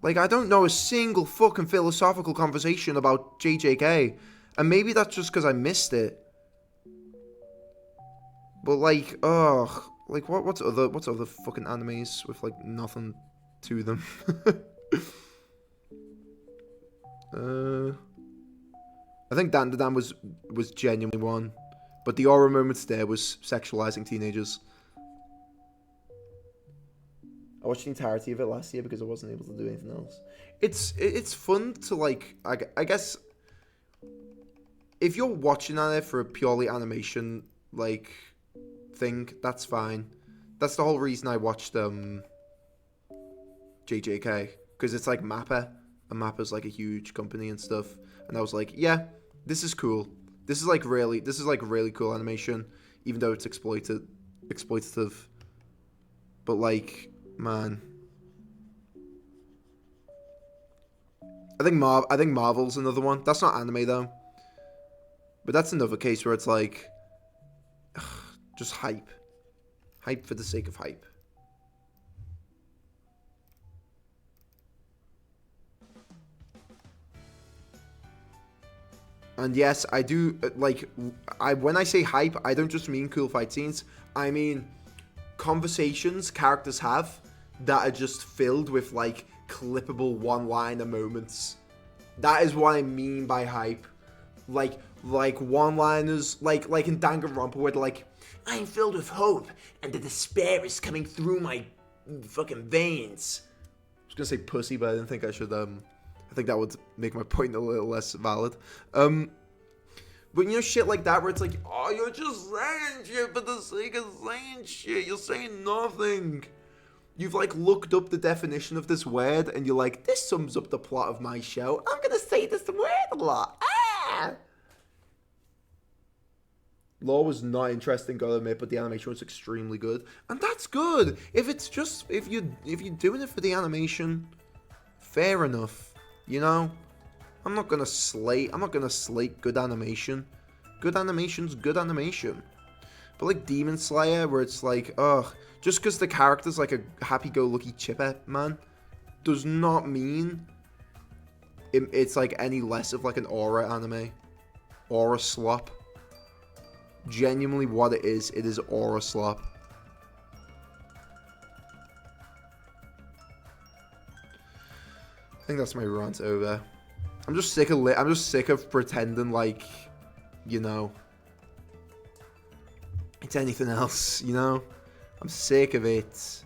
Like, I don't know a single fucking philosophical conversation about JJK. And maybe that's just because I missed it. But like, ugh. Like, what's other fucking animes with, like, nothing to them? I think Dan was genuinely one. But the aura moments there was sexualizing teenagers. I watched the entirety of it last year because I wasn't able to do anything else. It's fun to, like, I guess, if you're watching it for a purely animation, like, thing, that's fine. That's the whole reason I watched JJK, because it's like Mappa, and Mappa's like a huge company and stuff, and I was like, yeah, this is cool. This is like really cool animation, even though it's exploitative. But like, man, I think Marvel's another one. That's not anime though, but that's another case where it's like, just hype for the sake of hype. And yes, I do, like, when I say hype, I don't just mean cool fight scenes. I mean conversations characters have that are just filled with, like, clippable one-liner moments. That is what I mean by hype. Like one-liners, like in Danganronpa, where they're like, I'm filled with hope, and the despair is coming through my fucking veins. I was gonna say pussy, but I didn't think I should, I think that would make my point a little less valid. But But you know, shit like that where it's like, oh, you're just saying shit for the sake of saying shit. You're saying nothing. You've like looked up the definition of this word and you're like, this sums up the plot of my show. I'm gonna say this word a lot. Ah! Law was not interesting, gotta admit, but the animation was extremely good, and that's good. If it's just if you're doing it for the animation, fair enough. You know, I'm not gonna slate good animation. Good animation's good animation. But like Demon Slayer, where it's like, ugh, just because the character's like a happy-go-lucky chipper man, does not mean it's like any less of like an aura anime, aura slop. Genuinely what it is aura slop. I think that's my rant over. I'm just sick of pretending like, you know, it's anything else, you know? I'm sick of it.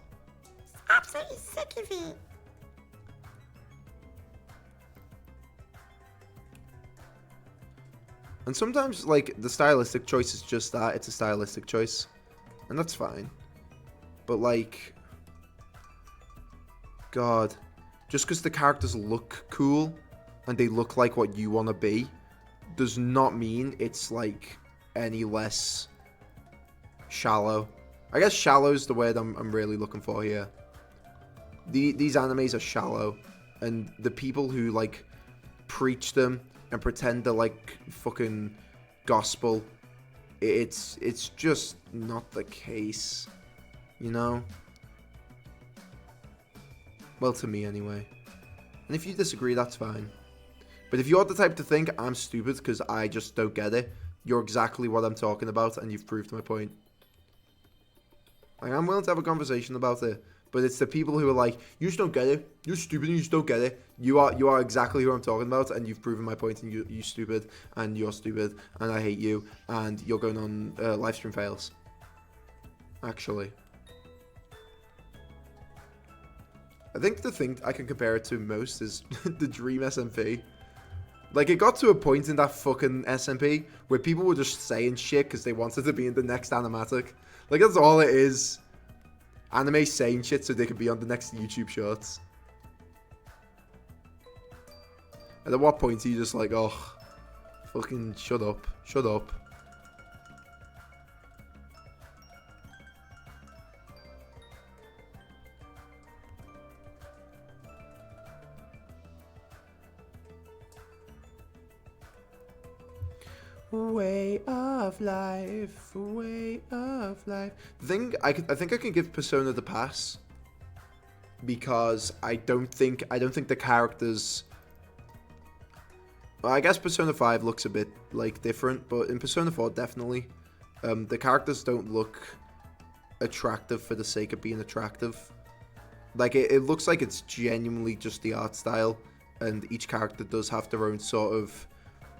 Absolutely sick of it. And sometimes, like, the stylistic choice is just that. It's a stylistic choice. And that's fine. But, like, God. Just because the characters look cool and they look like what you want to be does not mean it's, like, any less shallow. I guess shallow is the word I'm really looking for here. These animes are shallow. And the people who, like, preach them and pretend they're like fucking gospel, it's just not the case, you know? Well, to me anyway. And if you disagree, that's fine. But if you're the type to think I'm stupid because I just don't get it, you're exactly what I'm talking about, and you've proved my point. Like, I'm willing to have a conversation about it. But it's the people who are like, you just don't get it. You're stupid and you just don't get it. You are exactly who I'm talking about, and you've proven my point, and you're stupid, and you're stupid, and I hate you, and you're going on livestream fails. Actually. I think the thing I can compare it to most is the Dream SMP. Like, it got to a point in that fucking SMP where people were just saying shit because they wanted to be in the next animatic. Like, that's all it is. Anime saying shit so they could be on the next YouTube shorts. And at what point are you just like, oh, fucking shut up, shut up. Way of life, way of life. The thing I think I can give Persona the pass because I don't think the characters. Well, I guess Persona 5 looks a bit like different, but in Persona 4 definitely, the characters don't look attractive for the sake of being attractive. Like it looks like it's genuinely just the art style, and each character does have their own sort of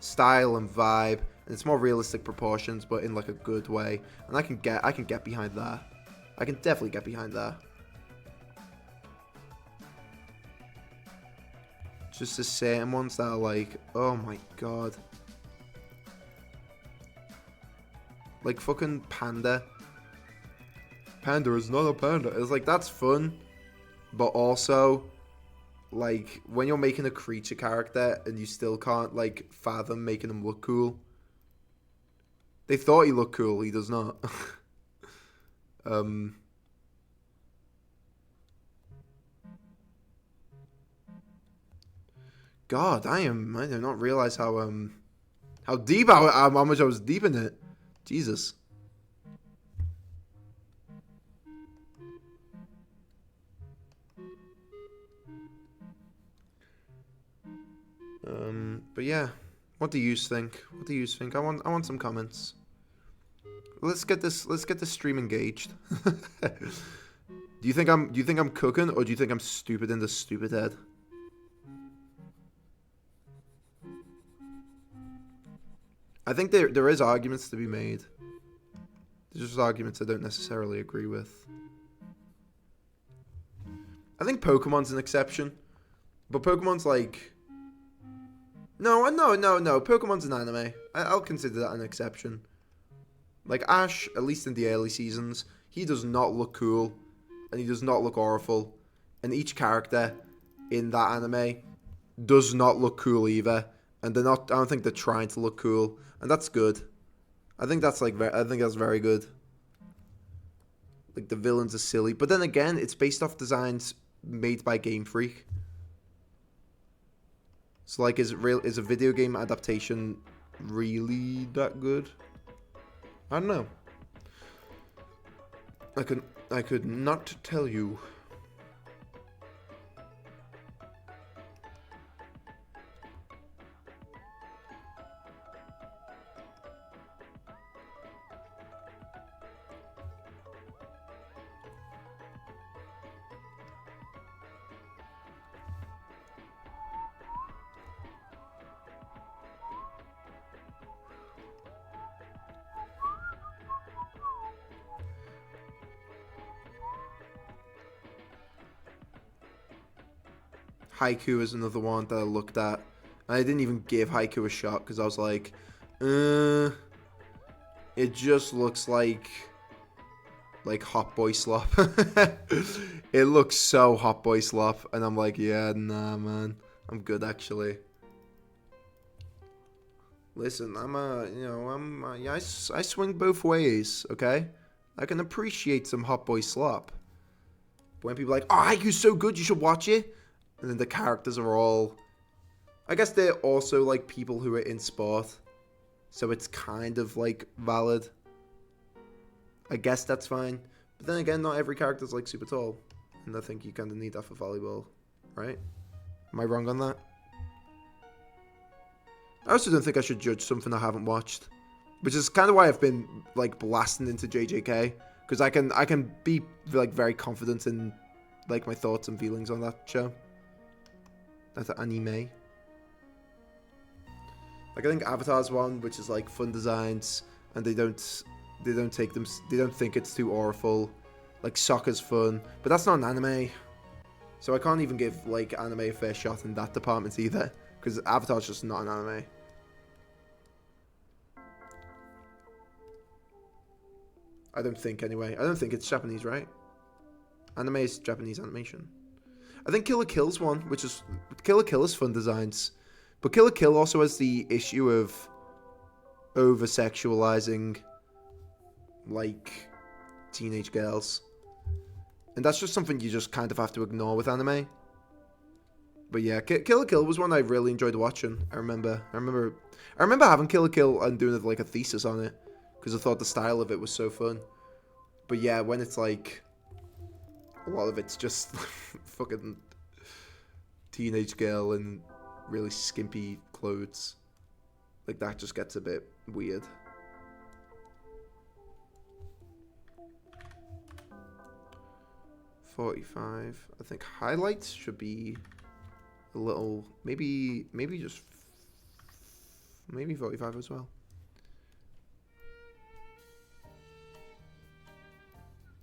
style and vibe. And it's more realistic proportions, but in like a good way. And I can get behind that. I can definitely get behind that. Just the certain ones that are like, oh my god. Like fucking Panda. Panda is not a panda. It's like, that's fun. But also, like, when you're making a creature character and you still can't, like, fathom making them look cool. They thought he looked cool. He does not. God, I did not realize how deep how much I was deep in it. Jesus. But yeah, what do you think? What do you think? I want some comments. Let's get this stream engaged. Do you think I'm cooking, or do you think I'm stupid in the stupid head? I think there is arguments to be made. There's just arguments I don't necessarily agree with. I think Pokemon's an exception, but Pokemon's like, no. Pokemon's an anime. I'll consider that an exception. Like Ash, at least in the early seasons, he does not look cool, and he does not look awful, and each character in that anime does not look cool either, and they're not. I don't think they're trying to look cool, and that's good. I think that's very good. Like the villains are silly, but then again, it's based off designs made by Game Freak. So like, is a video game adaptation really that good? I don't know. I could not tell you. Haiku is another one that I looked at. And I didn't even give Haiku a shot because I was like, it just looks like Hot Boy Slop. It looks so Hot Boy Slop, and I'm like, yeah, nah, man, I'm good actually. Listen, I swing both ways, okay? I can appreciate some Hot Boy Slop. But when people are like, oh, Haiku's so good, you should watch it. And then the characters are all... I guess they're also, like, people who are in sport. So it's kind of, like, valid. I guess that's fine. But then again, not every character's, like, super tall. And I think you kind of need that for volleyball. Right? Am I wrong on that? I also don't think I should judge something I haven't watched. Which is kind of why I've been, like, blasting into JJK. Because I can be, like, very confident in, like, my thoughts and feelings on that show. That's an anime. Like, I think Avatar's one, which is like fun designs, and they don't think it's too awful. Like, Sokka's fun, but that's not an anime. So I can't even give like anime a fair shot in that department either, because Avatar's just not an anime. I don't think anyway. I don't think it's Japanese, right? Anime is Japanese animation. I think Kill la Kill's one, which is... Kill la Kill is fun designs. But Kill la Kill also has the issue of over-sexualizing, like, teenage girls. And that's just something you just kind of have to ignore with anime. But yeah, Kill la Kill was one I really enjoyed watching. I remember having Kill la Kill and doing like a thesis on it. Because I thought the style of it was so fun. But yeah, when it's like... A lot of it's just fucking teenage girl in really skimpy clothes. Like, that just gets a bit weird. $45. I think highlights should be a little, maybe 45 as well.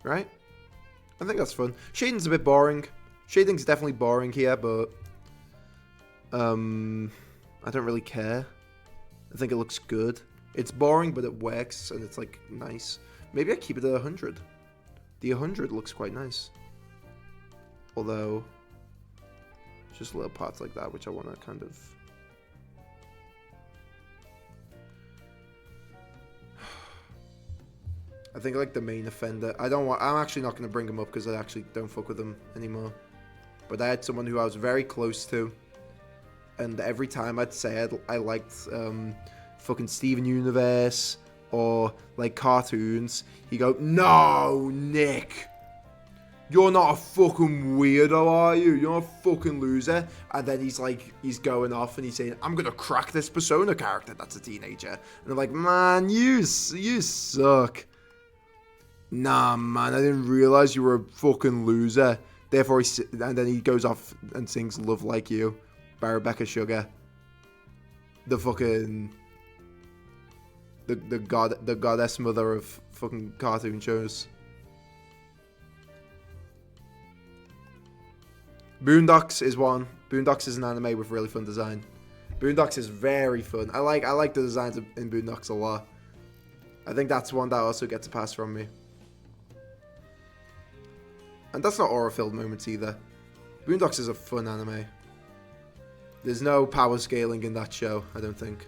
Right? I think that's fun. Shading's a bit boring. Shading's definitely boring here, but I don't really care. I think it looks good. It's boring, but it works, and it's like nice. Maybe I keep it at 100. The 100 looks quite nice. Although, just little parts like that, which I want to kind of... I think like the main offender. I'm actually not going to bring him up because I actually don't fuck with him anymore. But I had someone who I was very close to, and every time I'd say I liked fucking Steven Universe or like cartoons, he'd go, "No, Nick, you're not a fucking weirdo, are you? You're a fucking loser." And then he's going off and he's saying, "I'm gonna crack this Persona character that's a teenager." And I'm like, "Man, you suck." "Nah, man, I didn't realize you were a fucking loser." Therefore, and then he goes off and sings "Love Like You" by Rebecca Sugar. The fucking the goddess mother of fucking cartoon shows. Boondocks is one. Boondocks is an anime with really fun design. Boondocks is very fun. I like the designs in Boondocks a lot. I think that's one that also gets a pass from me. And that's not aura-filled moments either. Boondocks is a fun anime. There's no power scaling in that show, I don't think.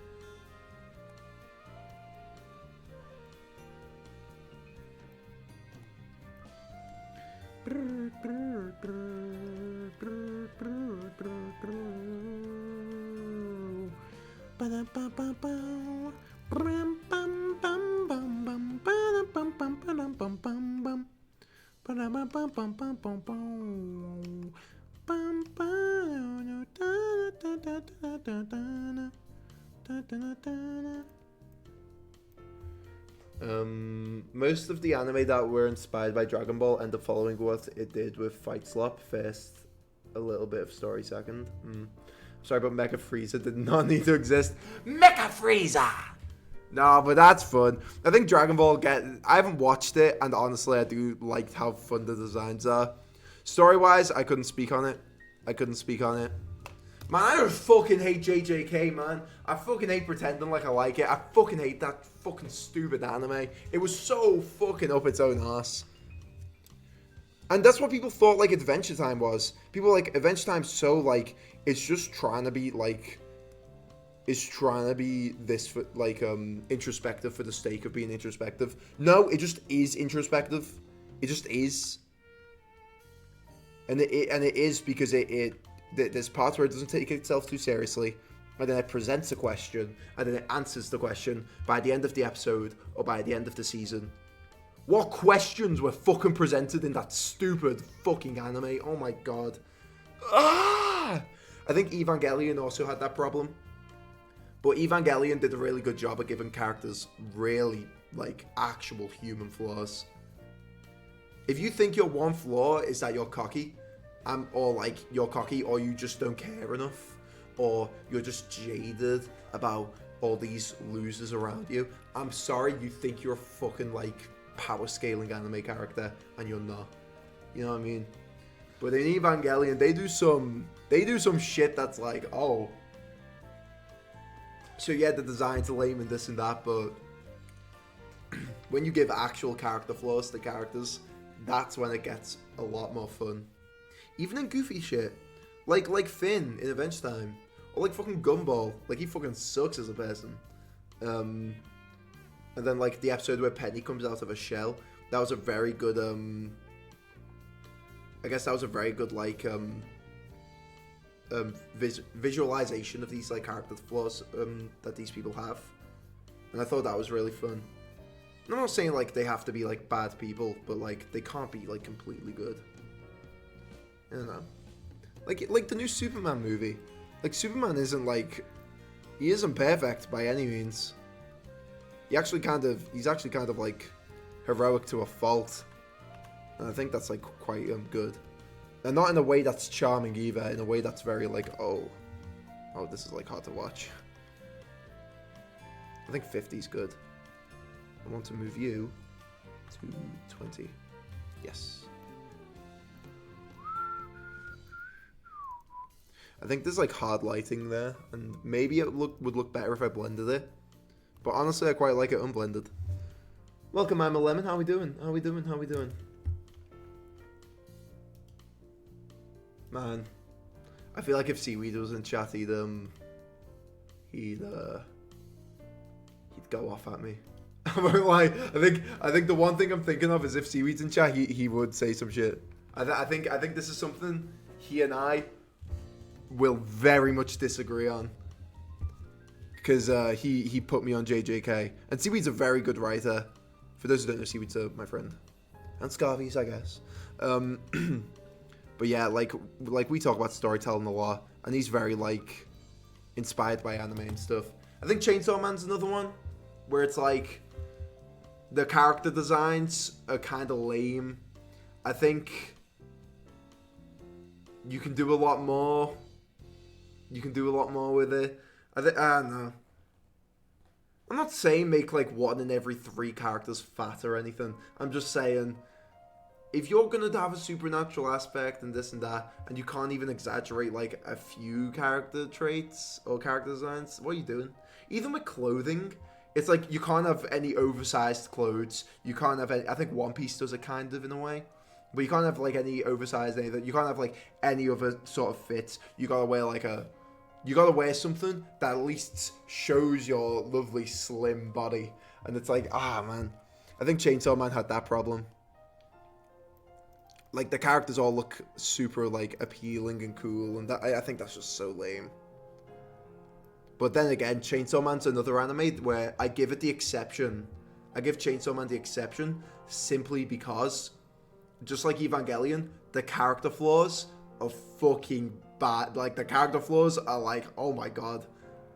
Most of the anime that were inspired by Dragon Ball end up following what it did with Fight Slop first, a little bit of story second. Sorry, but Mecha Frieza did not need to exist. Mecha Frieza! No, but that's fun. I think Dragon Ball I haven't watched it, and honestly, I do like how fun the designs are. Story-wise, I couldn't speak on it. Man, I just fucking hate JJK, man. I fucking hate pretending like I like it. I fucking hate that fucking stupid anime. It was so fucking up its own ass. And that's what people thought, like, Adventure Time was. People were like, Adventure Time's so, like, it's just trying to be, like... It's trying to be this, like, introspective for the sake of being introspective. No, it just is introspective. It just is. And it is because there's parts where it doesn't take itself too seriously, and then it presents a question, and then it answers the question by the end of the episode or by the end of the season. What questions were fucking presented in that stupid fucking anime? Oh my god. I think Evangelion also had that problem. But Evangelion did a really good job of giving characters really, like, actual human flaws. If you think your one flaw is that you're cocky, or like you're cocky, or you just don't care enough, or you're just jaded about all these losers around you, I'm sorry, you think you're a fucking like power scaling anime character, and you're not. You know what I mean? But in Evangelion, they do some shit that's like, oh. So yeah, the design's lame and this and that, but when you give actual character flaws to characters, that's when it gets a lot more fun. Even in goofy shit, like Finn in Adventure Time, or like fucking Gumball, like he fucking sucks as a person. And then like the episode where Penny comes out of a shell, that was a very good I guess that was a very good like visualization of these like character flaws that these people have, and I thought that was really fun. I'm not saying like they have to be like bad people, but like they can't be like completely good. I don't know. Like the new Superman movie. Like Superman isn't like, he isn't perfect by any means. He's actually kind of like heroic to a fault, and I think that's like quite good. And not in a way that's charming either, in a way that's very like, oh, this is like hard to watch. I think 50's good. I want to move you to 20. Yes. I think there's like hard lighting there, and maybe it would look better if I blended it. But honestly, I quite like it unblended. Welcome, I'm a Lemon. How we doing? Man, I feel like if Seaweed was in chat, he'd go off at me. I won't lie. I think the one thing I'm thinking of is if Seaweed's in chat, he would say some shit. I think this is something he and I will very much disagree on, because he put me on JJK, and Seaweed's a very good writer. For those who don't know, Seaweed's my friend, and Scarvies, I guess. But yeah, like we talk about storytelling a lot, and he's very like inspired by anime and stuff. I think Chainsaw Man's another one where it's like the character designs are kind of lame. I think you can do a lot more. You can do a lot more with it. I don't know. I'm not saying make like 1 in every 3 characters fat or anything. I'm just saying if you're gonna have a supernatural aspect and this and that, and you can't even exaggerate like a few character traits or character designs, what are you doing? Even with clothing, it's like you can't have any oversized clothes. You can't have any, I think One Piece does it kind of in a way, but you can't have like any oversized anything. You can't have like any other sort of fits. You gotta wear something that at least shows your lovely slim body. And it's like, man, I think Chainsaw Man had that problem. Like, the characters all look super, like, appealing and cool, and that, I think that's just so lame. But then again, Chainsaw Man's another anime where I give it the exception. I give Chainsaw Man the exception simply because, just like Evangelion, the character flaws are fucking bad. Like, the character flaws are like, oh my god.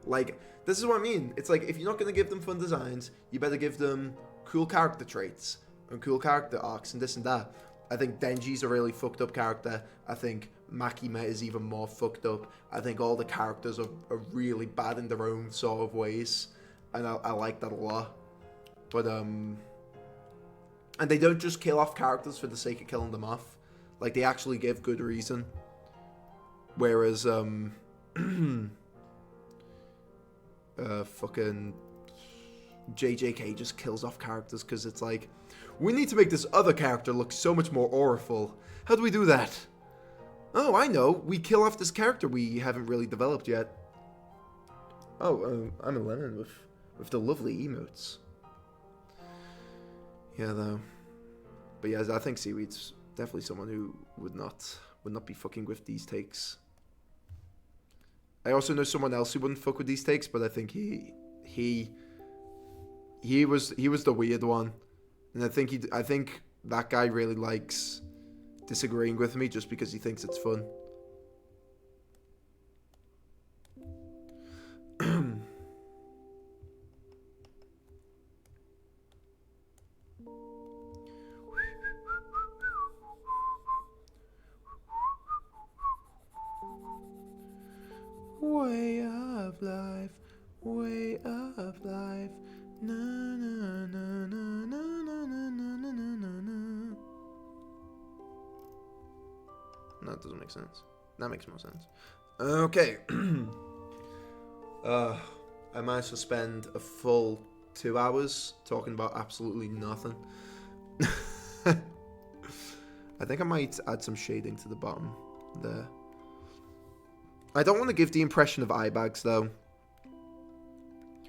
Like, this is what I mean. It's like, if you're not going to give them fun designs, you better give them cool character traits and cool character arcs and this and that. I think Denji's a really fucked up character. I think Makima is even more fucked up. I think all the characters are really bad in their own sort of ways. And I like that a lot. But, and they don't just kill off characters for the sake of killing them off. Like, they actually give good reason. Whereas, fucking JJK just kills off characters because it's like, we need to make this other character look so much more awful. How do we do that? Oh, I know. We kill off this character we haven't really developed yet. Oh, I'm a lemon with the lovely emotes. Yeah, though. But yeah, I think Seaweed's definitely someone who would not be fucking with these takes. I also know someone else who wouldn't fuck with these takes, but I think he was the weird one. And I think that guy really likes disagreeing with me just because he thinks it's fun. Way of life, way of life. Na na na na na na na na na na. No, that doesn't make sense. That makes more sense. Okay. I managed to spend a full 2 hours talking about absolutely nothing. I think I might add some shading to the bottom there. I don't want to give the impression of eye bags though.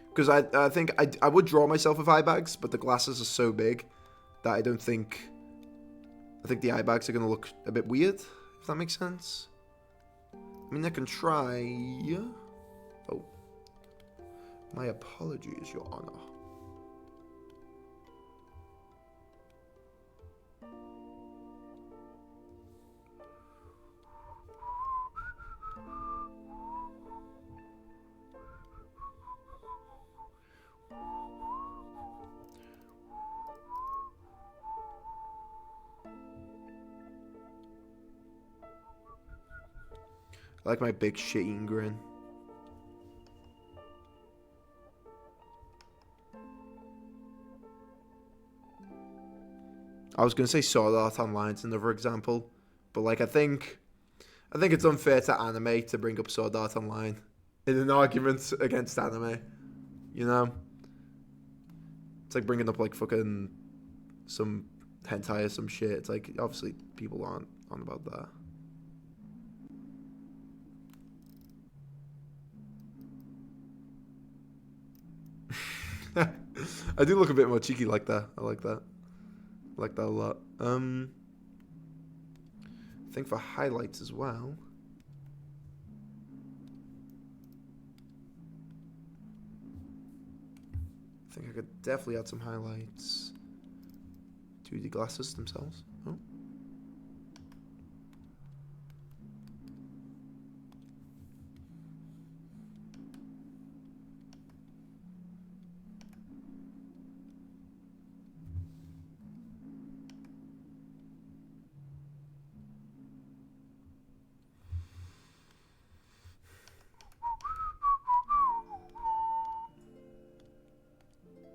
Because I think I would draw myself with eye bags, but the glasses are so big that I think the eye bags are going to look a bit weird, if that makes sense. I mean, I can try. Oh. My apologies, Your Honor. I like my big shitting grin. I was gonna say Sword Art Online's another example, but like I think it's unfair to anime to bring up Sword Art Online in an argument against anime. You know, it's like bringing up like fucking some hentai or some shit. It's like obviously people aren't on about that. I do look a bit more cheeky like that. I like that. I like that a lot. I think for highlights as well. I think I could definitely add some highlights to the glasses themselves. Oh.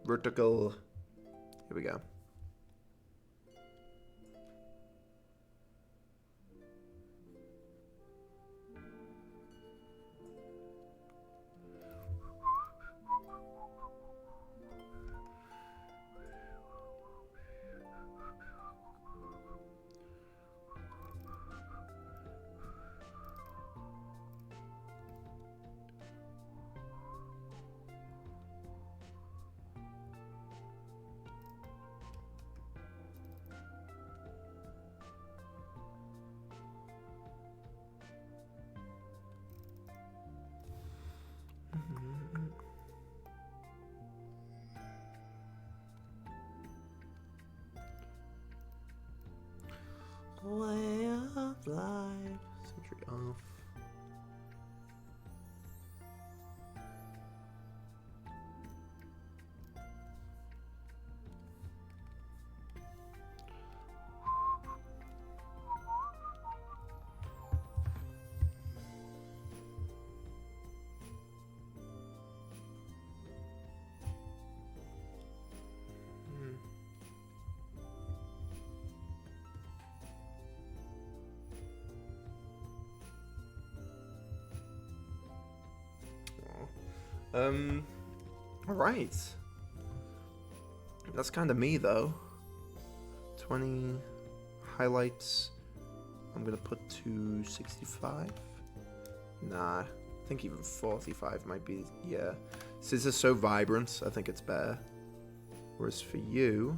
Vertical. Here we go. Way of life. Symmetry off. Alright. That's kind of me, though. 20 highlights. I'm gonna put to 65. Nah, I think even 45 might be, yeah. Since it's so vibrant, I think it's better. Whereas for you,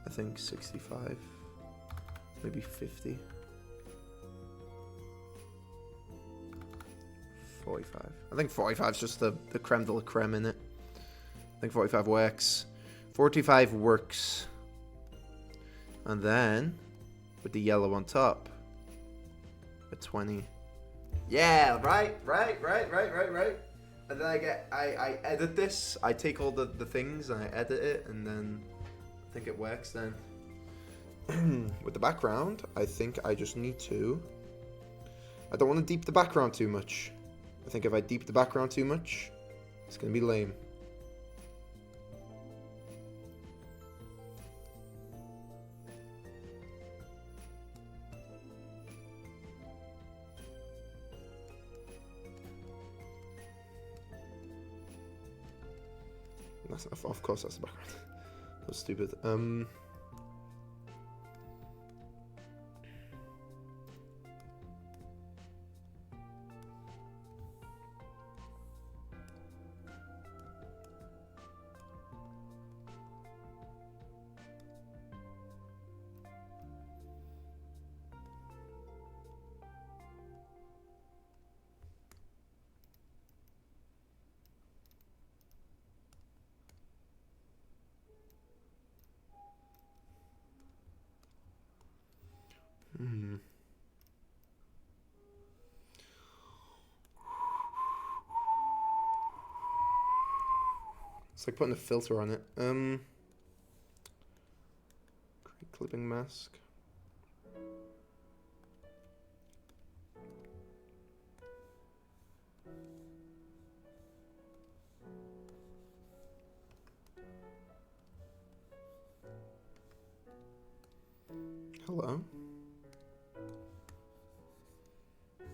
I think 65. Maybe 50. 45. I think 45 is just the creme de la creme in it. I think 45 works. 45 works. And then, with the yellow on top, a 20. Yeah, right. And then I edit this. I take all the things and I edit it, and then I think it works then. With the background, I think I just need to... I don't want to deep the background too much. I think if I deep the background too much, it's going to be lame. That's not, of course that's the background. That was stupid. It's like putting a filter on it. Create clipping mask. Hello.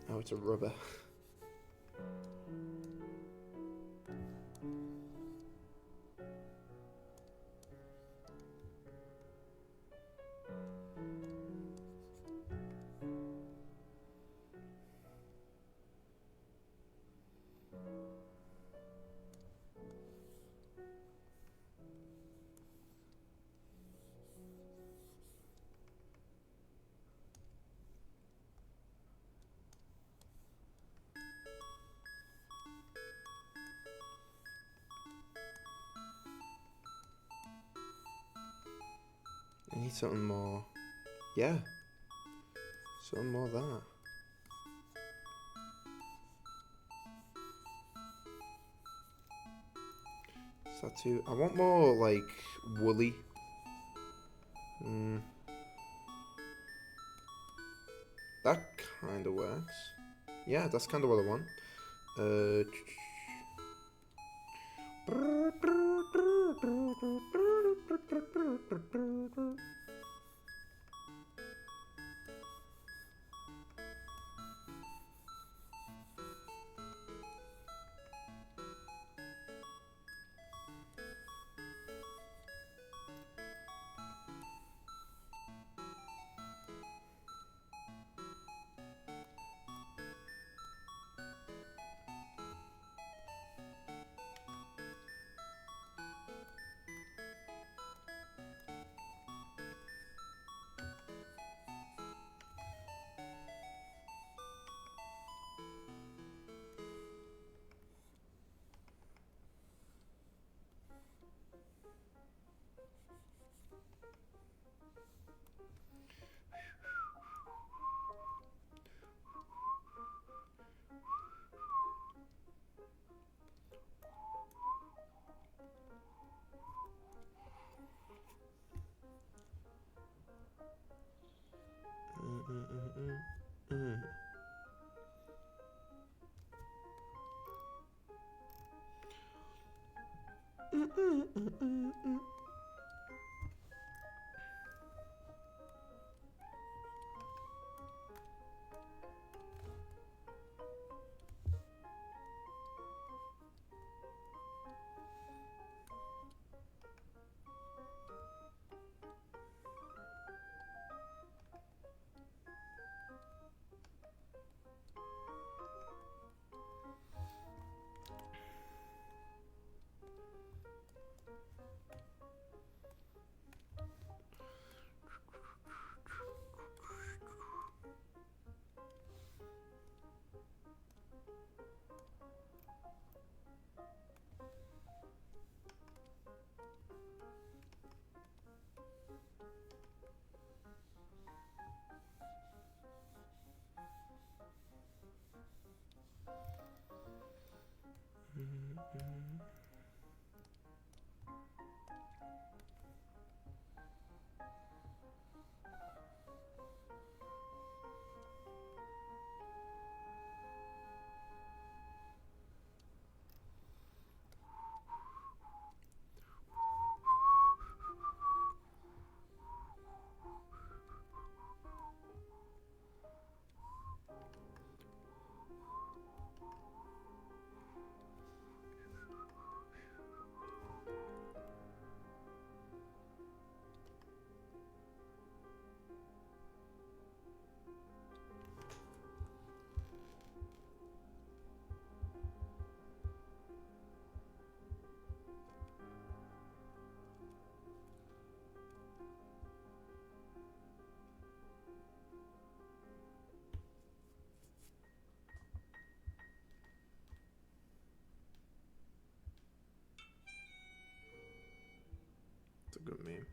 Oh, it's a rubber. I need something more. Yeah. Something more of that. Is that too? I want more like woolly. That kind of works. Yeah, that's kind of what I want. It's a good meme.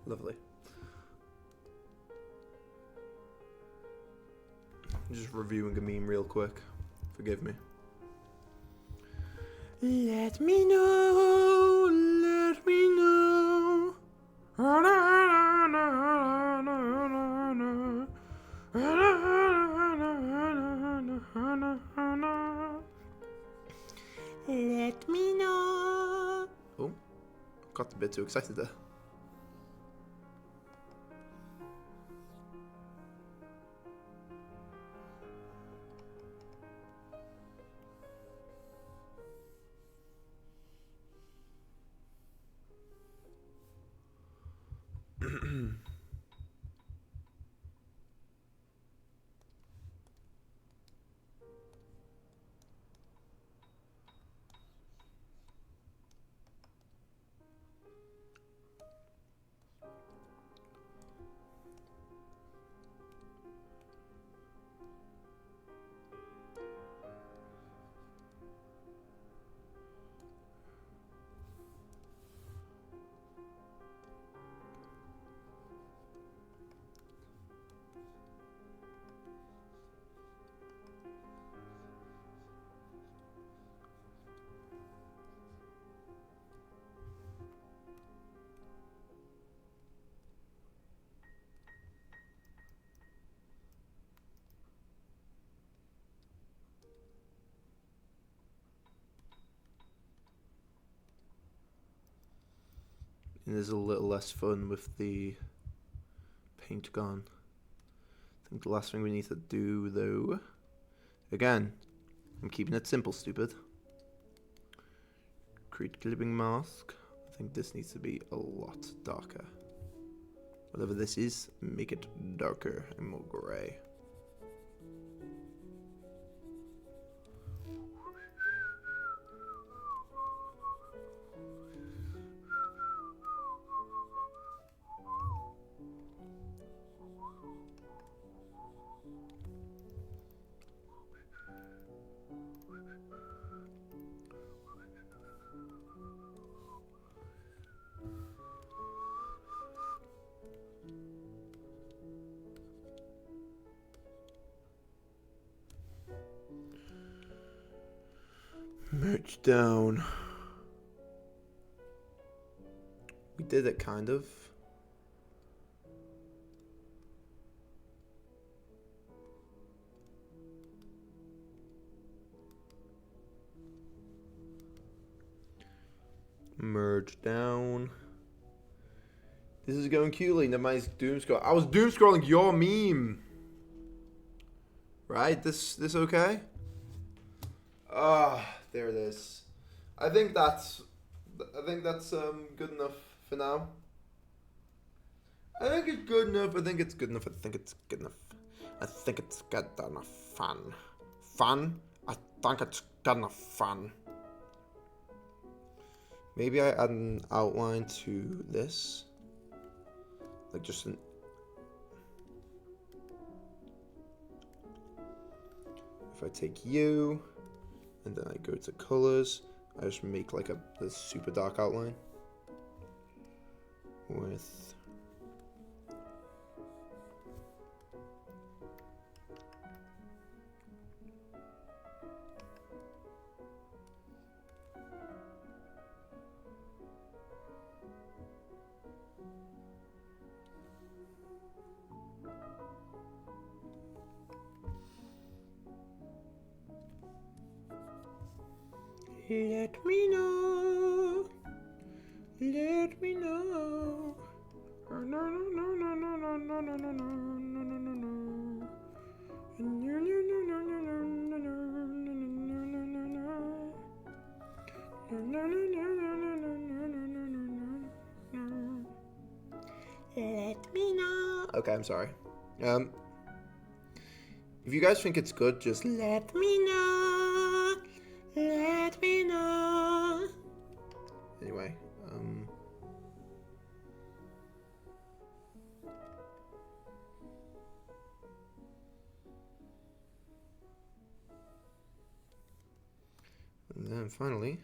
Lovely. Just reviewing a meme real quick. Forgive me. Let me know. Let me know. Let me know. Oh, got a bit too excited there. It is a little less fun with the paint gone. I think the last thing we need to do, though... Again, I'm keeping it simple, stupid. Create clipping mask. I think this needs to be a lot darker. Whatever this is, make it darker and more grey. Merge down. did it, kind of. Merge down. This is going cutely. Never mind, doom scroll. I was doom scrolling your meme. Right? This okay? There it is. I think that's good enough for now. I think it's good enough. I think it's good enough. I think it's good enough. I think it's good enough fun. Fun? I think it's good enough fun. Maybe I add an outline to this. Like just an... If I take you, and then I go to colors, I just make like a super dark outline. With... Let me know. Let me know. No, no, no, no, no, no, no, no, no, no, no, no, no, no. No, no, no, no, no, no, no, no, no, no, no, no. No, no, no, no, no, no, no, no, no, no. Let me know. Okay, I'm sorry. If you guys think it's good, just let me know. Let me know. Anyway, and then finally,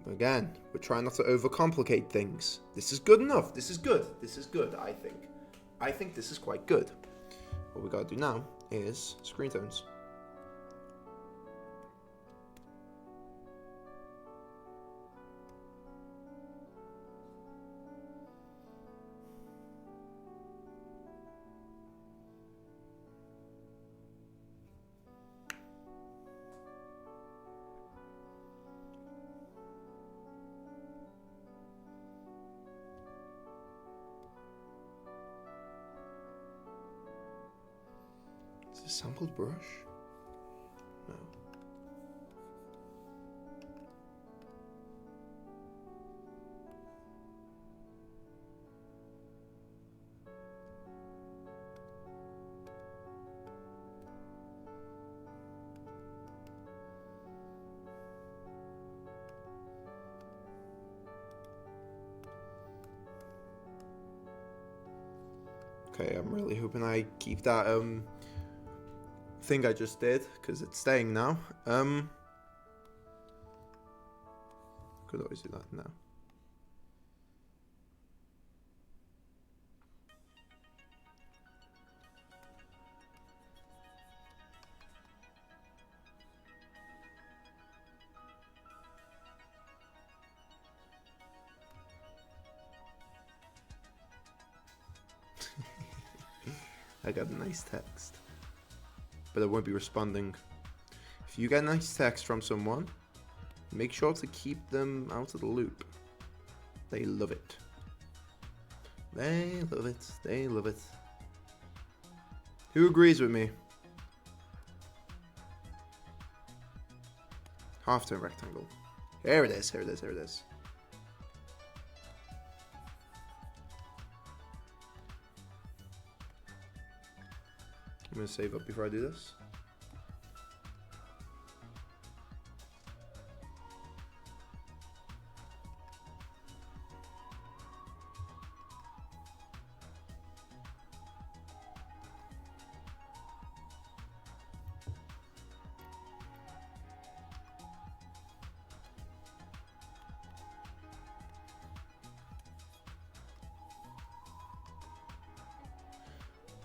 again, we're trying not to overcomplicate things. This is good enough. This is good. This is good, I think. I think this is quite good. What we gotta do now is screen tones. Is this a sampled brush? No. Okay, I'm really hoping I keep that thing I just did, because it's staying now. Could always do that now. I got a nice text, but I won't be responding. If you get a nice text from someone, make sure to keep them out of the loop. They love it. They love it. They love it. Who agrees with me? Half-tone rectangle. Here it is. Here it is. Here it is. I'm gonna save up before I do this.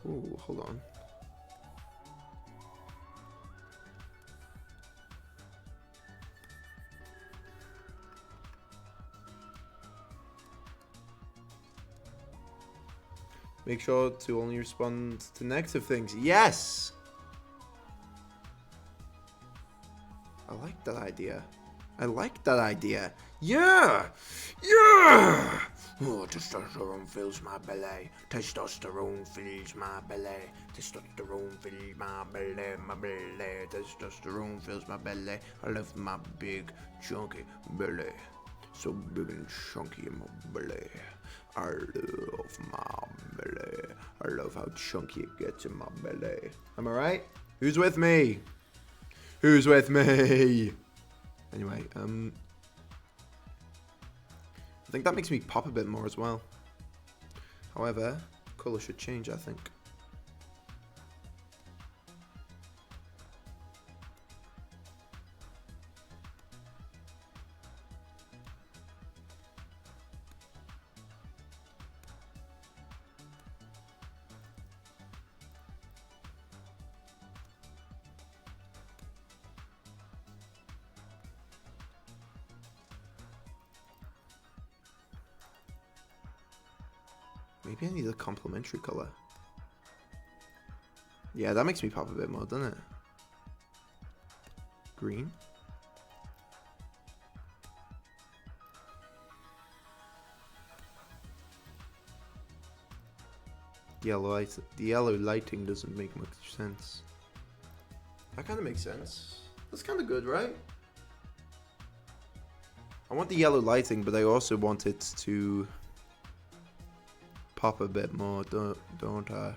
Ooh, hold on. Make sure to only respond to negative things. Yes! I like that idea. I like that idea. Yeah! Yeah! Oh, testosterone fills my belly. Testosterone fills my belly. Testosterone fills my belly. My belly. Testosterone fills my belly. I love my big, chunky belly. So big and chunky in my belly. I love my belly. I love how chunky it gets in my belly. Am I right? Who's with me? Who's with me? Anyway, I think that makes me pop a bit more as well. However, colour should change, I think. Maybe I need a complementary colour. Yeah, that makes me pop a bit more, doesn't it? Green. The yellow lighting doesn't make much sense. That kind of makes sense. That's kind of good, right? I want the yellow lighting, but I also want it to pop a bit more, don't I?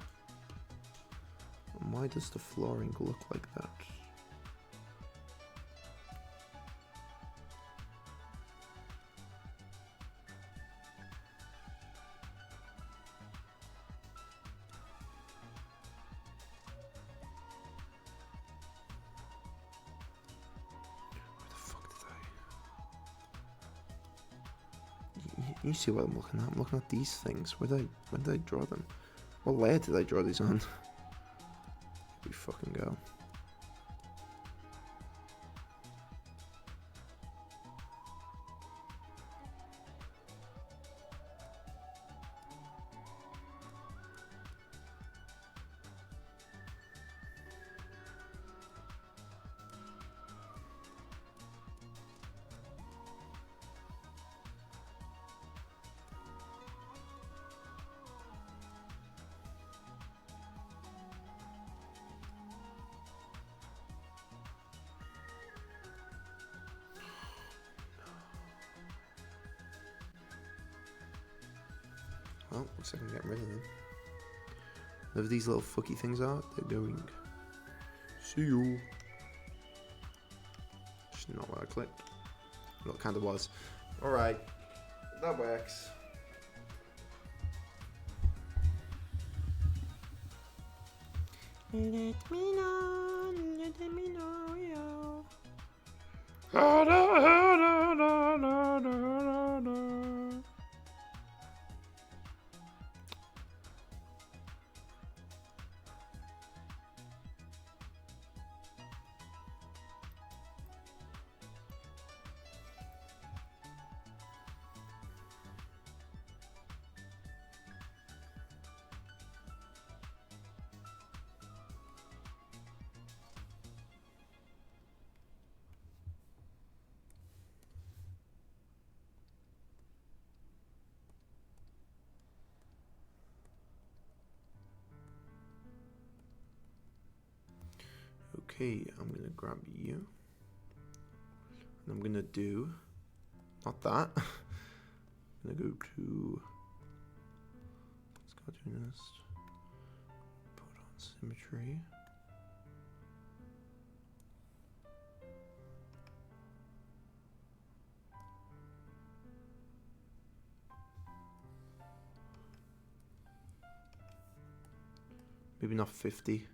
Why does the flooring look like that? Where the fuck did I... You see what I'm looking at? I'm looking at these things. When did I draw them? What layer did I draw these on? We fucking go. Well, looks like I can get rid of them. Whatever these little fucky things are, they're going. See you. Just not what I clicked. Well, it kind of was. Alright. That works. Let me know, yo. Okay, I'm gonna grab you. And I'm gonna do, not that. I'm gonna go to, let's go to this. Put on symmetry. Maybe not 50.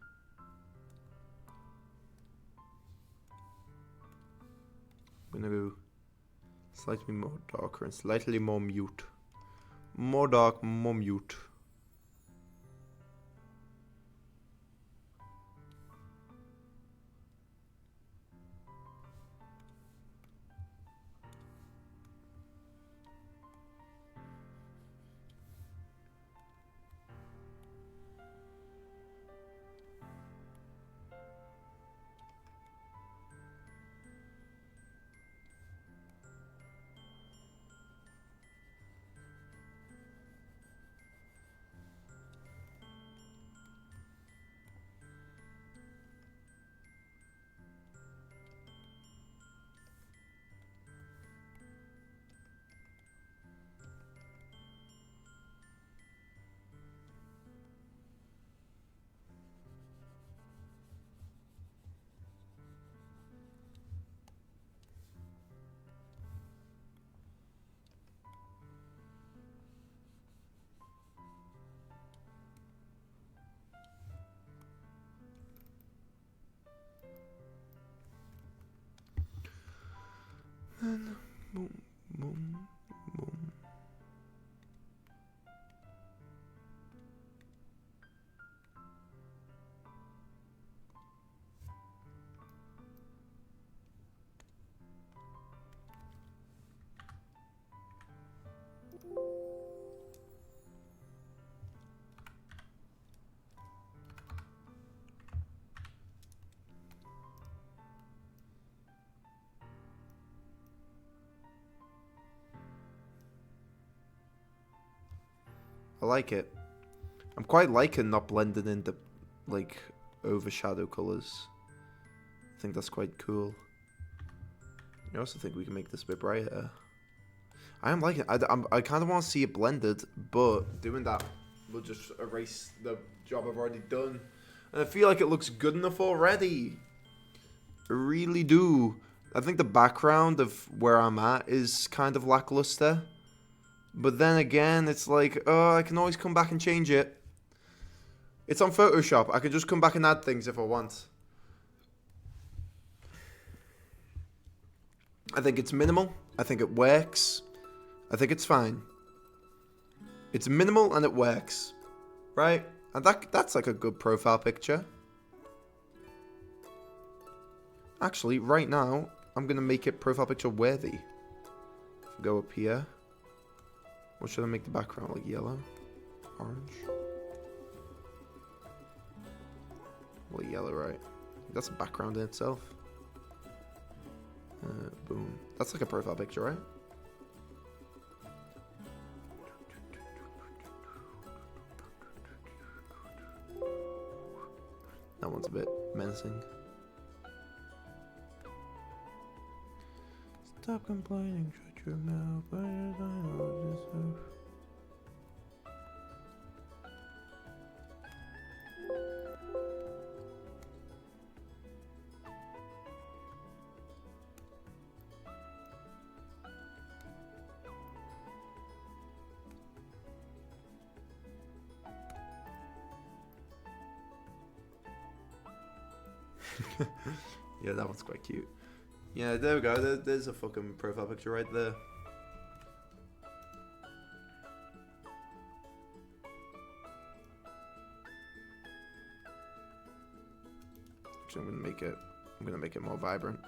I'm gonna go slightly more darker and slightly more mute. More dark, more mute. I like it. I'm quite liking not blending in the, like, overshadow colours. I think that's quite cool. I also think we can make this a bit brighter. I am liking it. I kind of want to see it blended, but doing that will just erase the job I've already done. And I feel like it looks good enough already. I really do. I think the background of where I'm at is kind of lackluster. But then again, it's like, oh, I can always come back and change it. It's on Photoshop. I can just come back and add things if I want. I think it's minimal. I think it works. I think it's fine. It's minimal and it works. Right? And that's like a good profile picture. Actually, right now, I'm going to make it profile picture worthy. If we go up here. What should I make the background? Like yellow? Orange? Well, yellow, right? That's a background in itself. Boom. That's like a profile picture, right? That one's a bit menacing. Stop complaining, shut your mouth, but I know deserve. Yeah, that one's quite cute. Yeah, there we go. There's a fucking profile picture right there. Actually, I'm gonna make it more vibrant.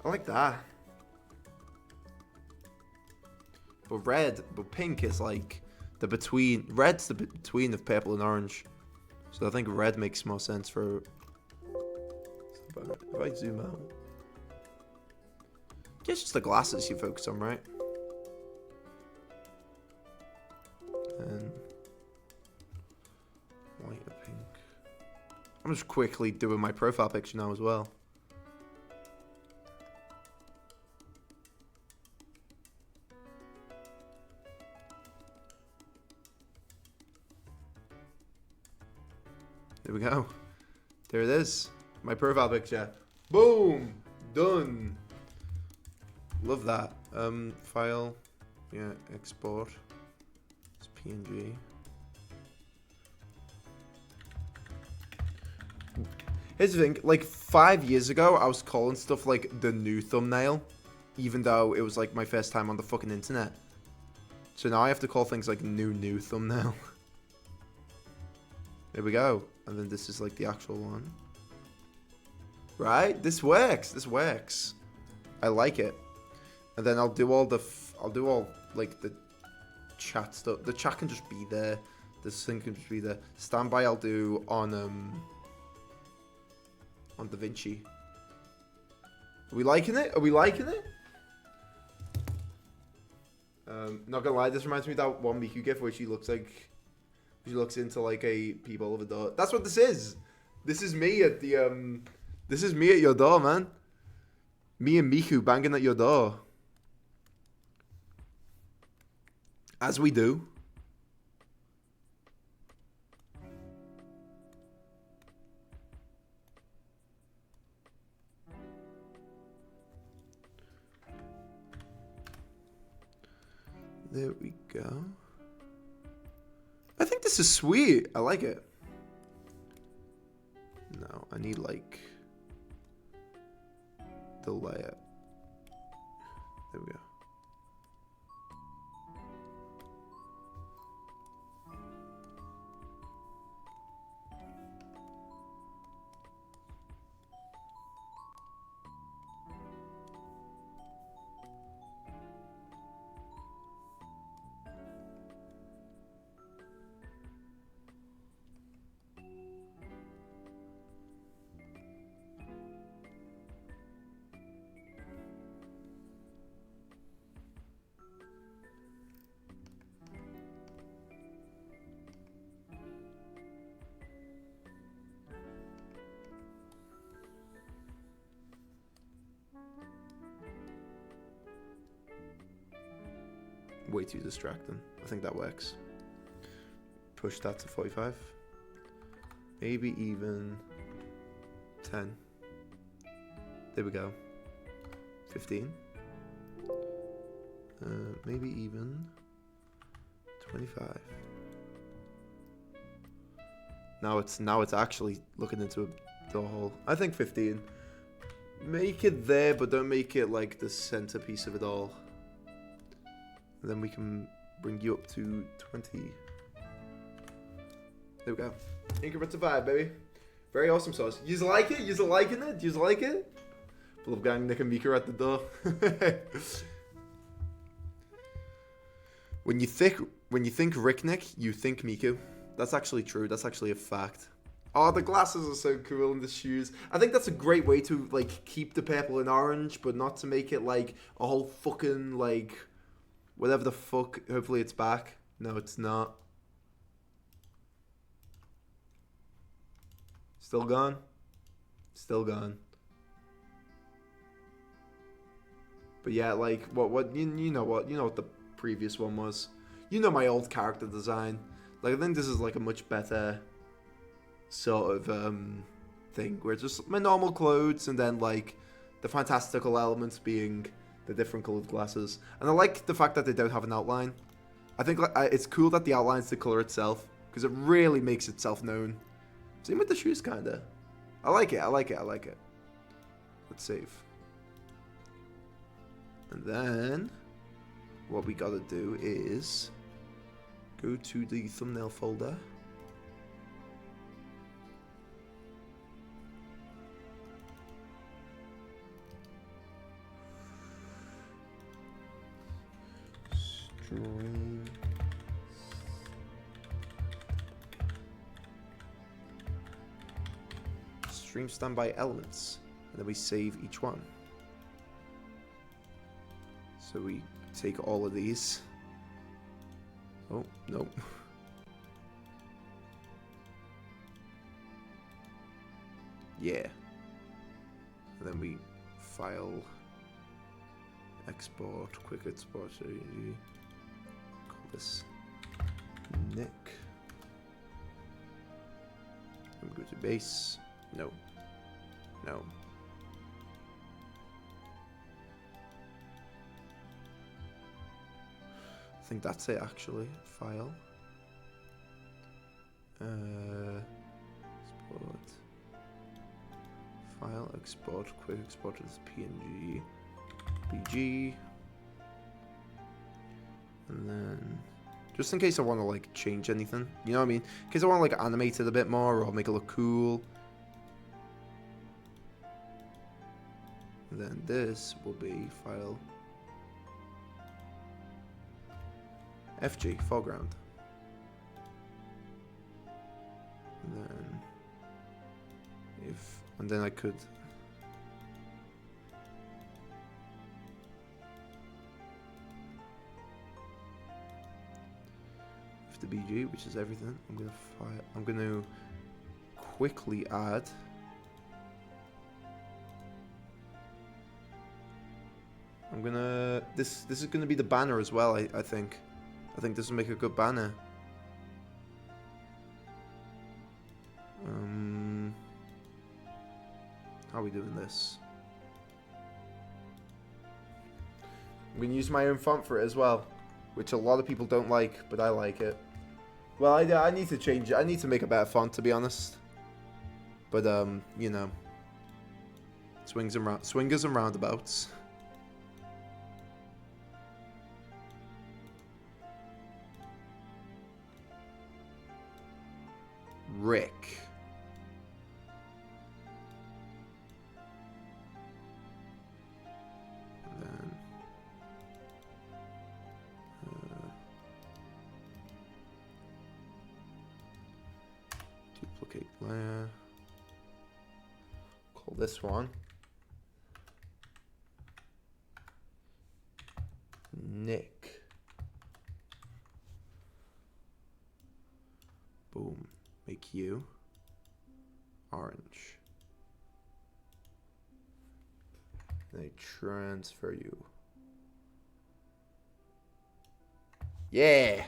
I like that. But pink is like the between. Red's the between of purple and orange. So I think red makes more sense for. If I zoom out. Yeah, it's just the glasses you focus on, right? And white or pink. I'm just quickly doing my profile picture now as well. There we go. There it is. My profile picture. Boom! Done. Love that. File. Yeah, export. It's PNG. Here's the thing. Like 5 years ago, I was calling stuff like the new thumbnail. Even though it was like my first time on the fucking internet. So now I have to call things like new thumbnail. There we go. And then this is like the actual one. Right? This works. This works. I like it. And then I'll do all like the chat stuff. The chat can just be there. This thing can just be there. Standby I'll do on DaVinci. Are we liking it? Are we liking it? Not gonna lie, this reminds me of that one Miku gif where she looks into like a peephole of a door. That's what this is. This is me at the This is me at your door, man. Me and Miku banging at your door. As we do. There we go. I think this is sweet. I like it. No, I need like the layer. There we go. way too distracting. I think that works. Push that to 45. Maybe even 10. There we go. 15. Maybe even 25. Now it's actually looking into the hole. I think 15. Make it there, but don't make it like the centerpiece of it all. And then we can bring you up to 20. There we go. Increment of 5, baby. Very awesome sauce. Yous like it? Yous liking it? Yous like it? Wolfgang, Nick and Mika at the door. When you think Ricknick, you think Miku. That's actually true. That's actually a fact. Oh, the glasses are so cool and the shoes. I think that's a great way to like keep the purple and orange, but not to make it like a whole fucking like whatever the fuck. Hopefully it's back. No, it's not. Still gone. Still gone. But yeah, like what you know what the previous one was. You know my old character design. Like I think this is like a much better sort of thing where it's just my normal clothes and then like the fantastical elements being the different colored glasses. And I like the fact that they don't have an outline. I think like, it's cool that the outline's the color itself because it really makes itself known. Same with the shoes, kinda. I like it. I like it. I like it. Let's save. And then what we gotta do is go to the thumbnail folder. Stream standby elements, and then we save each one. So we take all of these. Oh, no. Yeah. And then we file, export, quick export. Call this Nick. And we go to base. No. No. I think that's it actually. File. Export. File, export, quick export as PNG. BG. And then just in case I want to like change anything. You know what I mean? In case I want to like animate it a bit more or make it look cool. And then this will be file FG, foreground. And then I could if the BG, which is everything, I'm gonna quickly add this is gonna be the banner as well. I think this will make a good banner. How are we doing this? I'm gonna use my own font for it as well, which a lot of people don't like, but I like it. Well, I need to change it. I need to make a better font, to be honest. But you know, swingers and roundabouts. Rick. And then duplicate layer. Call this one Nick. Boom. Make you orange. Then I transfer you Yeah.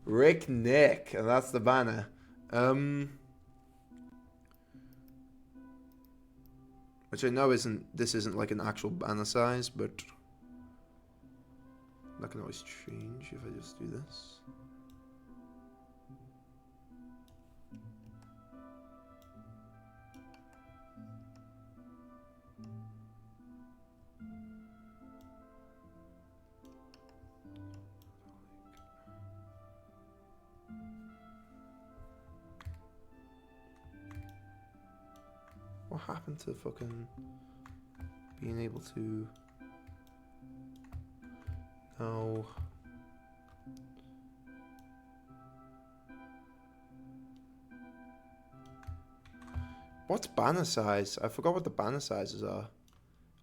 Rick Nick, and that's the banner. Which I know this isn't like an actual banner size, but that can always change if I just do this. What happened to fucking being able to... No. What's banner size? I forgot what the banner sizes are.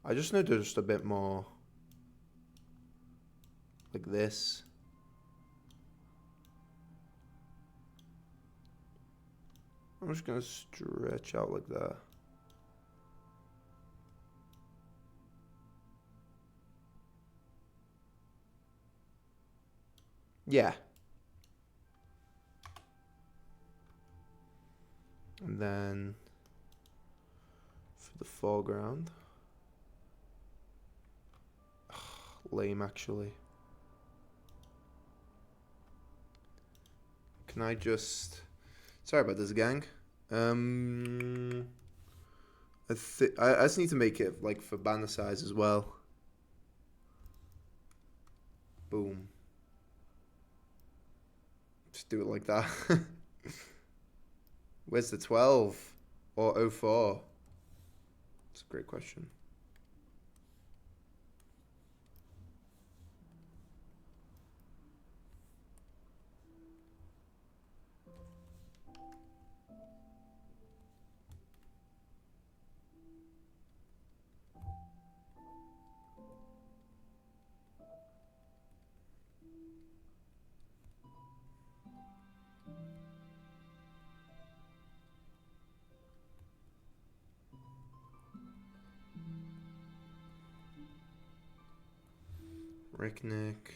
I just know they're just a bit more like this. I'm just gonna stretch out like that. Yeah. And then for the foreground. Ugh, lame actually. Can I just... Sorry about this, gang. I just need to make it like for banner size as well. Boom. Just do it like that. Where's the 12 or 04? That's a great question. Rick Nick.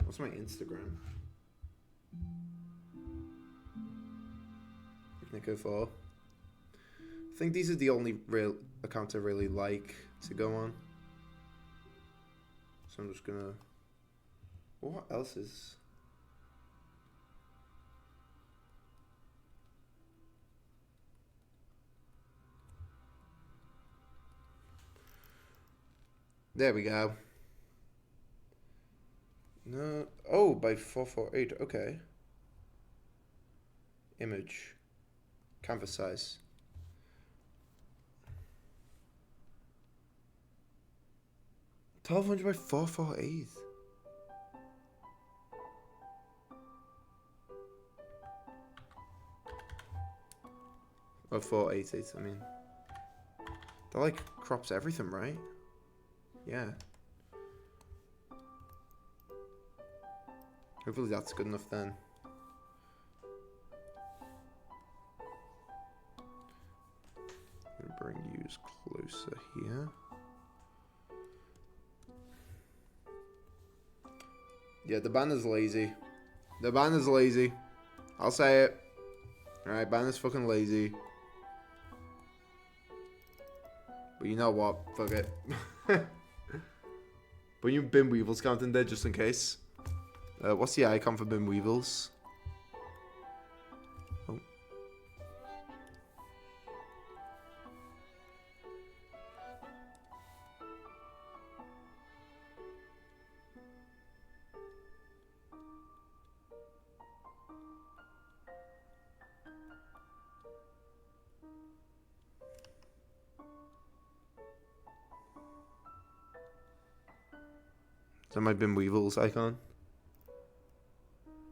What's my Instagram? Rick Nick 04. I think these are the only real accounts I really like to go on. So I'm just gonna... What else is... There we go. No. Oh, by 448. Okay. Image. Canvas size. $1,200 by 448. Or 488, I mean. That like crops everything, right? Yeah. Hopefully that's good enough then. I'm gonna bring you closer here. Yeah, the banner's lazy. The banner's lazy. I'll say it. Alright, banner's fucking lazy. But you know what? Fuck it. But you bin weevils count in there just in case. What's the icon for bin weevils? Oh. Is that my bin weevils icon?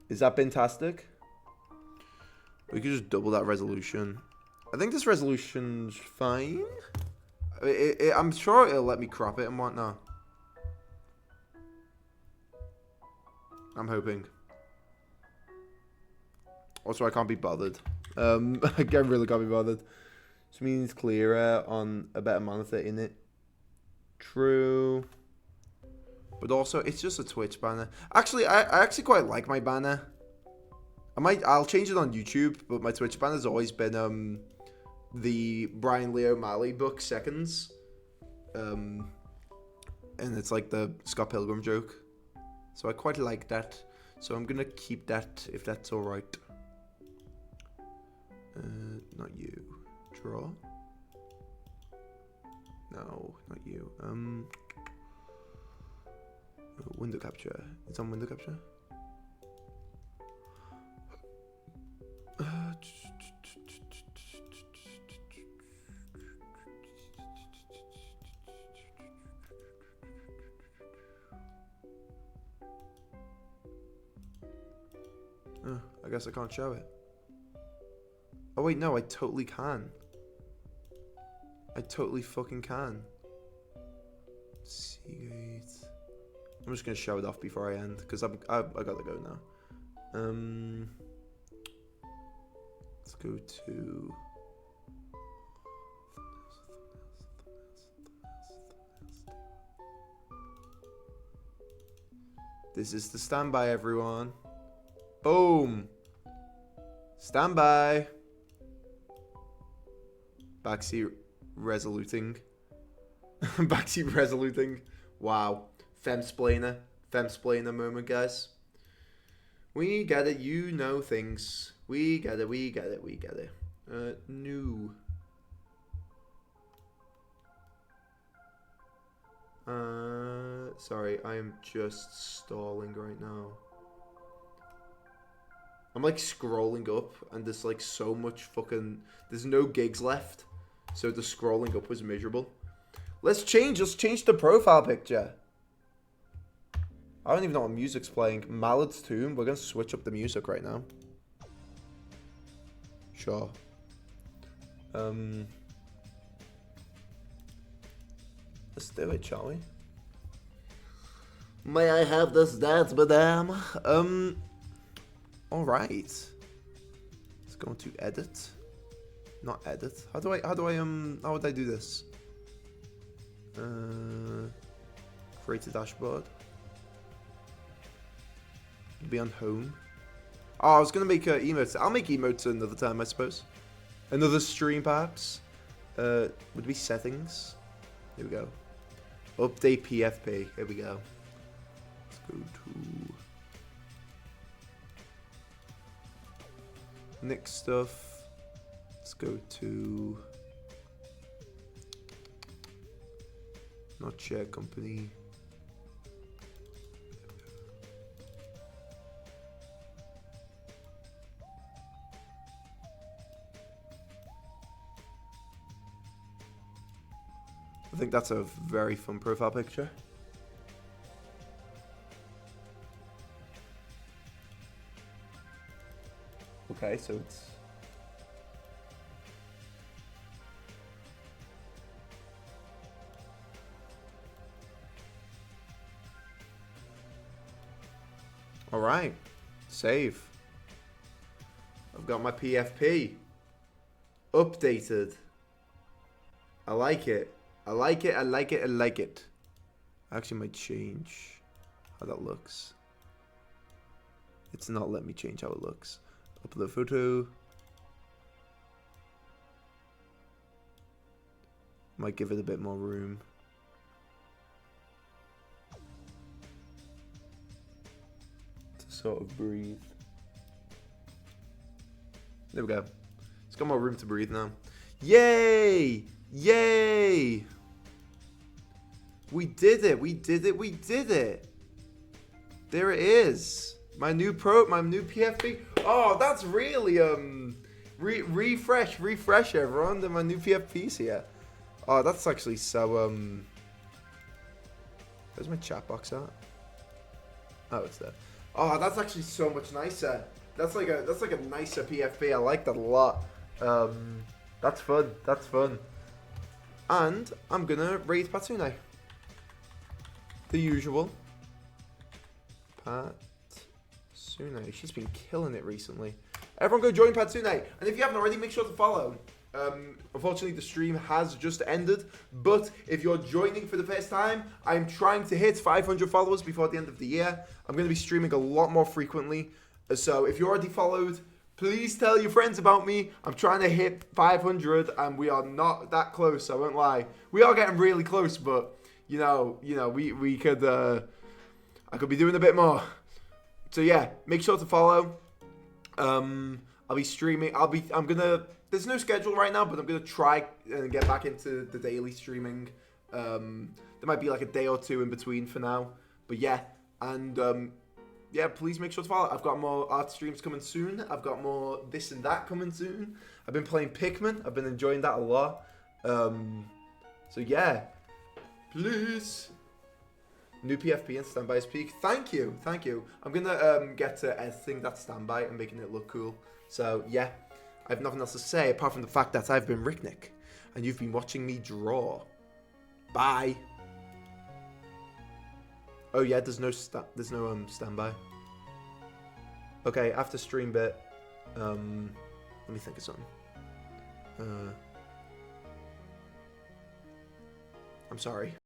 Is that bintastic? We could just double that resolution. I think this resolution's fine. I'm sure it'll let me crop it and whatnot. I'm hoping. Also, I can't be bothered. I really can't be bothered. Which means clearer on a better monitor in it. True. But also, it's just a Twitch banner. Actually, I actually quite like my banner. I'll change it on YouTube, but my Twitch banner's always been the Brian Lee O'Malley book Seconds. And it's like the Scott Pilgrim joke. So I quite like that. So I'm gonna keep that if that's alright. Not you. Draw. No, not you. Window capture. It's on window capture. I guess I can't show it. Oh wait, no, I totally can. I totally fucking can. Seagate. I'm just gonna show it off before I end because I gotta go now. Let's go to. This is the standby, everyone. Boom. Standby. Backseat resoluting. Backseat resoluting. Wow. Femsplainer. Femsplainer moment, guys. We get it. You know things. We get it. We get it. We get it. New. Sorry. I am just stalling right now. I'm like scrolling up and there's like so much fucking... There's no gigs left. So the scrolling up was miserable. Let's change the profile picture. I don't even know what music's playing. Mallard's Tomb. We're going to switch up the music right now. Sure. Let's do it, shall we? May I have this dance, madame? Alright. Let's go into edit. Not edit. How would I do this? Create a dashboard. Be on home. Oh, I was gonna make emotes. I'll make emotes another time, I suppose. Another stream, perhaps. Would be settings. Here we go. Update PFP. Here we go. Let's go to next stuff. Let's go to not share company. I think that's a very fun profile picture. Okay, so it's... Alright, save. I've got my PFP. Updated. I like it. I like it, I like it, I like it. I actually might change how that looks. It's not letting me change how it looks. Upload photo. Might give it a bit more room. To sort of breathe. There we go. It's got more room to breathe now. Yay! Yay! We did it, we did it, we did it! There it is. My new PFP. Oh, that's really, refresh everyone. My new PFP's here. Oh, that's actually so, where's my chat box at? Oh, it's there. Oh, that's actually so much nicer. That's like a nicer PFP. I like that a lot. That's fun. That's fun. And I'm gonna raid Patsune. The usual. Patsune. She's been killing it recently. Everyone go join Patsune. And if you haven't already, make sure to follow. Unfortunately, the stream has just ended. But if you're joining for the first time, I'm trying to hit 500 followers before the end of the year. I'm going to be streaming a lot more frequently. So if you're already followed, please tell your friends about me. I'm trying to hit 500, and we are not that close. I won't lie. We are getting really close, but we could. I could be doing a bit more. So yeah, make sure to follow. I'll be streaming. I'm gonna. There's no schedule right now, but I'm gonna try and get back into the daily streaming. There might be like a day or two in between for now, but yeah, and yeah, please make sure to follow. I've got more art streams coming soon. I've got more this and that coming soon. I've been playing Pikmin. I've been enjoying that a lot. So yeah, please. New PFP and standby is peak. Thank you. I'm gonna get to editing that standby and making it look cool. So yeah, I have nothing else to say apart from the fact that I've been Ricknick, and you've been watching me draw. Bye. Oh yeah, there's no standby. Okay, after stream bit, let me think of something. I'm sorry.